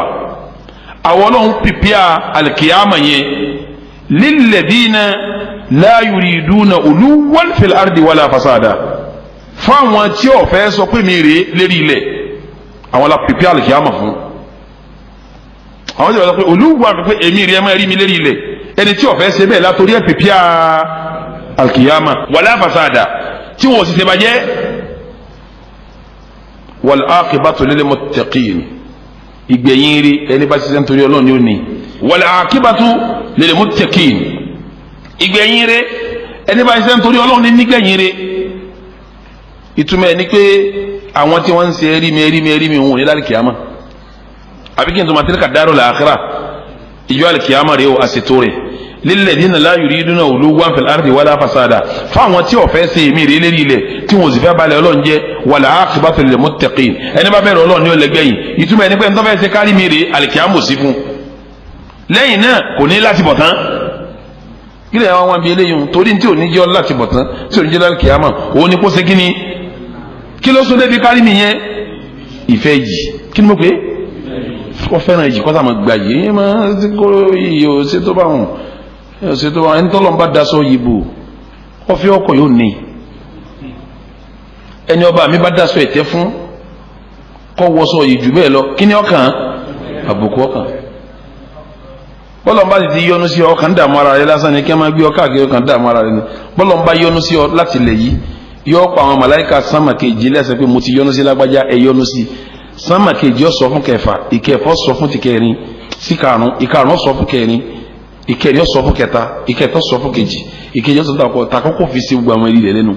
àwọn ọlọ́run pìpìà alkiyama yẹn lilladhina la yuriduna uluwan fil ardi wala fasada fáwọn tí ó fẹ́ sọ pé mi rèé lérí ilẹ̀ àwọn la pìpìà alkiyama fún àwọn tí ó sọ pé uluwan pé èmi rèé máa rí mi lérí ilẹ̀ ẹni tí ó fẹ́ ṣe bẹ́ẹ̀ látòrí ẹ̀ pìpìà alkiyama wala fasada tí wọ́n sì ṣe bàjẹ́ wal aqibatu lil muttaqin ìgbẹ̀yìn rí ẹni bá ṣiṣẹ́ nítorí Ọlọ́run ni ó ní wal aqibatu lil muttaqin ìgbẹ̀yìn rí ẹni bá ṣiṣẹ́ nítorí Ọlọ́run ní nígbẹ̀yìn rí ìtumọ̀ ẹ̀ ni pé àwọn tí wọ́n ń ṣe rí mi òun ní lálùkìyàmà àbí kí n tó máa tẹ́lẹ̀ ká darul akhirah ìjọ àlùkìyàmà rẹ̀ ó àṣetò rẹ̀ lilladhina la yuriduna uluwan fil ardi wala fasada fáwọn tí ó fẹ́ ṣe èmi rí lérí ilẹ̀ tí wọ́n sì fẹ́ balẹ̀ Ọlọ́run jẹ́ wal aqibatu lil muttaqin ẹni bá bẹ̀rẹ̀ Ọlọ́run ní ó lẹ́gbẹ̀yìn ìtumọ̀ ẹni pé ẹni tó fẹ́ ṣe kárí mi rí àlìkìyàmù sí fún lẹ́yìn náà kò ní láti bọ̀ tán kílẹ̀ àwọn wọn bí eléyìí torí tí ò ní jẹ́ láti bọ̀ tán tí ò ní jẹ́ àlìkìyàmù òun ni kó ṣe kí ni kí ló sún débi kárí mi yẹn ìfẹ́ yìí kí ni mo pè é wọ́n fẹ́ràn yìí kọ́sà máa gbà yìí máa kó iye òṣè tó bá wọn òṣè tó bá wọn ẹni tọ́lọ́ ń bá daṣọ yìí bò wọ́n fi ọkọ̀ yóò ní ẹni ọba mi bá daṣọ ẹ̀tẹ́ fún kọ́ wọ́sọ yìí jù bẹ́ẹ̀ lọ kí ni ọkàn àbùkù ọkàn bọ́lọ̀ ń bá ti yọnu sí ọkàn dààmú ara rẹ lásán ni kí wọ́n máa gbé ọkà àgbẹ̀ ọkàn dààmú ara rẹ ni bọ́lọ̀ ń bá yọnu sí ọ láti lẹ̀ yìí yọ pa àwọn màláìka sánmà kejì lẹ́sẹ̀ pé mo ti yọnu sí lágbájá ẹ yọnu sí sánmà kejì ọ sọ fún kẹfà ìkẹfà sọ fún ti kẹrin sí karùn ìkarùn sọ fún kẹrin ìkẹrin ó sọ fún kẹta ìkẹta sọ fún kejì ìkejì ó sọ fún takọ́kọ́ fi sí gbogbo àwọn ilé lẹ́nu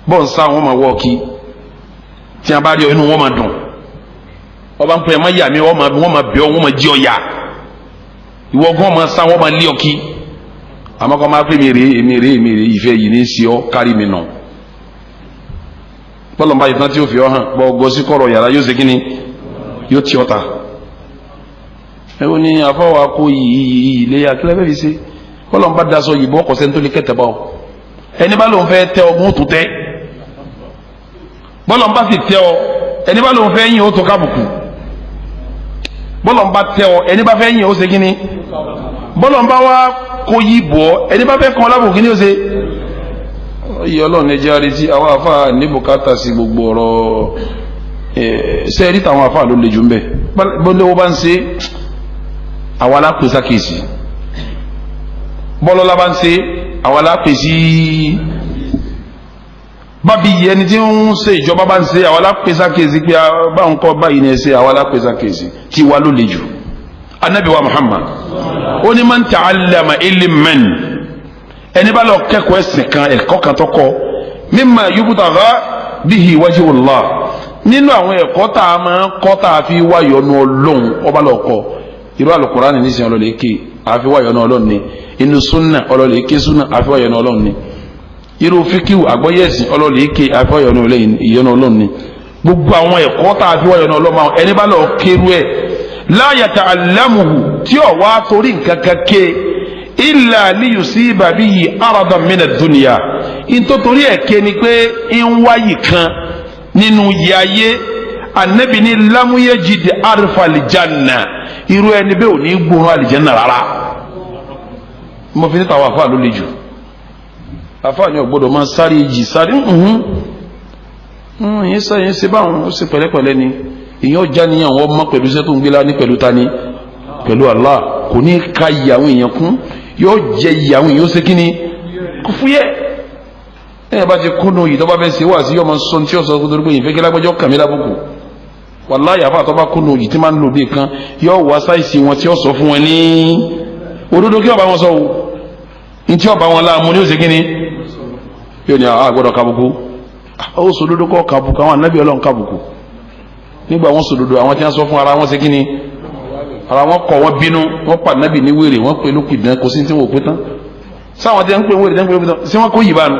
bọ́ọ̀ sá wọn máa wọ́ kí tí a bá rí ọ inú wọn máa dùn ọba ń pè é má yà mí wọ́n máa bẹ̀ ọ́ wọ́n máa jí ọ yá ìwọ gan máa sá wọn máa lé ọ kí àmọ́ kọ́ máa pè mí rèé ìfẹ́ yìí ní í sí ọ kárí mi nà bọ́ọ̀lù ń bá ìtàn tí ó fi ọ hàn bọ́ ọgọ́ sí kọ̀rọ̀ yàrá yóò ṣe kí ni yóò tí ọ ta ẹ̀wọ̀n ni àfọwọ́ akó yìí ilé akílẹ̀ bẹ́ẹ̀ fi ṣe bọ́ọ̀lù ń bá daṣọ yìí bọ́ ọkọ̀ sẹ́ni tó lè kẹ́tẹ̀ bá ọ ẹni bá lòun fẹ́ tẹ ọgbọ́n tó tẹ́ bọ́ọ̀lù ń bá sì tẹ ọ ẹni bá lòun fẹ́ yìn ó tó kábùkù bọ́ọ̀lù ń bá tẹ ọ ẹni bá fẹ́ yìn ó ṣe kí ni bọ́ọ̀lù ń bá wá kó yí bọ́ ẹni bá fẹ́ kàn lábùkù kí ni ó ṣe iye ọlọ́run ẹjẹ́ àrètí àwọn àfáà ní bùkátà sí gbogbo ọ̀rọ̀ sẹ́ẹ̀rí táwọn àfáà ló le jù ń bẹ̀ bọ́lọ́wọ́ bá ń ṣe àwọn alápè sákèsì bọ́lọ́lá bá ń ṣe àwọn alápè sí bábí ẹni tí ń ṣe ìjọba bá ń ṣe àwọn alápè sákèsì pé báwọn kọ́ báyìí ní ẹsẹ̀ àwọn alápè sákèsì tí wà ló le jù Ànábì wa Muhammad ó ní man ta'allama ilman ẹni bá lọ kẹ́kọ̀ọ́ ẹ̀sìn kan ẹ̀kọ́ kan tó kọ́ mimma yubtagha bihi wajhullah nínú àwọn ẹ̀kọ́ tá a máa ń kọ́ tá a fi wá yọ́nú Ọlọ́run ọba lọ kọ́ irú Al-Qur'ani ní sìn ọlọ́lẹ̀ ké a fi wá yọ́nú Ọlọ́run ni inú súnà ọlọ́lẹ̀ ké súnà a fi wá yọ́nú Ọlọ́run ni irú fíkíwù àgbọ́yẹ̀sìn ọlọ́lẹ̀ ké a fi wá yọ́nú Ọlọ́run ni gbogbo àwọn ẹ̀kọ́ tá a fi wá yọ́nú Ọlọ́run ẹni bá lọ kéru ẹ̀ la yata'allamuhu tí ọ̀ wá torí nǹkan kan ké illa liyusiba bihi aradan min ad-dunya nítorí ẹ̀kẹ́ ni pé ń wáyì kan nínú yáyé Ànábì ní lam yajid arfa al-janna irú ẹni bẹ́ẹ̀ ò ní gbóhùn àlìjẹ́nà rárá mo fi ní tàwọn àfáà ló le jù àfáà ni ọ̀gbọ́dọ̀ máa sáré jì sáré yẹn ṣe báwọn ó sì pẹ̀lẹ́pẹ̀lẹ́ ni ìyẹn ọjà níyàn wọn mọ́ pẹ̀lú iṣẹ́ tó ń gbé lá ní pẹ̀lú tani pẹ̀lú Allah kò ní ka ìyàwó èèyàn kún yóò jẹ ìyàwó èèyàn ó ṣe kíni kò fúyẹ́ ẹ̀ bá ti kúnnú yìí tó bá fẹ́ ṣe wá sí ọmọ sọ tí ó sọ kó torí pé ìfẹ́ kí lágbẹ́jọ́ kàmí lábùkù wàláhì àfáà tó bá kúnnú yìí tí máa ń lò dé kan yóò wá sáìsì wọn tí ó sọ fún wọn ní òdodo kí ọba wọn sọ o ní tí ọba wọn láàmú ní ó ṣe kíni yóò ní àgbọ̀dọ̀ kábùkù ó sọ òdodo kọ́ kábùkù àwọn ànábì Ọlọ́run kábùkù nígbà wọn sọ òdodo àwọn tí wọn sọ fún ara wọn ṣe kíni ara wọn kọ wọn bínú wọn pa nábì ní wèrè wọn pè lókè dán kò sí tí wọn ò pé tán sáwọn tí wọn ń pè wèrè dán pé lókè tán sí wọn kó yìí bánu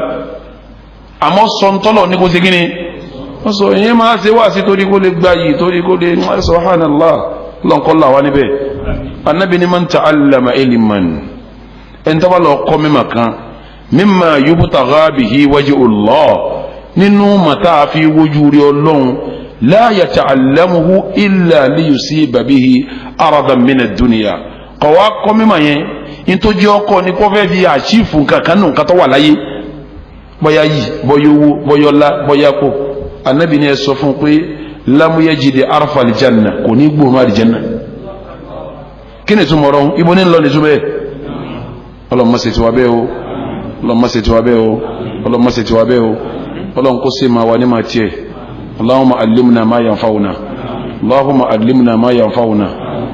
àmọ́ sọńtọlọ ní kò sí kíni wọn sọ ìyẹn máa ṣe wá sí torí kó lè gba yìí torí kó lè subhanallah lọnkọlá wa níbẹ̀ anábì ní man ta'allama ilman ẹni tó bá lọ kọ́ mímọ̀ kan mimma yubtagha bihi wajhullah nínú màtá fi wojú rí Ọlọ́run la yata'allamuhu illa liyusiba bihi aradan min ad-dunya kọ̀wá kọ́ mímọ̀ yẹn nítorí ọkọ ni kò fẹ́ fi àṣìfù kankan nù kátó wà láyé bọ́yá yìí bọ́yá owó bọ́yá ọlá bọ́yá kó anabi ni ẹ sọ fún pé lam yajid arfa al-janna kò ní gbóòórùn àlìjánná kí ni túmọ̀ ọ̀rọ̀ ibo ní lọ ní túbẹ̀ ọlọ́mọ ṣe tiwa bẹ́ẹ̀ o ọlọ́mọ ṣe tiwa bẹ́ẹ̀ o ọlọ́mọ ṣe tiwa bẹ́ẹ̀ o ọlọ́mọ kó ṣe máa wà ní máa tiẹ̀ اللهم علمنا ما ينفعنا اللهم علمنا ما ينفعنا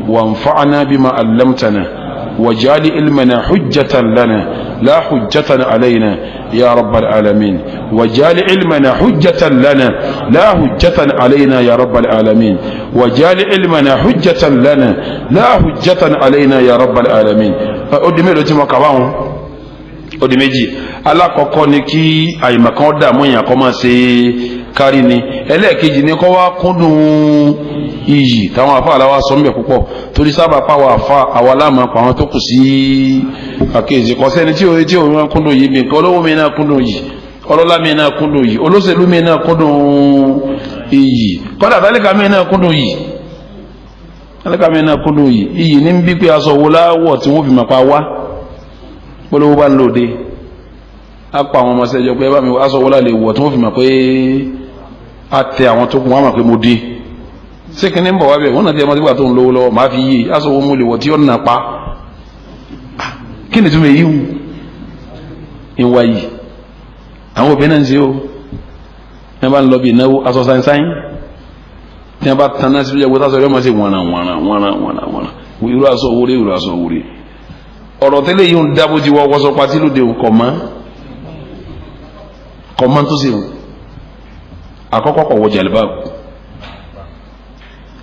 وانفعنا بما علمتنا وجعل علمنا حجة لنا لا حجة علينا يا رب العالمين وجعل علمنا حجة لنا لا حجة علينا يا رب العالمين وجعل علمنا حجة لنا لا حجة علينا يا رب العالمين أدمي لتي مكاوان أدمي alákọ̀ọ́kọ́ ni kí àìmọ̀kan dààmú èèyàn kọ́ máa ṣe kárí ni ẹlẹ́ẹ̀kejì ni kọ́ wá kúndùn iyì táwọn àfa àláwá sọ mbẹ̀ púpọ̀ torí sábà pàwọ́ àfa àwa láàmú pa àwọn tó kù sí àkejì kọ́ sẹ́ni tí òun máa kúndùn yìí nìkan olówó mi náà kúndùn yìí ọlọ́lá mi náà kúndùn yìí olóṣèlú mi náà kúndùn iyì kọ́dà tálíkà mi náà kúndùn yìí tálíkà mi náà kúndùn yìí iyì ní bí pé aṣọ wo láwọ̀ tí wọ́n fi mọ̀ pa wá polówó bá ń lòde apa àwọn ọmọ sẹjọ pé ẹ bá mi aṣọ wọlé lè wọ tí wọn fi mọ̀ pé a tẹ àwọn tó kún wọn mọ̀ pé mo dé ṣé kí ni ń bọ̀ wá bẹ̀ wọn náà ti ẹmọ sígbà tó ń lówó lọ́wọ́ màá fi yí aṣọ wọn mo lè wọ tí ó nà pa kí ni túmọ̀ èyí wù ìwà yìí àwọn obìnrin náà ń ṣe o ẹ bá ń lọ bí ìnáwó aṣọ sáyẹnsáyẹn tí wọn bá tan náà sí ìjọba tó aṣọ yọmọ sí wọnà irú aṣọ wúre irú aṣọ wúre ọ̀rọ̀ tẹ́lẹ̀ yìí ń dábò tí wọ́n wọ́sọ pati lóde kọ̀mọ́ tó ṣe àkọ́kọ́ kọ̀ wọ jàlibá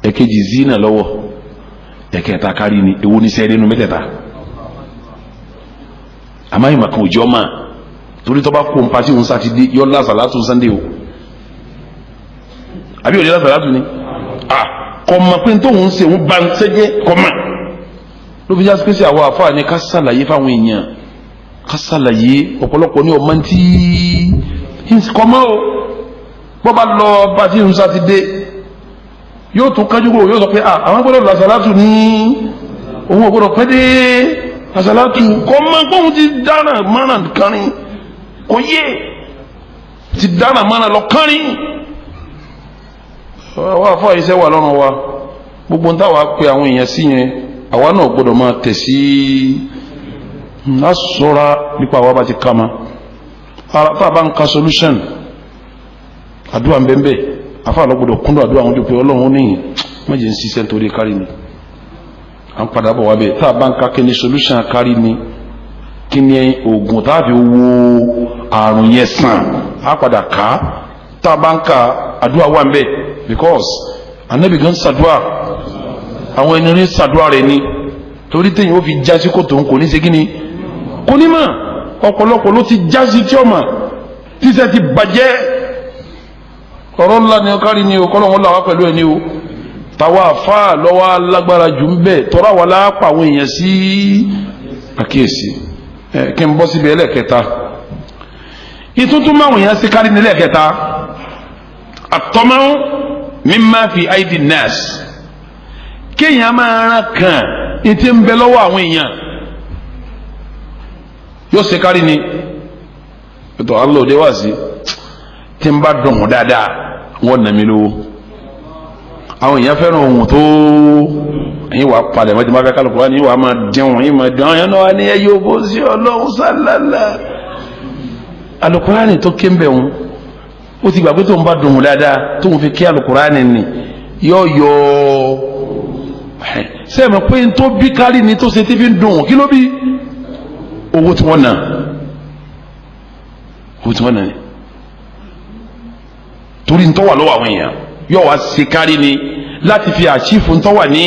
èkejì zina lọ́wọ́ ẹ̀kẹta kárí ni ewu ní sẹ́ẹ̀rẹ́ nu mẹ́tẹ̀ẹ̀ta àmọ́ ìmọ̀ kan òjò máa torí tó bá kó npa tí òun sátidé yọ lásàlátù sunday o àbí òde lásàlátù ni kọ̀mọ̀ pé tó ń ṣe òun bá ń sẹ́jẹ́ kọ̀mọ̀ ló fi jásí pé sí àwọn àfáà ní ká sàlàyé fáwọn èèyàn ká sàlàyé ọ̀pọ̀lọpọ̀ ní ọmọ tí kọ̀mọ̀ o bọ́ bá lọ bá tí òun sátidé yóò tún kájú kúrò yóò sọ pé àwọn gbọ́dọ̀ lásàlátù ní òun ò gbọ́dọ̀ pẹ́ dé lásàlátù kọ̀mọ̀ gbóhùn ti dáná márùn kárin kò yé ti dáná márùn lọ kárin àwọn àfáà iṣẹ́ wà lọ́rùn wa gbogbo ń táwa pé àwọn èèyàn sí yẹn àwa náà gbọ́dọ̀ máa tẹ̀ sí lásọ̀ra nípa àwa bá ti ká ma ara tá a bá ń ka solution àdúrà ń bẹ́ẹ̀ afa lọ gbọ́dọ̀ kúndùn àdúrà àwọn ojú pé ọlọ́run ní méje ń ṣiṣẹ́ nítorí kárí ni à ń padà bọ̀ wá bẹ́ẹ̀ tá a bá ń ka kí ni solution kárí ni kí ni oògùn tá a fi wo àrùn yẹn sàn á padà ká tá a bá ń ka àdúrà wà ń bẹ́ẹ̀ because anabi gan ṣàdúrà àwọn ẹni rí ṣàdúrà rẹ̀ ni torí téèyàn ó fi jásí kò tó ń kò ní ṣe kí ni kò ní mà ọ̀pọ̀lọpọ̀ ló ti jásí tí ó mà tíṣẹ́ ti bàjẹ́ ọ̀rọ̀ ńlá ni ọkárí ni o kọ́lọ̀ wọn làwọn pẹ̀lú ẹni o tàwa àfa lọ́wọ́ alágbára jù ń bẹ̀ tọ́ra wà lápá àwọn èèyàn sí àkíyèsí kí n bọ́ síbi ẹlẹ́kẹta ìtútù máwọn èèyàn sí kárí ní ẹlẹ́kẹta àtọ́máwó mímá fi àìdí nẹ́ẹ̀sì kéèyàn máa rán kàn ètí ń bẹ lọ́wọ́ àwọn èèyàn yóò ṣe kárí ni ètò alóòdé wá sí tí ń bá dùn wọn dáadáa wọn nà mí lówó àwọn èèyàn fẹ́ràn ohun tó ẹ̀yin wàá palẹ̀ mọ́tí máa fẹ́ kálukú wá ní wàá máa dín wọn yín máa dín àwọn yẹn náà wá ní ẹyẹ òbó sí ọlọ́run sálálà alukurani tó ké ń bẹ̀ wọn ó ti gbà pé tó ń bá dùn wọn dáadáa tó ń fi kí alukurani ni yọ sẹ́mi pé n tó bí kárí ni tó ṣe tí fi ń dùn kí ló bí owó tí wọ́n nà ni torí n tó wà lọ́wọ́ àwọn èèyàn yóò wá ṣe kárí ni láti fi àṣìfò n tó wà ní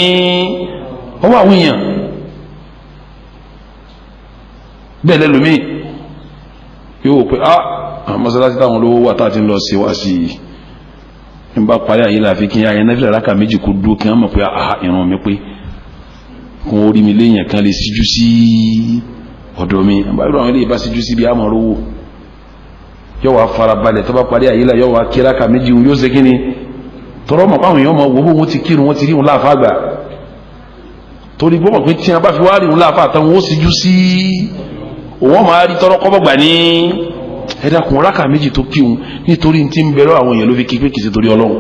ọwọ́ àwọn èèyàn bẹ́ẹ̀ lẹ́lòmíì yóò wò pé àwọn mọ́sálásí táwọn olówó wà tá a ti ń lọ sí wá sí i n bá parí àyè láàfin kí n yá yẹn náà fi làrákà méjì kó dúró kí wọ́n mọ̀ pé ìran mi pé kó orí mi léèyàn kan lè síjú sí ọ̀dọ̀ mi àbáyọ̀ àwọn eléyìí bá síjú sí bí àmọ́ rówó yóò wá farabalẹ̀ tó bá parí àyè la yóò wá kí rákà méjì yóò ṣe kí ni tọrọ mọ̀ páwọn èèyàn mọ̀ wò bó wọn ti kírun wọn ti rí wọn láàfà gbà torí gbọ́mọ̀ pé tí wọn bá fi wá rí wọn láàfà tán wọn ó síjú sí òun máa rí tọrọ kọ́bọ̀ gbà ní ẹ̀dàkùn rákà méjì tó kí wọn nítorí tí ń bẹ lọ́wọ́ àwọn èèyàn ló fi kí pé kìí ṣe torí ọlọ́run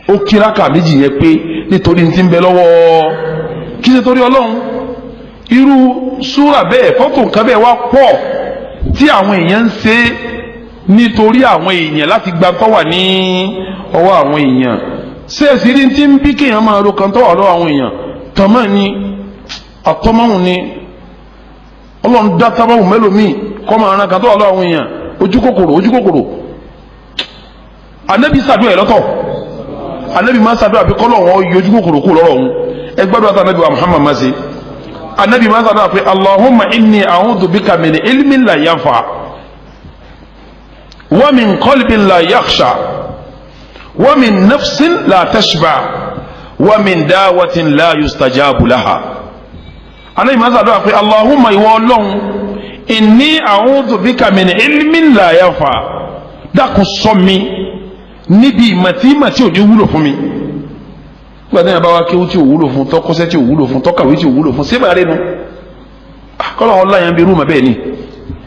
ó kí rákà méjì yẹn pé nítorí tí ń bẹ lọ́wọ́ kìí ṣe torí ọlọ́run irú súrà bẹ́ẹ̀ fọ́tò nǹkan bẹ́ẹ̀ wá pọ̀ tí àwọn èèyàn ń ṣe nítorí àwọn èèyàn láti gba tó wà ní ọwọ́ àwọn èèyàn ṣé èsì rí tí ń bí kéèyàn máa ro kan tó wà lọ́wọ́ àwọn èèyàn tọ́mọ̀ ni àtọ́mọ̀hún ni ọlọ́run dá tábàwù mélòmíì kọ́ máa ran kan tó wà lọ́wọ́ àwọn èèyàn ojú kòkòrò anabi ṣàdúrà ẹ̀ lọ́tọ̀ anabi máa ṣàdúrà bí kọ́lọ̀ wọn yọ ojú kòkòrò kú lọ́rọ̀ òun ẹgbẹ́dọ̀ àti anabi wa Muhammad máa ṣe anabi máa ṣàdúrà pé Allahumma inni a'udhu bika min ilmin la yanfa wa min qalbin la yakhsha wa min nafsin la tashba wa min dawatin la yustajabu laha anabi máa ṣàdúrà pé Allahumma ìwọ Ọlọ́run inni a'udhu bika min ilmin la yanfa dákun ṣọ́ mi níbi ìmọ̀ tí ò ní wúlò fún mi gbàdá yẹn bá wá kéwú tí ò wúlò fún tọkọsẹ́ tí ò wúlò fún tọkàwé tí ò wúlò fún sébà rẹ nu kọ́lá wọn láyàn bí rúmọ̀ bẹ́ẹ̀ ni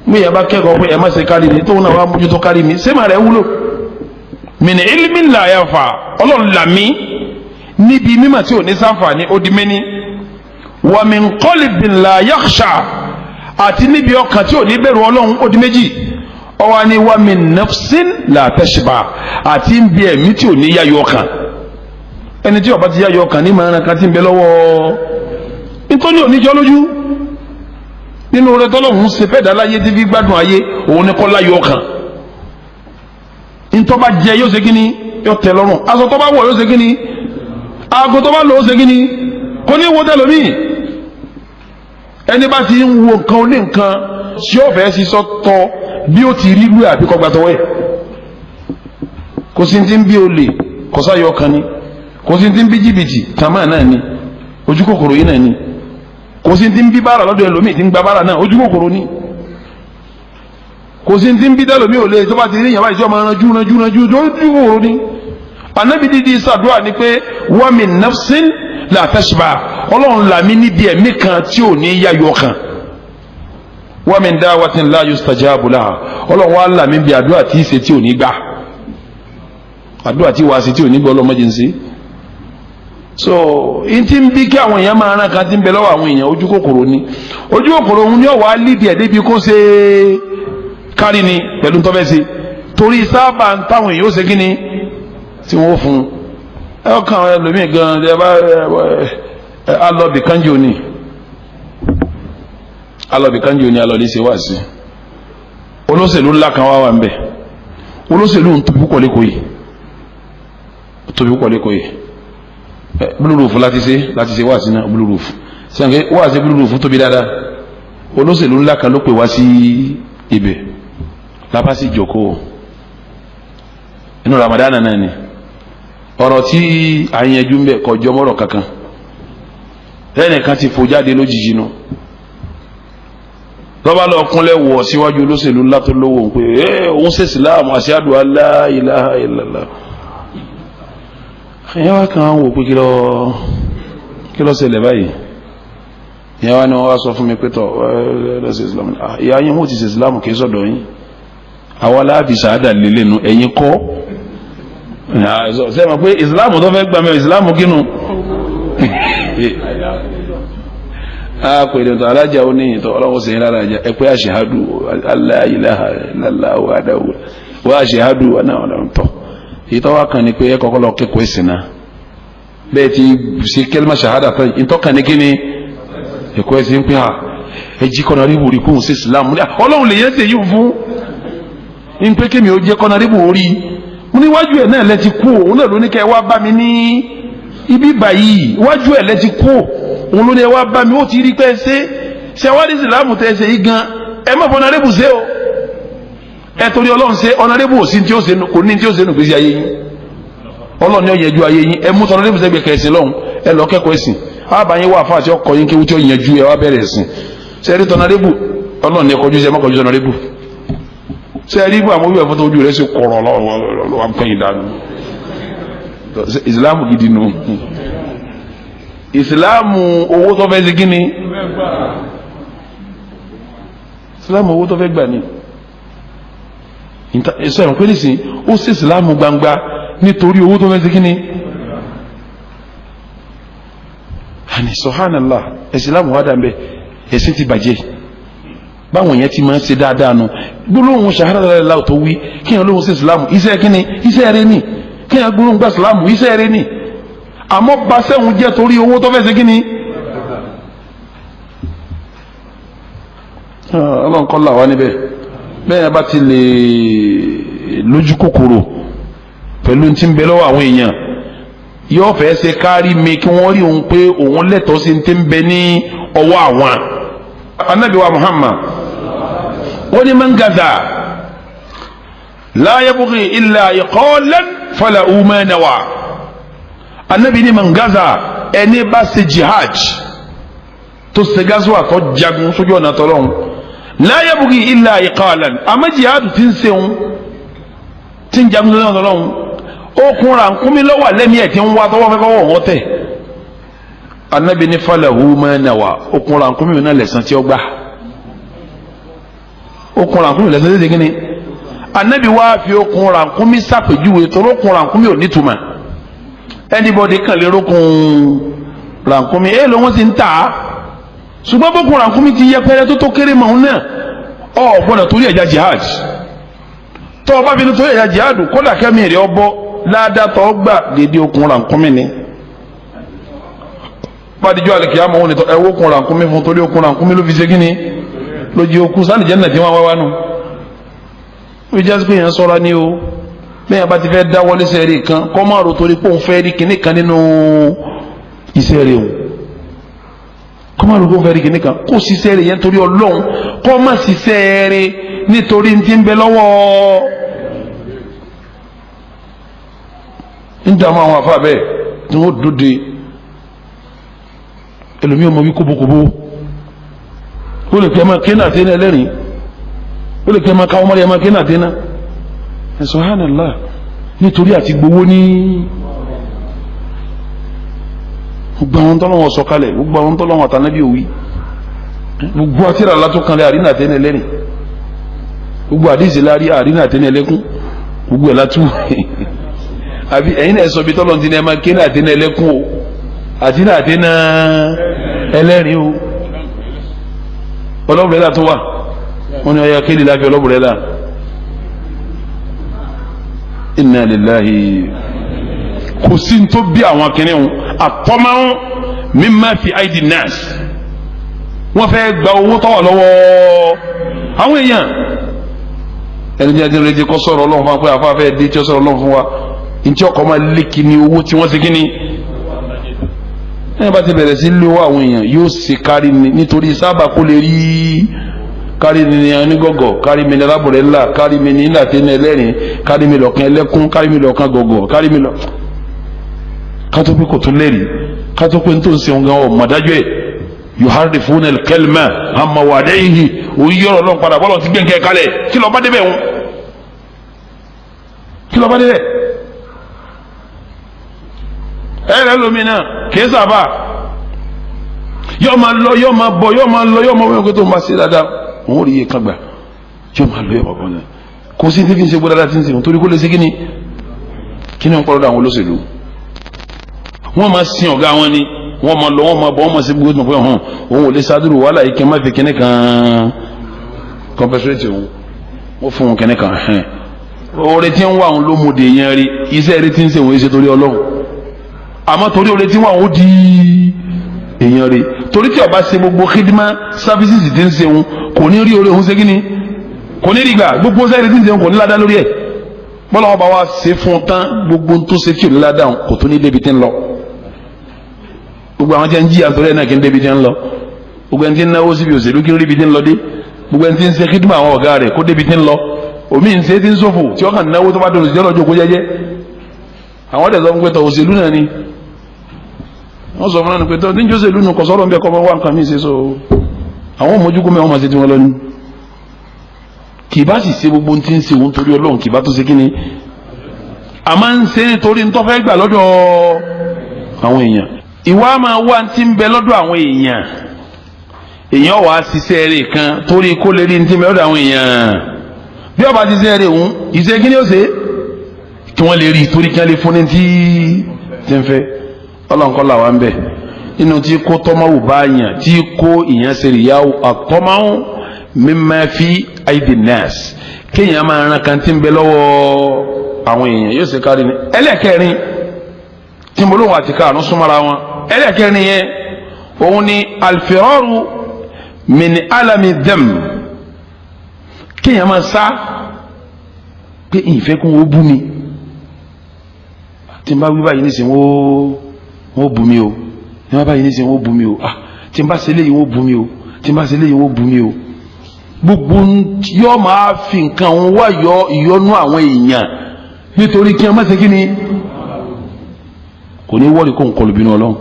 mí yẹn bá kẹ́kọ̀ọ́ pé ẹ má ṣe kárí mi tóun náà wá mójútó kárí mi sébà rẹ wúlò min ilmin la yanfa ọlọ́run là mí níbi mímọ̀ tí ò ní ṣàǹfààní ó di mẹ́ni wa min qalbin la yakhsha àti níbi ọkàn tí ò ní bẹ̀rù ọlọ́run ó di méjì ọwọ́ ni wa min nafsin la tashba àti ń bí ẹ̀mí tí ò ní yáyọ ọkàn ẹni tí ó bá ti yáyọ ọkàn ní màá kan tí ń bẹ lọ́wọ́ nítorí oníjọ́ lójú nínú rẹ tọ́lọ́hún ṣe fẹ́ dá láyé tí fi gbádùn ayé òun ni kọ́ láyọ̀ ọkàn ntọ́ba jẹ yóò ṣe kíni yóò tẹ́ lọ́rùn aṣọ tọ́ba wọ̀ yóò ṣe kíni aago tọ́ba lò ó ṣe kíni kò ní wo tẹ́lómi ẹni bá ti ń wo nǹkan olé nǹkan tí yóò fẹ́ sísọ tọ́ bí ó ti rí lú àbí kọ́gbà tọ́wọ́ ẹ̀ kò sí ti ń bí olè kò sáyọ ọkàn ni kò sí ti ń bí jìbìtì tàmá náà ni ojú kòkòrò yìí náà ni kò sí ti ń bí bára lọ́dọ̀ ẹlòmíì ti ń gba bára náà ojú kòkòrò ni kò sí ti ń bí dẹ́lòmíì ò lè tó bá ti rí ìyàwó ìjọba ranjú ojú kòkòrò ni anabi dídí sàdúrà ni pé wa min nafsin la tashba ọlọ́run là mí níbi ẹ̀mí kan tí ò ní yáyọ kan wa min dawatin la yustajabu laha ọlọ́run wa là mí bí àdúrà tí í ṣe tí ò ní gbà àdúrà tí wàá ṣe tí ò ní gbọ́ ọlọ́mọdé ń ṣe so n ti ń bí kí àwọn èèyàn máa rán kan ti ń bẹ lọ́wọ́ àwọn èèyàn ojú kòkòrò ni ojú kòkòrò òun ni ọ̀wá lídìí ẹ̀ débi kó ṣe kárí ni pẹ̀lú ntọ́fẹ́ ṣe torí sábà ń táwọn èèyàn ó ṣe kí ni tí wọ́n fún ẹ ọkàn ẹlòmíì gan ẹ bá alọ́bì kanji òní alọ́lẹ́ ṣe wá sí olóṣèlú ńlá kan wá wà ń bẹ̀ olóṣèlú ń tóbi púpọ̀ lẹ́kọ̀ọ́ yìí búlúrùfù láti ṣe wá sí náà búlúrùfù sẹ́yìn wá sí búlúrùfù tóbi dáadáa olóṣèlú ńlá kan ló pè wá sí ibẹ̀ lápá sí ìjókòó inú Ramadan náà ni ọ̀rọ̀ tí a yanjú ń bẹ̀ kọjọ́ mọ́rọ̀ kankan ẹnìkan ti fò jáde lójijì nù lọ́ba lọ kúnlẹ̀ wọ̀ síwájú olóṣèlú ńlá tó lówó pé òun ṣe ìsìláàmù ashhadu an la ilaha illallah ìyá wa kan wò pé kí ló ṣẹlẹ̀ báyìí ìyá wa ni wọ́n wá sọ fún mi pé tọ́ lọ́sẹ̀ ìsìláàmù ìyá yín wọ́n ti ṣe ìsìláàmù kì í sọ̀dọ̀ yín àwa láàbì sàádà lélẹ́nu ẹ̀yin kọ́ ṣe mọ̀ pé ìsìláàmù tó fẹ́ gbà mẹ́ ìsìláàmù kínú a pè ní ọ̀tọ̀ alájà ó ní ìtọ̀ ọlọ́wọ́ sí lára àjà ẹ pé ashhadu alla ilaha illallah wahdahu wa ashhadu anna muhammadan tọ̀ ìtọ́wà kan ní pé ẹ kọ́kọ́ lọ kẹ́kọ̀ọ́ ìsìn náà bẹ́ẹ̀ ti ṣe kẹ́lẹ́mà ṣàhádà tán ìtọ́ka ní kíni ẹ̀kọ́ ẹ̀sìn pé ẹ jí kọ́nàríbù rí kóhùn sí ìsìlámù ọlọ́run lè yẹn ṣe yìí fún ní pé kémi ó jẹ́ kọ́nàríbù orí mo níwájú ẹ̀ náà lẹ́ti kú òun náà ló ní kẹ́ ẹ wá bá mi ní ibi báyìí iwájú ẹ̀ lẹ́ti kú òun ló ní ẹ wá bá mi ó ti rí pẹ́ ṣe wá ní ìsìlámù tẹ́ ṣe yìí gan ẹ má kọ́nàríbù ṣe o ẹ torí ọlọ́run ṣe ọ̀nàrẹ́bù òsín tí ó ṣe kò ní tí ó ṣe nù gbèsè ayé yín ọlọ́run ní ọ̀yẹ́jú ayé yín ẹ mú tọ́nàrẹ́bù sẹ́gbẹ̀ẹ́ kẹsìn lọ́hùn ẹ lọ kẹ́kọ̀ọ́ ẹ̀sìn àbáyín wà fún àti ọkọ̀ yín kéwú tí ó yẹjú ẹ wá bẹ̀rẹ̀ ẹ̀sìn ṣe rí tọ́nàrẹ́bù ọlọ́run ní ẹkọjú ṣe mọ́kànjú tọ́nàrẹ́bù ṣe rí bú àwọn olùwẹ̀ fún ojú rẹ̀ ṣe kọ̀rọ̀ lọ́wọ́ pẹ́yìn dànù ìsìlámù gidi nù ìsìlámù owó tó fẹ́ ṣe kí ni ìsìlámù owó tó fẹ́ gbà ni ẹsọ ẹ̀rọ pé nísìn ó ṣe ìsìlámù gbangba nítorí owó tó fẹ́ ṣe kíni àní sọ̀hánàlá ìsìlámù wà dàmbẹ́ ẹ̀sìn ti bàjẹ́ báwọn yẹn ti máa ń ṣe dáadáa nu gbólóhùn ṣàhádà láwù tó wí kíyàn lóhùn sí ìsìlámù iṣẹ́ kíni iṣẹ́ rẹ ni kíyàn gbólóhùn gbà ìsìlámù iṣẹ́ rẹ ni àmọ́ basẹ́hùn jẹ́ torí owó tó fẹ́ ṣe kíni ọlọ́nkọ́ là wá níbẹ̀ bẹ́ẹ̀ bá ti lè lójú kòkòrò pẹ̀lú tí ń bẹ lọ́wọ́ àwọn èèyàn yóò fẹ́ ṣe kárí mi kí wọ́n rí òun pé òun lẹ́tọ̀ọ́ sí ti ń bẹ ní ọwọ́ àwọn. anabi wa Muhammad wọ́n ní man gaza la yabghi illa iqalan falahu ma nawa anabi ní man gaza ẹni bá ṣe jihad tó ṣe gazuwa tó jagun sójú ọ̀nà tọ́lọ́hún la yabghi illa iqalan ama jihadu tin seun tin jagun lọ́nà tọ́lọ́hún ó kúnra nkúmi lọ́wọ́ lẹ́mí ẹ̀ tí ń wá tọ́wọ́ fẹ́ kọ́wọ́ wọ́n tẹ̀ anabi ní falahu ma nawa ó kúnra nkúmi náà lẹ́sàn tí ó gbà ó kúnra nkúmi lẹ́sàn tí ó gbà anabi wá fi ó kúnra nkúmi sàpèjúwe tọ́rọ kúnra nkúmi ò nítumọ̀ anybody kan lè rókun rankúmi ẹ̀ ló wọ́n ti ń tà á ṣùgbọ́n bó kúnra nkúmi ti yẹ pẹ́rẹ́ tó kéré mọ̀ ọ́n náà ọ̀ gbọ́dọ̀ torí ẹ̀já jihad tó o bá fi torí ẹ̀já jihad kódà kẹ́mi rẹ̀ ọ bọ́ ládàtọ̀ gbà dédé okùn rankúmi ni pàdéjọ́ àlìkìyàmọ̀ wọn ni ẹwọ́ kun rànkúnmí fún torí okun rànkúnmí ló fi ṣe kíni lójú okun sáà nìjẹ́ nàìjíríà wọn wá nù. ó jẹ́ pé èèyàn sọ́ra ní o bẹ́ẹ̀ bá ti fẹ́ dáwọ́lé sẹ́ẹ̀rì kan kọ́ máa rò torí pé òun fẹ́ rí kinní kan nínú iṣẹ́ rẹ̀ o kọ́ máa rò pé òun fẹ́ rí kinní kan kó ṣiṣẹ́ rẹ̀ yẹn torí ọlọ́run kọ́ máa ṣiṣẹ́ rẹ̀ nítorí ti ń bẹ lọ́wọ́ ń dààmú àwọn àfa bẹ́ẹ̀ tí wọ́n dòde ẹlòmíràn mọ̀ wí kóbókóbó ó lè kẹ́ máa kéènà àtẹ́nà ẹlẹ́rìn ó lè kẹ́ máa káwọn mọ́lẹ́ máa kéènà àtẹ́nà subhanallah nítorí àti gbowó ní gbogbo àwọn tọ́lọ́wọ́ sọ̀kalẹ̀ gbogbo àwọn tọ́lọ́wọ́ àtànábì òwì gbogbo àtìrà látọ̀kanlẹ̀ àrínà àtẹ́nà ẹlẹ́rìn gbogbo àdìsí lárí àrínà àtẹ́nà ẹlẹ́kún gbogbo ẹ̀ látú àbí ẹ̀yin náà sọ bí tọ́lọ́ ti ní ẹ máa kéènà àtẹ́nà ẹlẹ́kún o àtìrà àtẹ́nà ẹlẹ́rìn o ọlọ́bùrẹ́là tó wà wọ́n ní ọya kéèlì láfi ọlọ́bùrẹ́là inna lillahi kò sí tó bí àwọn kìnìún àtọ́máwọn mimma fi aidi nas wọ́n fẹ́ gba owó tọ́wọ̀ lọ́wọ́ àwọn èèyàn ẹni tí a ti retí kọ́ sọ̀rọ̀ ọlọ́run fún wa pé àfáàfẹ́ dé tí ó sọ̀rọ̀ ọlọ́run fún wa ntí ọkọ̀ máa lékì ní owó tí wọ́n ti kí ni ẹni bá ti bẹ̀rẹ̀ sí lówó àwọn èèyàn yóò ṣe kárí ni nítorí sábà kó lè rí kárí mi ní onígọ̀gọ̀ kárí mi ní alábòrẹ́ ńlá kárí mi ní ìlàtẹ́ni ẹlẹ́rìn kárí mi lọ́kàn ẹlẹ́kún kárí mi lọ́kàn gọ̀gọ̀ kárí mi lọ. kátó pé kò tún lẹ́rìí kátó pé nítorí sẹ́wọ̀n gan ọ̀ mọ̀dájọ́ ẹ̀ yuharrifuna al-kalima an mawad'ihi òun yọ̀rọ̀ lọ́n padà bọ́lọ̀ ti gbẹ̀ǹkẹ́ kalẹ̀ kí lọ́ọ́ bá débẹ̀ wọn kí lọ́ọ́ bá débẹ̀. ẹ̀rẹ́ lómi náà kì í sábà yóò máa lọ yóò máa bọ̀ yóò máa lọ yóò máa wọ́n kó tó máa ṣe dáadáa òun ò rí iye kan gbà yóò máa lọ yóò máa bọ̀ náà kò sí ní fi ń ṣe gbọ́dọ̀ láti ń ṣe torí kó lè ṣe kíni kíni wọn pọ̀lọ́dọ̀ àwọn olóṣèlú wọ́n máa sin ọ̀gá wọn ni wọ́n máa lọ wọ́n máa bọ̀ wọ́n máa ṣe gbogbo ìtàn pé hàn òun ò lè ṣáàdúró wàhálà yìí kí n má fi kíní kan compensate òun wọ́n fún un kíní kan hẹ́n oore tí ń wà òun ló mú de yẹn rí iṣẹ́ rí tí ń ṣe òun ṣe torí ọlọ́run àmọ́ torí oore tí ń wà òun di èèyàn rí torí tí ọba ṣe gbogbo khidma services tí ń ṣe òun kò ní rí oore òun ṣe kíni kò ní rí gbà gbogbo sẹ́ẹ̀rì tí ń ṣe òun kò ní ládàá lórí ẹ̀ bọ́lá wọn bá wa ṣe fún un tán gbogbo tó ṣe tí ò ní ládàá kò tó ní débi tí ń lọ gbogbo àwọn tí ń jí àtọ́rẹ́ náà kí ń débi tí ń lọ gbogbo ẹni tí ń náwó síbi òṣèlú kí ń ríbi tí ń lọ dé gbogbo ẹni tí ń ṣe khidma àwọn ọ̀gá rẹ̀ kó débi tí ń lọ omi ń ṣe tí ń ṣòfò tí ọkàn náwó tó bá dọ̀rọ̀ sí ọlọ́jọ́ kó jẹ́jẹ́ àwọn ọ̀dẹ̀ sọ fún pé tọ̀ òṣèlú náà ni wọ́n sọ fún náà pé tọ́ ní jọ́sẹ̀lú nù kọ̀ sọ́rọ̀ ń bẹ kọ́ wá nǹkan mí ṣe so àwọn ọmọdúnkú mẹ́wọ́n máa ṣe tí wọ́n lọ ní kì bá sì ṣe gbogbo tí ń ṣe òun torí ọlọ́run kì bá tó ṣe kí ni a máa ń ṣe nítorí ń tọ́fẹ́ gbà lọ́dọ̀ àwọn èèyàn ìwà máa wá tí ń bẹ lọ́dọ̀ àwọn èèyàn èèyàn wà á ṣiṣẹ́ rẹ̀ kan torí kó lè rí ní tí ń bẹ lọ́dọ̀ àwọn èèyàn bí ọba ṣiṣẹ́ rẹ̀ òun ìṣe kí ni ó ṣe kí wọ́n lè rí torí kí wọ́n lè fún ní tí ń fẹ́ ọlọ́nkọ́ làwọn ń bẹ̀ nínú tí kó tọ́máwò bá yàn tí kó ìyẹn ṣe ìyàwó àtọ́máwò mimma fi aidi nas kéèyàn máa ran kan tí ń bẹ lọ́wọ́ àwọn èèyàn yóò ṣe kárí ni ẹlẹ́kẹrin tí mo lóun àti káàánú súnmọ́ra wọn ẹlẹ́kẹrin yẹn òun ni alfiraru min alami dam kéèyàn máa sá pé ìfẹ́ kún ó bú mi tí n bá wí báyìí nísìnyí wọ́n bú mi o tí n bá báyìí nísìnyí wọ́n bú mi o tí n bá ṣe léyìí wọ́n bú mi o tí n bá ṣe léyìí wọ́n bú mi o gbogbo yọ máa fi nǹkan òun wá yọ ìyọnu àwọn èèyàn nítorí kí wọn má ṣe kí ni kò ní wọ́ọ̀rì kó ń kọlu bínú ọlọ́run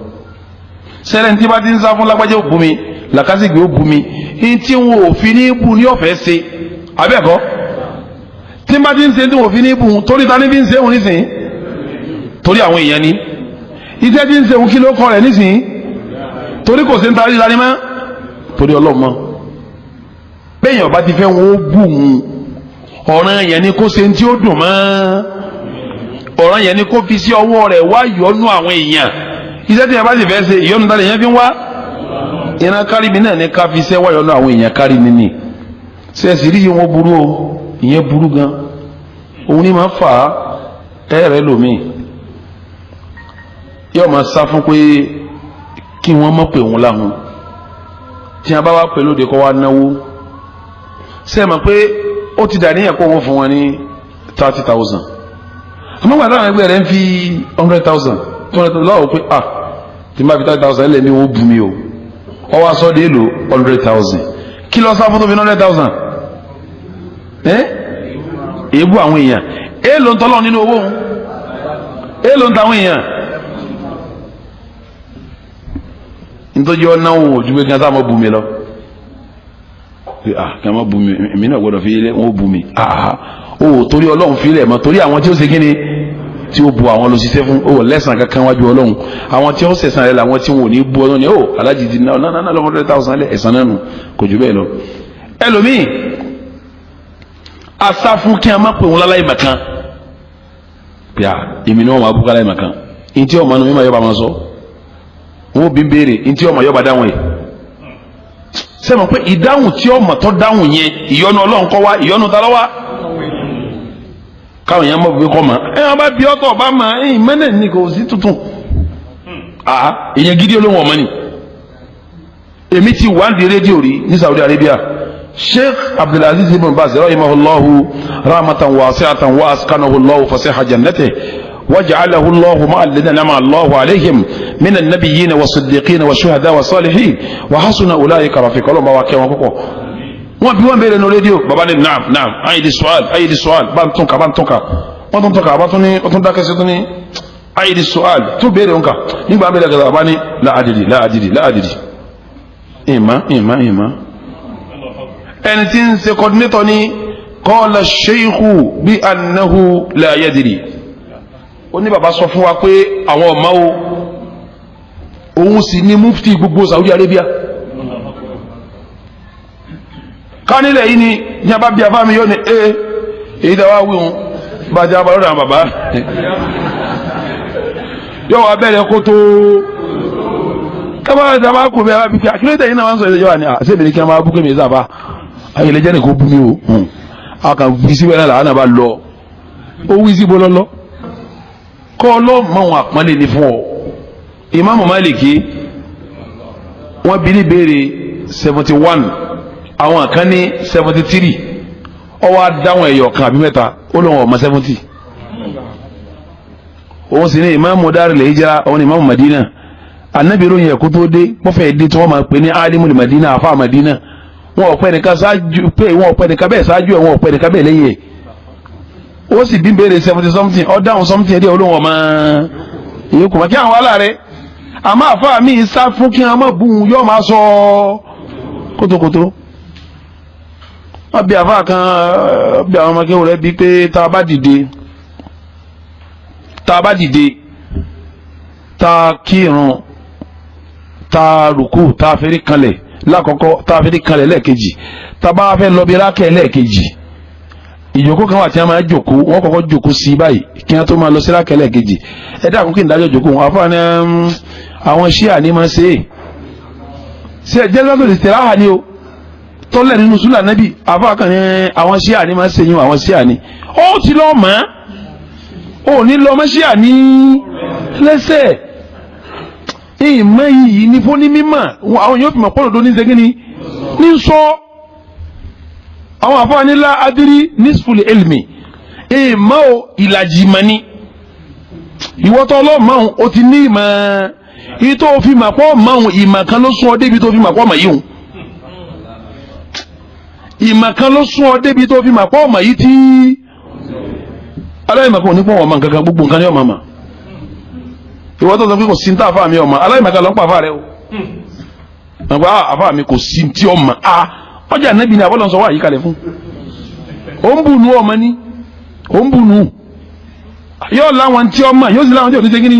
sẹ́lẹ̀ tí bá ti ń sá fún lágbájá ó bú mi làkàṣègbè ó bú mi ní tí wọn ò fi ní bú ní ọ̀fẹ́ ṣe abẹ́ẹ̀kọ́ tí bá ti ń ṣe tí wọn ò fi ní bú torí ta ní fi ń ṣe òun nísìnyí torí àwọn èèyàn ni iṣẹ́ tí ń ṣe òun kí ló kọ́ rẹ̀ nísìnyí torí kò sí ń tarí ìlànà mọ́ torí ọlọ́run mọ́ bẹ́ẹ̀ yẹn ọba ti fẹ́ wọn ó bù ún ọ̀ràn yẹn ni kó ṣe tí ó dùn mọ́ ọ̀ràn yẹn ni kó fi sí ọwọ́ rẹ̀ wá yọnu àwọn èèyàn iṣẹ́ tí yẹn bá sì fẹ́ ṣe ìyọnu tálẹ̀ yẹn fi ń wá ìran kárí mi náà ní ká fi ṣẹ́ wá yọnu àwọn èèyàn kárí mi nì ṣẹ́ẹ̀sì rí wọn burú o ìyẹn burú gan òun ni máa fà á ẹ̀rẹ́ lòmíì yóò máa sá fún pé kí wọ́n mọ̀ pé òun láhùn tí a bá wá pẹ̀lú òde kọ́ wá náwó ṣe é mọ̀ pé ó ti dà níyàn kó wọ́n fún wọn ní 30,000 àmọ́ gbàdá àwọn ẹgbẹ́ rẹ̀ ń fi 100,000 lọ́wọ́ pé tí n bá fi 30,000 lẹ́ni wọ́n bù mí o ọwọ́ aṣọ dé lò 100,000 kí lọ sáfún tó fi 100,000 èébú àwọn èèyàn èèlò ń tọ́lọ́ nínú owó èèlò ń ta àwọn èèyàn nítorí ọ̀nà òun ojú pé kí wọ́n sá mọ́ bù mí lọ kí wọ́n mọ́ bù mí èmi náà gbọ́dọ̀ fi ilé wọn bù mí o torí ọlọ́run fi ilẹ̀ mọ́ torí àwọn tí ó ṣe kí ni tí ó bu àwọn lọ ṣiṣẹ́ fún ó lẹ́sàn kankan wájú ọlọ́run àwọn tí ó sẹ̀sàn rẹ̀ làwọn tí wọn ò ní bú ọlọ́run ni ó alájìdí náà lọ́wọ́ 100,000 lẹ̀ ẹ̀sán náà nù kò jù bẹ́ẹ̀ lọ. ẹlòmíì asá fún kí a má pè wọn láláì màkàn bíà èmi ni wọn máa bú láláì màkàn ntí ọmọ mi máa yọba máa sọ wọn ò bí béèrè ntí ọmọ yọba dáhùn yìí sẹ́mi pé ìdáhùn tí ọmọ tó dáhùn yẹn ìyọnu ọlọ́run kọ́ wá ìyọnu ta lọ́wọ́ káwọn yẹn mọ̀ pé kọ́ mọ̀ wọn bá bí ọtọ̀ ọba mọ̀ mẹ́nẹ̀ ní kò sí tuntun èyàn gidi olóhùn ọmọ ni èmi ti wà ní rédíò rí ní Saudi Arabia Sheikh Abdulaziz ibn Baz rahimahullahu rahmatan wasi'atan wa askanahu Allahu fasiha jannatihi waja'alahu Allahu ma'a alladhina an'ama Allahu alayhim min an-nabiyyin was-siddiqin wash-shuhada was-salihin wa hasuna ulaika rafiqa Ọlọ́run bá wa kẹ́ wọn púpọ̀ wọ́n bí wọ́n béèrè ní rédíò baba ní naam ayidi sual bá ń tọ́ka wọ́n tún tọ́ka bá tún ní ọtún dákẹ́sẹ́ tún ní ayidi sual tún béèrè nǹkan nígbà béèrè gàdá bá ní láàdìdì ìmá ẹni tí ń ṣe coordinator ní qala sheikhu bí annahu la yadiri ó ní bàbá sọ fún wa pé àwọn ọmọ òun sì ní mufti gbogbo Saudi Arabia kánilẹ̀ yìí ni ní a bá bí afá mi yóò ní èyí dáwà wíhun bá jẹ́ abàlọ́dà àwọn bàbá yóò wá bẹ̀rẹ̀ kó tó kábàá dábà kò bí ara bí kí akílẹ̀tẹ̀ yìí náà wọ́n sọ èdè yóò ní àṣẹ́bìnrin kí a máa bú kémi ìzàbá ayẹlẹ jẹ́ nìkan bú mi o a kàn fi sí wẹ́rẹ́ làwọn náà bá lọ ó wí sí bó lọ́lọ́ kọ́ ọlọ́mọ àwọn àpọ́nlé ni fún ọ Ìmáàmù Málìkì wọ́n bí ní béèrè 71 àwọn kan ní 73 ọwọ́ adáwọn ẹ̀yọ̀ kan àbí mẹ́ta ó lọ́wọ́ ọmọ 70 òun sì ní ìmáàmù Darul Hijra òun ní ìmáàmù Madina anabi ròyìn ẹ̀kú tó dé pọ́fẹ́ dé tí wọ́n máa pè ní alimul Madina àfa Madina wọn ọ̀pẹ́ nìkan ṣáájú pé wọn ọ̀pẹ́ nìkan bẹ́ẹ̀ ṣáájú ẹ̀ wọn ọ̀pẹ́ nìkan bẹ́ẹ̀ lẹ́yìn ẹ̀ ó sì bí béèrè 70 something ọ̀dáhùn something ẹ̀dí olóhùn ọmọ ìyókù mọ́ kí àwọn wàhálà rẹ̀ àmọ́ àfa mi sá fún kí wọn má bùn yóò máa sọ kótókótó wọ́n bí àfáà kan bí àwọn ọmọkẹ́ rẹ̀ bí pé tá a bá dìde tá a kírun tá a rùkú tá a fẹ́rí kanlẹ̀ lákọ̀ọ́kọ́ tá a fẹ́rí kanlẹ̀ lẹ́ẹ̀kejì tá a bá fẹ́ lọ bí rákẹ́ lẹ́ẹ̀kejì ìjókòó kan wà tí a máa jókòó wọ́n kọ́kọ́ jókòó sí báyìí kí wọ́n tó máa lọ sí rákẹ́ lẹ́ẹ̀kejì ẹ̀dá àkókò ìdájọ́ jókòó wọn àfáà ní àwọn ṣíà ní máa ṣe é jẹ́ lọ́dọ̀ lè tẹ̀lé àhà ni o tọ́lẹ̀ nínú súnà nẹ́bí àfáàkàn ní àwọn ṣíà ní máa ń sèyún àwọn ṣíà ní ó ti lọ́ mọ́ ó ní lọ́mọ ṣíà ní lẹ́sẹ̀ ìmọ̀ yìí ní fún ní mímọ̀ àwọn yóò fi mọ̀ pọ́nlọ́dọ́ ní segin ní sọ àwọn àfáà nílá adírí nisful ilmi ìmọ̀ ìlàjì ìmọ̀ ni ìwọ́tọ̀ ọlọ́mọ̀ ó ti ní ìmọ̀ yìí tó fi mọ̀ pọ́ mọ̀ ìmọ̀ kan ló sún ọ débi tó fi mọ̀ pọ́ mọ̀ yìí ìmọ̀ kan ló sún ọ débi tó fi mà pọ́ ọmọ yìí tí aláìmọ̀kan ò ní pọ̀ ọmọ nǹkan gbogbo nǹkan ní ọmọ mà ìwọ́n tó sọ pé kò sí ní tá àfáà mi ọmọ aláìmọ̀kan ló ń pa àfáà rẹ o àgbà àfáà mi kò sí tí ọmọ ọjà nẹ́bí ni àbọ̀lọ́ sọ wà yí kalẹ̀ fún ó ń bùnú ọmọ ní ó ń bùnú yóò láwọn tí ọmọ yóò sì láwọn tí ò ní ṣe kíní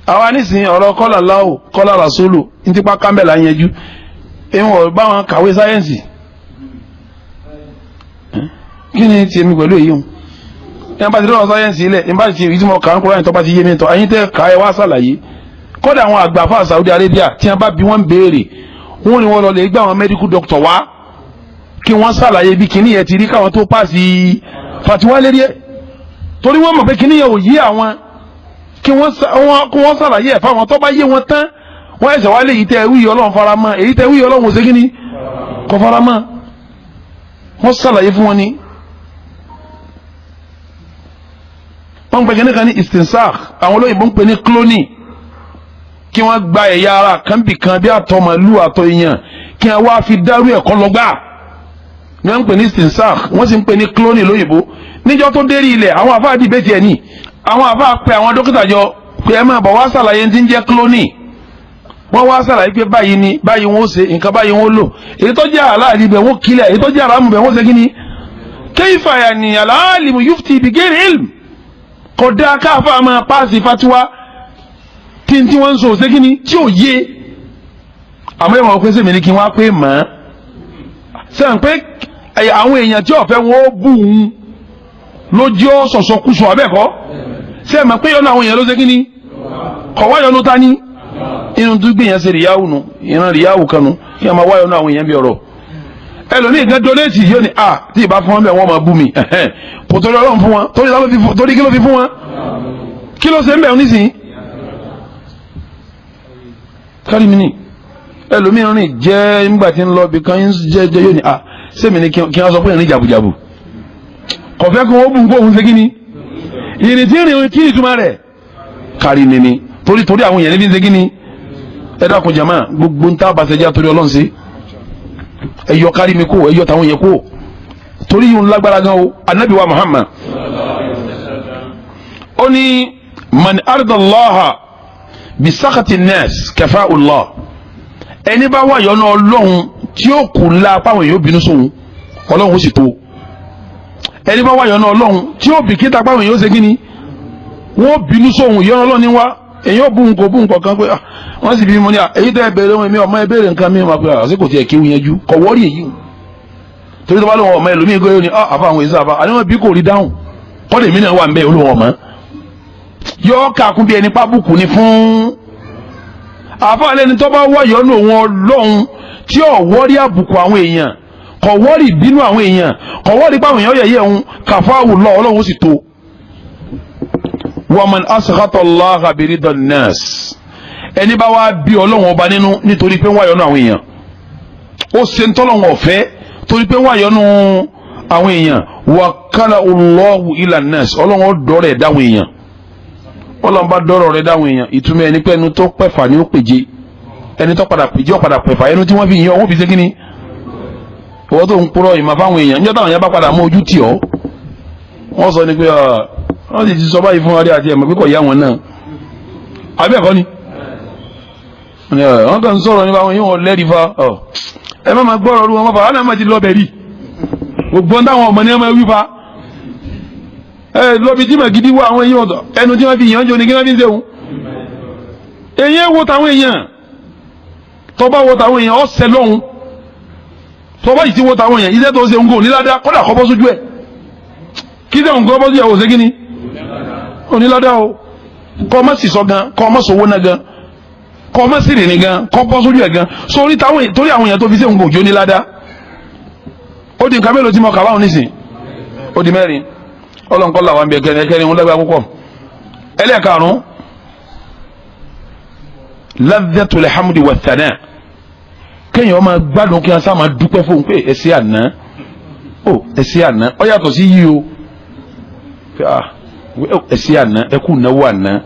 àwa nísìnyí ọ̀rọ̀ kọ́là láwò kọ́là ràsólò ní tipa kámbẹ̀lá yẹjú ìwọ̀n bá wọn kàwé sáyẹ́ǹsì kí ni ti èmi pẹ̀lú èyí hùn ẹ̀ bá ti lọ́wọ́ sáyẹ́ǹsì ilẹ̀ ẹ̀ bá ti rí tí mo kà ń kúrò àyìntọ́ bá ti yé mi tọ́ àyín tẹ́ ká ẹ wá sàlàyé kódà àwọn àgbàfà Saudi Arabia tí wọ́n bá bí wọ́n béèrè wọ́n ní wọ́n lọ lè gbé àwọn medical doctor wá kí wọ́n sàlàyé bí kíní yẹn ti rí káwọn tó pàṣẹ fatiwa lérí ẹ̀ torí wọ́n mọ̀ pé kíní yẹn ò yí àwọn kí wọ́n ṣàlàyé ẹ̀ fáwọn tó bá yé wọn tán wọ́n ẹ̀sẹ̀ wá lé èyí tẹ́ wí Ọlọ́run faramọ́ èyí tẹ́ wí Ọlọ́run ṣe kí ni kò faramọ́ wọ́n ṣàlàyé fún wọn ni. wọ́n ń pè kíní kan ní istinsakh àwọn olóyìnbó ń pè ní cloning kí wọ́n gba ẹ̀yà ara kan bì kan bí àtọ̀ màlúù àtọ̀ èèyàn kí wọ́n wá fi dárú ẹ̀kọ́ lọ́gbà ni wọ́n ń pè ní istinsakh wọ́n sì ń pè ní cloning lóyìnbó níjọ́ tó dérí ilẹ̀ àwọn àfáà dìbẹ́ tiẹ̀ ní àwọn àfáà pe àwọn dókítà jọ pé ẹ máa bọ̀ wá ṣàlàyé tí ń jẹ́ cloning wọ́n wá ṣàlàyé pé báyìí ni báyìí wọ́n ṣe nǹkan báyìí wọ́n lò èyí tó jẹ́ aláàlì bẹ̀ wọ́n kílẹ̀ èyí tó jẹ́ aráàmù bẹ̀ wọ́n ṣe kí ni kayfa yani al-alimu yufti bi ghairi ilm kódà káfà máa paasi fatiwa tí wọ́n ń sọ ṣé kí ni tí ò yé àmọ́ ìwọ̀n pèsè mi ni kí wọ́n á pé mọ́ sẹ́yìn pé àwọn èèyàn tí ọ̀fẹ́ wọn ó bù ún lójú ọ̀sọ̀sọ̀kúsọ̀ abẹ́ẹ̀kọ́ sẹ́yìn mọ̀ pé yọ̀nà àwọn èèyàn ló ṣe kí ni kọ̀wá yọ̀nù ta ni inú tó gbé yẹn ṣe rìyáwù nu ìran rìyáwù kanu kí wọ́n máa wá yọ̀nà àwọn èèyàn bí ọ̀rọ̀ ẹlòmíì gan donate yóò ní tí ì bá fún wọn bẹ́ẹ̀ wọ́n máa bú mi kò torí Ọlọ́run fún wọn torí kí ló fi fún wọn kí ló ṣe ń bẹ̀ ọ́ nísìnyí kárí mi ní ẹlòmíràn rìn jẹ́ nígbà tí ń lọ bí kan jẹ́ yóò ní sẹ́mi ni kí wọ́n sọ pé ìrìn jàbùjàbù kò fẹ́ kí wọ́n bù kó òun ṣe kí ni ìrìn tí ìrìn kí ìtumọ̀ rẹ̀ kárí mi ní torí àwọn èèyàn níbi ń ṣe kí ni ẹ dákun jàmá gbogbo ń tá àbàṣẹjá torí Ọlọ́run sí ẹyọ kárí mi kó ẹyọ táwọn yẹn kó torí yìí ń lágbára gan o anabi wa Muhammad ó ní man ardallaha bisakati nas kafa Allah ẹni bá wà yọnu Ọlọ́run tí ó kù ńlá páwọn èèyàn bínú sóhun Ọlọ́run ó sì tó ẹni bá wà yọnu Ọlọ́run tí ó bìkítà páwọn èèyàn ó ṣe kíni wọ́n bínú sóhun yọnu Ọlọ́run ní wá èèyàn bú nǹkan kan pé wọ́n sì bí mo ní èyí tẹ́ bèrè wọn mi ọmọ ẹ bèrè nǹkan mi máa pé àsìkò tí ẹ kí wọ́n yẹjú kọ̀ wọ́ọ̀rì èyí torí tó bá lọ́wọ́ ọmọ ẹlòmíì gbé ní àfa àwọn èsì àfa àníwọ̀n bí kò rí dáhùn kọ́dé mi náà wà ń bẹ́ olówó ọmọ yọ kàkún bí ẹni pábùkù ni fún àfa alẹ́ni tó bá wọ̀ yọ́nù wọn lọ́hùn tí ò wọ́rí àbùkù àwọn èèyàn kọ̀ wọ́rí bínú àwọn èèyàn kọ̀ wọ́rí pàwọn èèyàn yẹ̀yẹ́ òun kàfáwù lọ Ọlọ́run ó sì tó wa man asghata Allaha birida an-nas ẹni bá wá bí Ọlọ́run ọba nínú nítorí pé ń wá yọ́nú àwọn èèyàn ó ṣe ń tọ́lọ́run ọ̀fẹ́ torí pé ń wá yọ́nú àwọn èèyàn wakala Allahu ila an-nas Ọlọ́run dọ́rọ̀ ẹ̀ dáwọn èèyàn Ọlọ́run bá dọ́rọ̀ rẹ̀ dáwọn èèyàn ìtumọ̀ ẹni pé ẹnu tó pẹ̀fà ni ó pèje ẹni tó padà pèje ó padà pẹ̀fà ẹnu tí wọ́n fi yàn wọ́n fi ṣe kí ni ìwọ́n tó ń purọ́ ìmọ̀ fáwọn èèyàn níjọ́ táwọn yẹn bá padà mú ojú tì ọ́ wọ́n sọ ni pé wọ́n sì ti sọ báyìí fún wa rí àti ẹ̀mọ̀ pé kò yá wọn náà àbí ẹ̀kọ́ ni wọ́n kàn ń sọ̀rọ̀ nípa àwọn yìí wọ́n lẹ́rìí fa ẹ má máa gbọ́rọ̀ ọdún wọn fa àwọn àmọ́ ti lọ bẹ̀rí gbogbo táwọn ọmọ ní ẹ máa wí fa lọ́bi tí mà gidi wá àwọn èèyàn ọ̀dọ̀ ẹnu tí wọ́n fi yàn jọ ní kí wọ́n fi ń sẹ́wọ̀n èyí wo táwọn èèyàn tọ́ba wo táwọn èèyàn ọ̀sẹ̀ lọ́hùn tọ́ba yìí ti wo táwọn èèyàn iṣẹ́ tó ṣe ń gò níládá kọ́dà kọ́ bọ́ sójú ẹ̀ kí sẹ́wọ̀n kọ́ bọ́ sójú ẹ̀ wò ṣe kí ni oníládá o kọ́ ọmọ sì sọ gan kọ́ ọmọ sọ̀wọ́ náà gan kọ́ ọmọ sì rìn gan kọ́ bọ́ sójú ẹ̀ gan sórí torí àwọn èèyàn tó fi sẹ́wọ̀n gò jó níládá ó di nǹkan mélòó tí mo kà báwọn nísìn ó di mẹ́rin ọlọ́nkọ́ làwọn bí ẹkẹrin wọn lágbára púpọ̀ ẹlẹ́ẹ̀karùn-ún ladhatul hamdi wa thana kéèyàn máa gbádùn kí wọn sá máa dúpẹ́ fóun pé ẹsẹ̀ àná ọ yàtọ̀ sí yìí o ẹsẹ̀ àná ẹkú náwó àná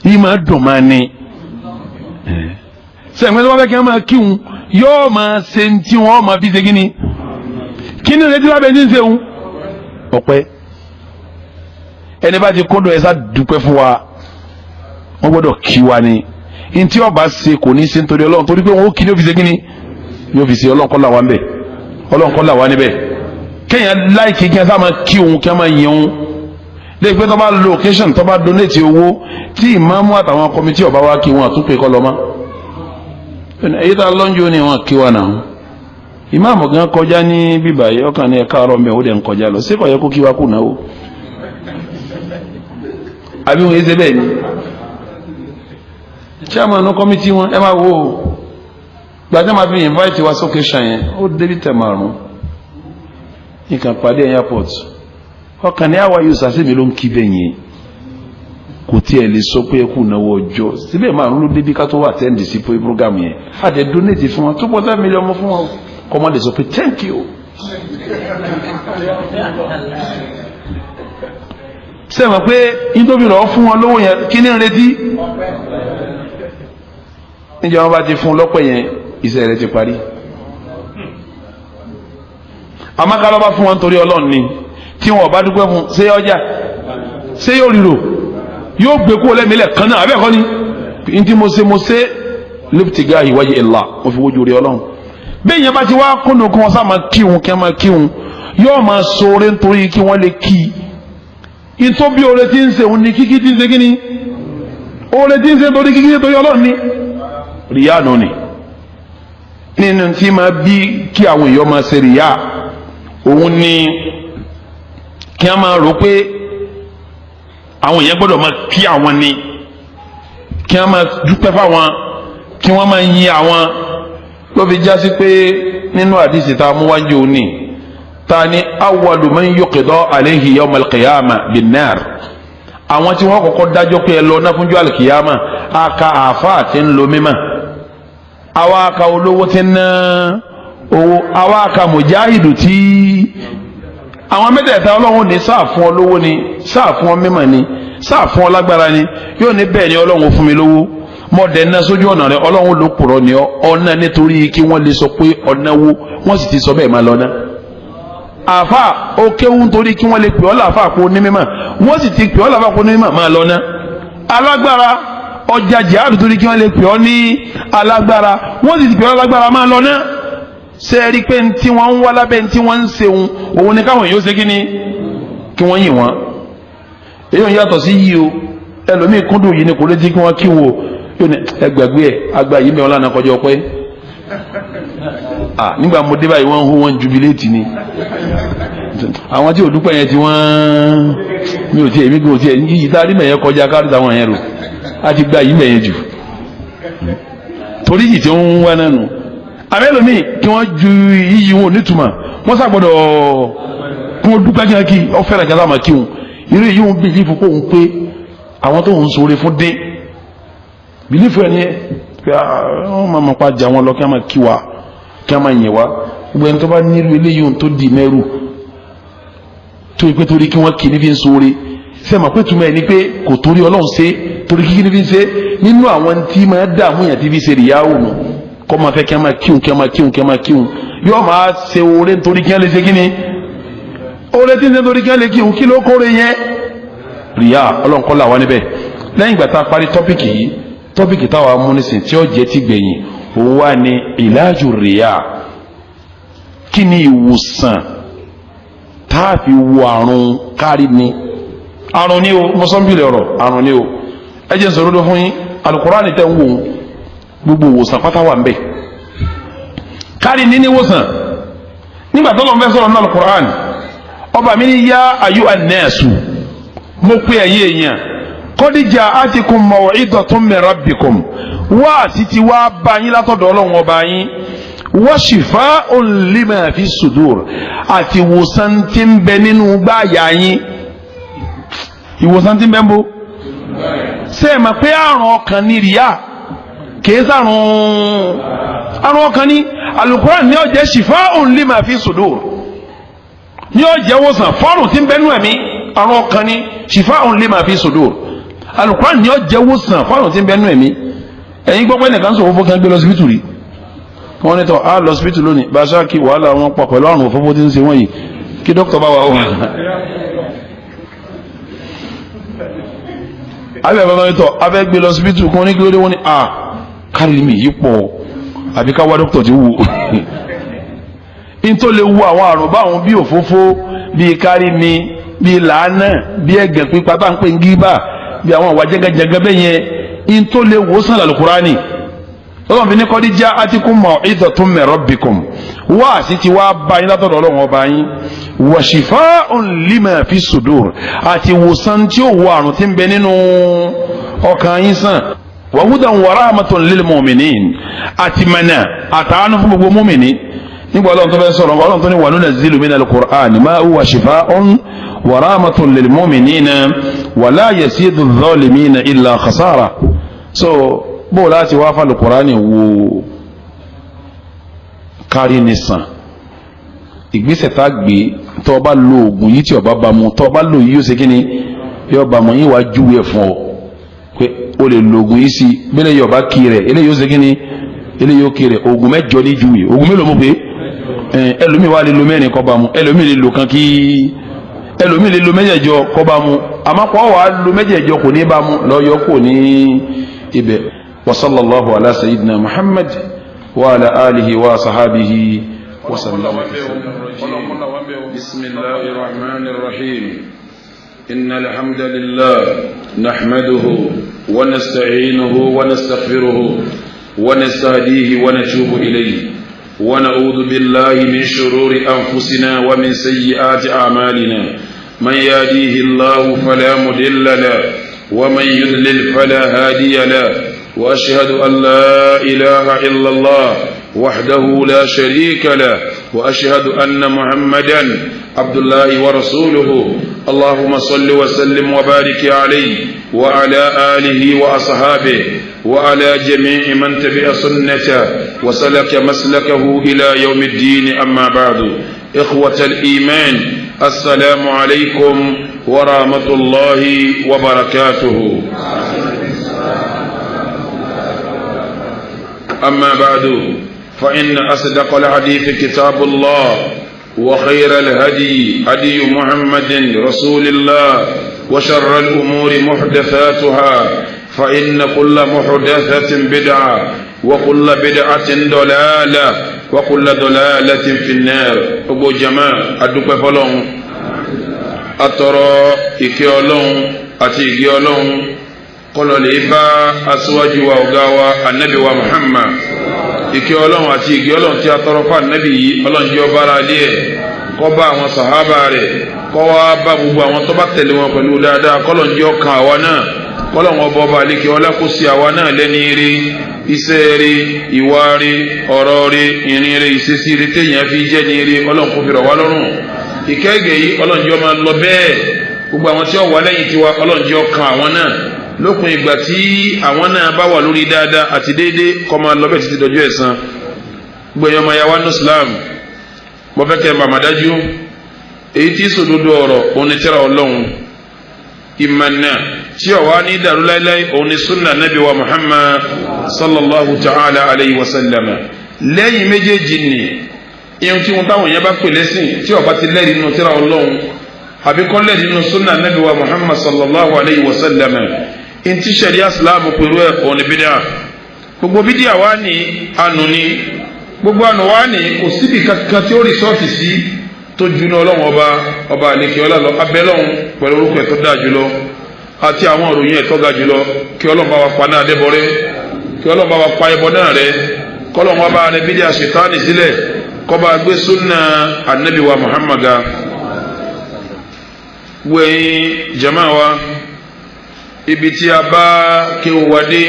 yìí máa dùn máa ní sẹ́yìn pé tí wọ́n fẹ́ kí wọ́n máa kíhun yóò máa ṣe ní tí wọ́n máa fi ṣe kí ni kí ni ìrètí lábẹ́ ní ń ṣeun ọpẹ́ ẹni bá ti kódò ẹ sá dúpẹ́ fún wa wọ́n gbọ́dọ̀ kí wa ni ntí ọba ṣe kò ní í ṣe nítorí Ọlọ́run torí pé wọn ó kí ni ó fi ṣe kí ni yóò fi ṣe Ọlọ́run kọ́ là wá ń bẹ̀ Ọlọ́run kọ́ là wá níbẹ̀ kéèyàn láìkí kí wọn sá máa kí òun kí wọn máa yẹn òun lẹ́yìn pé tó bá lo occasion tó bá donate owó tí ìmáàmù àtàwọn kọmitì ọba wa kí wọn àtúnpè kọ́ lọ́mọ́ èyí tá a lọ́njọ́ ni wọn kí wa náà ìmáàmù gan kọjá ní bíbá yìí ọkàn ní ẹ̀ka ọ̀rọ̀ mẹ́ ó dẹ̀ ń kọjá lọ sí kò yẹ kó kí wa kù náà o àbí wọn yé ṣe bẹ́ẹ̀ ni chairman committee wọn ẹ máa wo gbàdé máa fi invite wa sókè ṣàyẹn ó débi tẹ̀ márùn nǹkan pàdé airport ọkàn ní àwa yóò sàṣẹ́ mi ló ń kí bẹ́ẹ̀ yẹn kò tiẹ̀ lè sọ pé ẹkú náwó ọjọ́ síbẹ̀ máa ń ló débi ká tó wà tẹ́ǹdì sí program yẹn àdẹ donate fún wọn 2.5 million fún wọn kọ́mọdé sọ pé thank you. sẹ́wọ̀n pé nítorí lọ́ọ́ fún wọn lówó yẹn kí ní ń retí níjẹ́ wọn bá ti fún lọ́pọ̀ yẹn iṣẹ́ rẹ̀ ti parí. amákàlọ́ bá fún wọn torí ọlọ́run ni tí wọn bá dúpẹ́ fún ṣé ọjà ṣé yóò ríro yóò gbé kó lẹ́mílẹ̀ kan náà abẹ́ẹ̀kọ́ ni ntí mo ṣe lẹ́pìtìgá ìwáyé ẹ̀la mo fi wojú rí ọlọ́run. bẹ́ẹ̀ yẹn bá ti wá kónú kí wọ́n sá máa kíhun kí wọ́n máa kíhun yóò máa sọ̀rọ̀ nítorí kí wọ́n lè kí i ntọ́ bí oore ti ń ṣe òun ni kíkí ti ń ṣe kí ni oore ti ń ṣe torí kíkí torí ọlọ́run ni rìyá nù ni nínú tí máa bí kí àwọn èèyàn máa ṣe rìyá òun ni kí wọ́n máa rò pé àwọn èèyàn gbọ́dọ̀ máa kí àwọn ni kí wọ́n máa dúpẹ́ fáwọn kí wọ́n máa yin àwọn ló fi já sí pé nínú àdìsí tá a mú wájú òní ta ni awwalu man yuqda alayhi yawm al-qiyamah bin-nar àwọn tí wọ́n kọ́kọ́ dájọ́ pé ẹ lọ náà fúnjọ́ al-qiyamah aka àáfàá tí ń lo mímọ́ àwa aka olówó tí ń ná owó àwa aka mujahidu tí àwọn mẹ́tẹ̀ẹ̀ta ọlọ́run ní sáà fún ọ lówó ni sáà fún ọ mímọ̀ ni sáà fún ọ lágbára ni yóò ní bẹ́ẹ̀ ni ọlọ́run fún mi lówó mọ̀dẹ̀ ná sójú ọ̀nà rẹ ọlọ́run ló purọ́ ni ọ̀nà nítorí kí wọ́n lè sọ pé ọ̀nà wo wọ́n sì ti sọ bẹ́ẹ̀ máa lọ ná. àfà ó kéwú nítorí kí wọ́n lè pè ọ́ láàfà kó ní mímọ̀ wọ́n sì ti pè ọ́ láàfà kó ní mímọ̀ máa lọ ná. alágbára ọjà jihad torí kí wọ́n lè pè ọ́ ní alágbára wọ́n sì ti pè ọ́ lágbára máa lọ ná. ṣé ẹ rí i pé ntí wọ́n ń wá lábẹ́ ntí wọ́n ń ṣe òun ni káwọn èèyàn ṣe kí ni kí wọ́n yìn wọ́n. èyí ò ń yàtọ̀ sí yìí o ẹlòmíì kúndùn yìí ni kò lè jí kí wọ́n kí wo yóò ní ẹgbàgbé ẹ agba yìí mẹ́wọ́n lánàá kọjá ọpẹ́ nígbà mo dé báyìí wọ́n ń hó wọ́n jubiléètì ni àwọn tí ò dúpẹ́ yẹn tí wọ́n mi ò tiẹ̀ mi kò tiẹ̀ yìí tá a rí mẹ́yẹn kọjá káàdì táwọn yẹn rò á ti gba yìí mẹ́yẹn jù torí yìí tí ó ń wá náà nù àmẹ́lòmíì kí wọ́n ju yíyí wọn nítumọ̀ wọ́n sàgbọ́dọ̀ kí wọ́n dúpẹ́ kí wọ́n kí ọ fẹ́ràn kí wọ́n máa kí wọn irú yìí wọn bí ìfipò kó wọn pé àwọn tó ń sọ̀rọ̀ fún dé bìlífù ẹni ẹ pé wọn máa mọ̀ pa jà wọn lọ kí wọ́n máa kí wa kí wọ́n máa yìn wá gbogbo ẹni tó bá nílùú eléyìí ohun tó di mẹ́rù tó yẹ pé torí kí wọ́n kì í ní fi ń sọ̀rọ̀ sẹ́mi àpé túmọ̀ ẹ̀ ni pé kò torí ọlọ́run ṣe torí kíkí ní fi ń ṣe nínú àwọn tí máa dààmú yàn tí fi ṣe rìyáwó nù kọ́ máa fẹ́ kí wọ́n máa kíhun kí wọ́n máa kíhun kí wọ́n máa kíhun yóò máa ṣe oore nítorí kí wọ́n lè ṣe kí ni oore tí ń ṣe nítorí kí wọ́n lè kíhun kí ló kóore yẹn rìyá ọlọ́run kọ́ là wá níbẹ̀ lẹ́yìn ìgbà tá a parí tọ́pìkì yìí tọ́pìkì táwa múnisìn tí ó jẹ́ ti gbẹ̀yìn òun wà ní ìlàjù rìyà kí ni ìwòsàn tá a fi wo àrùn kárí ni àrùn ni o mọ́sánbìlì ọ̀rọ̀ àrùn ni o ẹ jẹ́ sọ̀rọ̀ lọ fún yín Al-Qur'ani tẹ̀ ń wò ó gbogbo ìwòsàn pátá wà ń bẹ̀ kárí ni ìwòsàn nígbà tó lọ́n fẹ́ sọ̀rọ̀ ní Al-Qur'ani ọba mi ní yá ayú an-nasu mo pé ẹ̀yin èèyàn qad ja'atikum maw'idatun min rabbikum wá sí ti wá bá yín látọ̀dọ̀ ọlọ́run ọba yín wa shifa'un lima fi sudur àti ìwòsàn tí ń bẹ nínú gbáàyà yín ìwòsàn tí ń bẹ ń bó ṣé ẹ mọ̀ pé àrùn ọkàn ní rìyà kìí sàrùn àrùn ọkàn ní Al-Qur'an ní ó jẹ́ shifa'un lima fi sudur ní ó jẹ́ ìwòsàn fọ́ọ̀rùn tí ń bẹ nínú ẹ̀mí àrùn ọkàn ní shifa'un lima fi sudur Al-Qur'an ní ó jẹ́ ìwòsàn fọ́ọ̀rùn tí ń bẹ nínú ẹ̀mí ẹ̀yin gbọ́ pé nìkan sọ fún kan gbé lọ síbítù rí wọ́n ní tọ́ a lọ síbítù lónìí bàṣá kí wàhálà wọn pọ̀ pẹ̀lú àrùn òfófó tí ń ṣe wọ́n yìí kí dókítà bá wà ó hàn. abẹ́ bàbá mi tọ́ abẹ́ gbé lọ síbítù kan ní kí ló dé wọ́n ní a kárí mi yìí pọ̀ àbí ká wá dókítà tí wù. n tó lè wu àwọn àrùn báwọn bí òfófó bí kárí mi bí làánà bí ẹ̀gẹ̀ pípa bá ń pè ń gíbà bí àwọn àwa jẹgẹjẹgẹ bẹ́yẹn in tó lè wòsàn Al-Qur'ani ọlọ́run fi ní qad ja'atikum maw'idatun min rabbikum wá sí ti wá bá yín látọ̀dọ̀ ọlọ́run ọba yín wa shifa'un lima fi sudur àti wòsàn tí ó wọ àrùn tí ń bẹ nínú ọkàn yín sàn wa hudan wa rahmatun lil mu'minin àti mẹ́nà àtàánú fún gbogbo mọ́mìnì nígbà Ọlọ́run tó fẹ́ sọ̀rọ̀ Ọlọ́run tó ní wa nunazzilu minal Qur'ani ma huwa shifaa'un wa rahmatun lil mu'minina wa la yazidu adh-dhalimina illa khasara. So bó láti wá fàlù Qur'ani wo kárí nìsàn ìgbésẹ̀ tá gbé tó bá lo oògùn yìí tí ó bá mu tó bá lo yìí yóò ṣe kí ni yóò bá mu yín wá júwe fún ọ pé o lè lo oògùn yìí sí bẹ́ẹ̀ yóò bá kí rẹ̀ eléyìí yóò ṣe kí ni eléyìí yóò kí rẹ̀ oògùn mẹ́jọ ní júwe oògùn mélòó mo pé ẹlòmíì wà lè lo mẹ́rin kó bá mu ẹlòmíì lè lo kan kí ẹlòmíì lè lo mẹ́jẹ̀jọ kó bá mu àmọ́ kó wàá lo mẹ́jẹ̀jọ kò ní bá mu lọ́yọ́ kò ní ibẹ̀. wa sallallahu ala sayyidina Muhammad wa ala alihi wa sahabihi wa sallam. bismillahir rahmanir rahim. innal hamdalillah nahmaduhu wa nasta'inuhu wa nastaghfiruhu wa nastahdihi wa natubu ilayhi wa na'udhu billahi min shururi anfusina wa min sayyiati a'malina man yahdihillahu fala mudilla lahu wa man yudlil fala hadiya lahu wa ashhadu an la ilaha illa Allah wahdahu la sharika lahu wa ashhadu anna Muhammadan abdullahi wa rasuluhu. Allahumma salli wa sallim wa barik alayhi wa ala alihi wa ashabihi وعلى جميع من تبع سنته وسلك مسلكه إلى يوم الدين. أما بعد إخوة الإيمان السلام عليكم ورحمة الله وبركاته. أما بعد فإن أصدق الحديث كتاب الله وخير الهدي هدي محمد رسول الله وشر الأمور محدثاتها فإن كل محدثة بدعة وكل بدعة ضلالة وكل ضلالة في النار. أبو جماعة أدوك فلون أترى إكيولون أتيجيولون قالوا لإبا أسواج وأغاوى النبي ومحمد إكيولون أتيجيولون تياترى فالنبي ألون جوبارا ليه كوبا وصحابة كوا بابو وانتبت لهم فلو دادا قالوا جوكا وانا kọlọ́wọ́n bọ́ba àlékè ọlá kó sí àwa náà lẹ́ni rí iṣẹ́ rí ìwà rí ọ̀rọ̀ rí ìrìn rí ìṣesí rí téèyàn fi jẹ́ ní rí ọlọ́run kò fi rọ̀ wá lọ́rùn. ìkẹ́gẹ́ yìí ọlọ́run jọ máa lọ bẹ́ẹ̀ gbogbo àwọn tí ó wà lẹ́yìn tiwa ọlọ́run jọ kan àwọn náà lópin ìgbà tí àwọn náà bá wà lórí dáadáa àti déédéé kọ́ máa lọ bẹ́ẹ̀ títí dọjọ́ ẹ̀san. gbẹ̀yìn ọmọ yàwá ní Islam mo fẹ́ kẹ́ màmádájú èyí tí sòdodo ọ̀rọ̀ onítẹ̀rà ọlọ́run ìmọ̀nà tí ó wà ní dàrú láíláí òun ni sunna nabi wa Muhammad sallallahu ta'ala alayhi wa sallam. lẹ́yìn méjèèjì ni ihun tí wọn táwọn yẹn bá pè lẹ́sìn tí ó bá ti lẹ́rìí nínú tírà Ọlọ́run àbí kọ́ lẹ́rìí nínú sunna nabi wa Muhammad sallallahu alayhi wa sallam in ti sharia islam pẹ̀lú ẹ̀ òun ni bídíà. gbogbo bídíà wá ní ànú ni gbogbo ànú wá ní kò síbi kankan tí ó rìsọ́ọ̀tì sí tó juná Ọlọ́run ọba àlekè ọlá lọ abẹ́lọ́run pẹ̀lú orúkọ ẹ̀ tó dáa jùlọ àti àwọn òròyìn ẹ̀ tó ga jùlọ kí Ọlọ́run bá wa pa náà dẹ́bọrẹ́ kí Ọlọ́run bá wa pa ẹbọ náà rẹ́ kọ́lọ́run bá rẹ bídíà ṣètánì sílẹ̀ kó bá gbé súnà ànábì wa Muhammad. wẹ̀yìn jama wa ibi tí a bá kéwù wá dé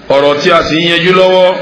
ọ̀rọ̀ tí a sì ń yẹjú lọ́wọ́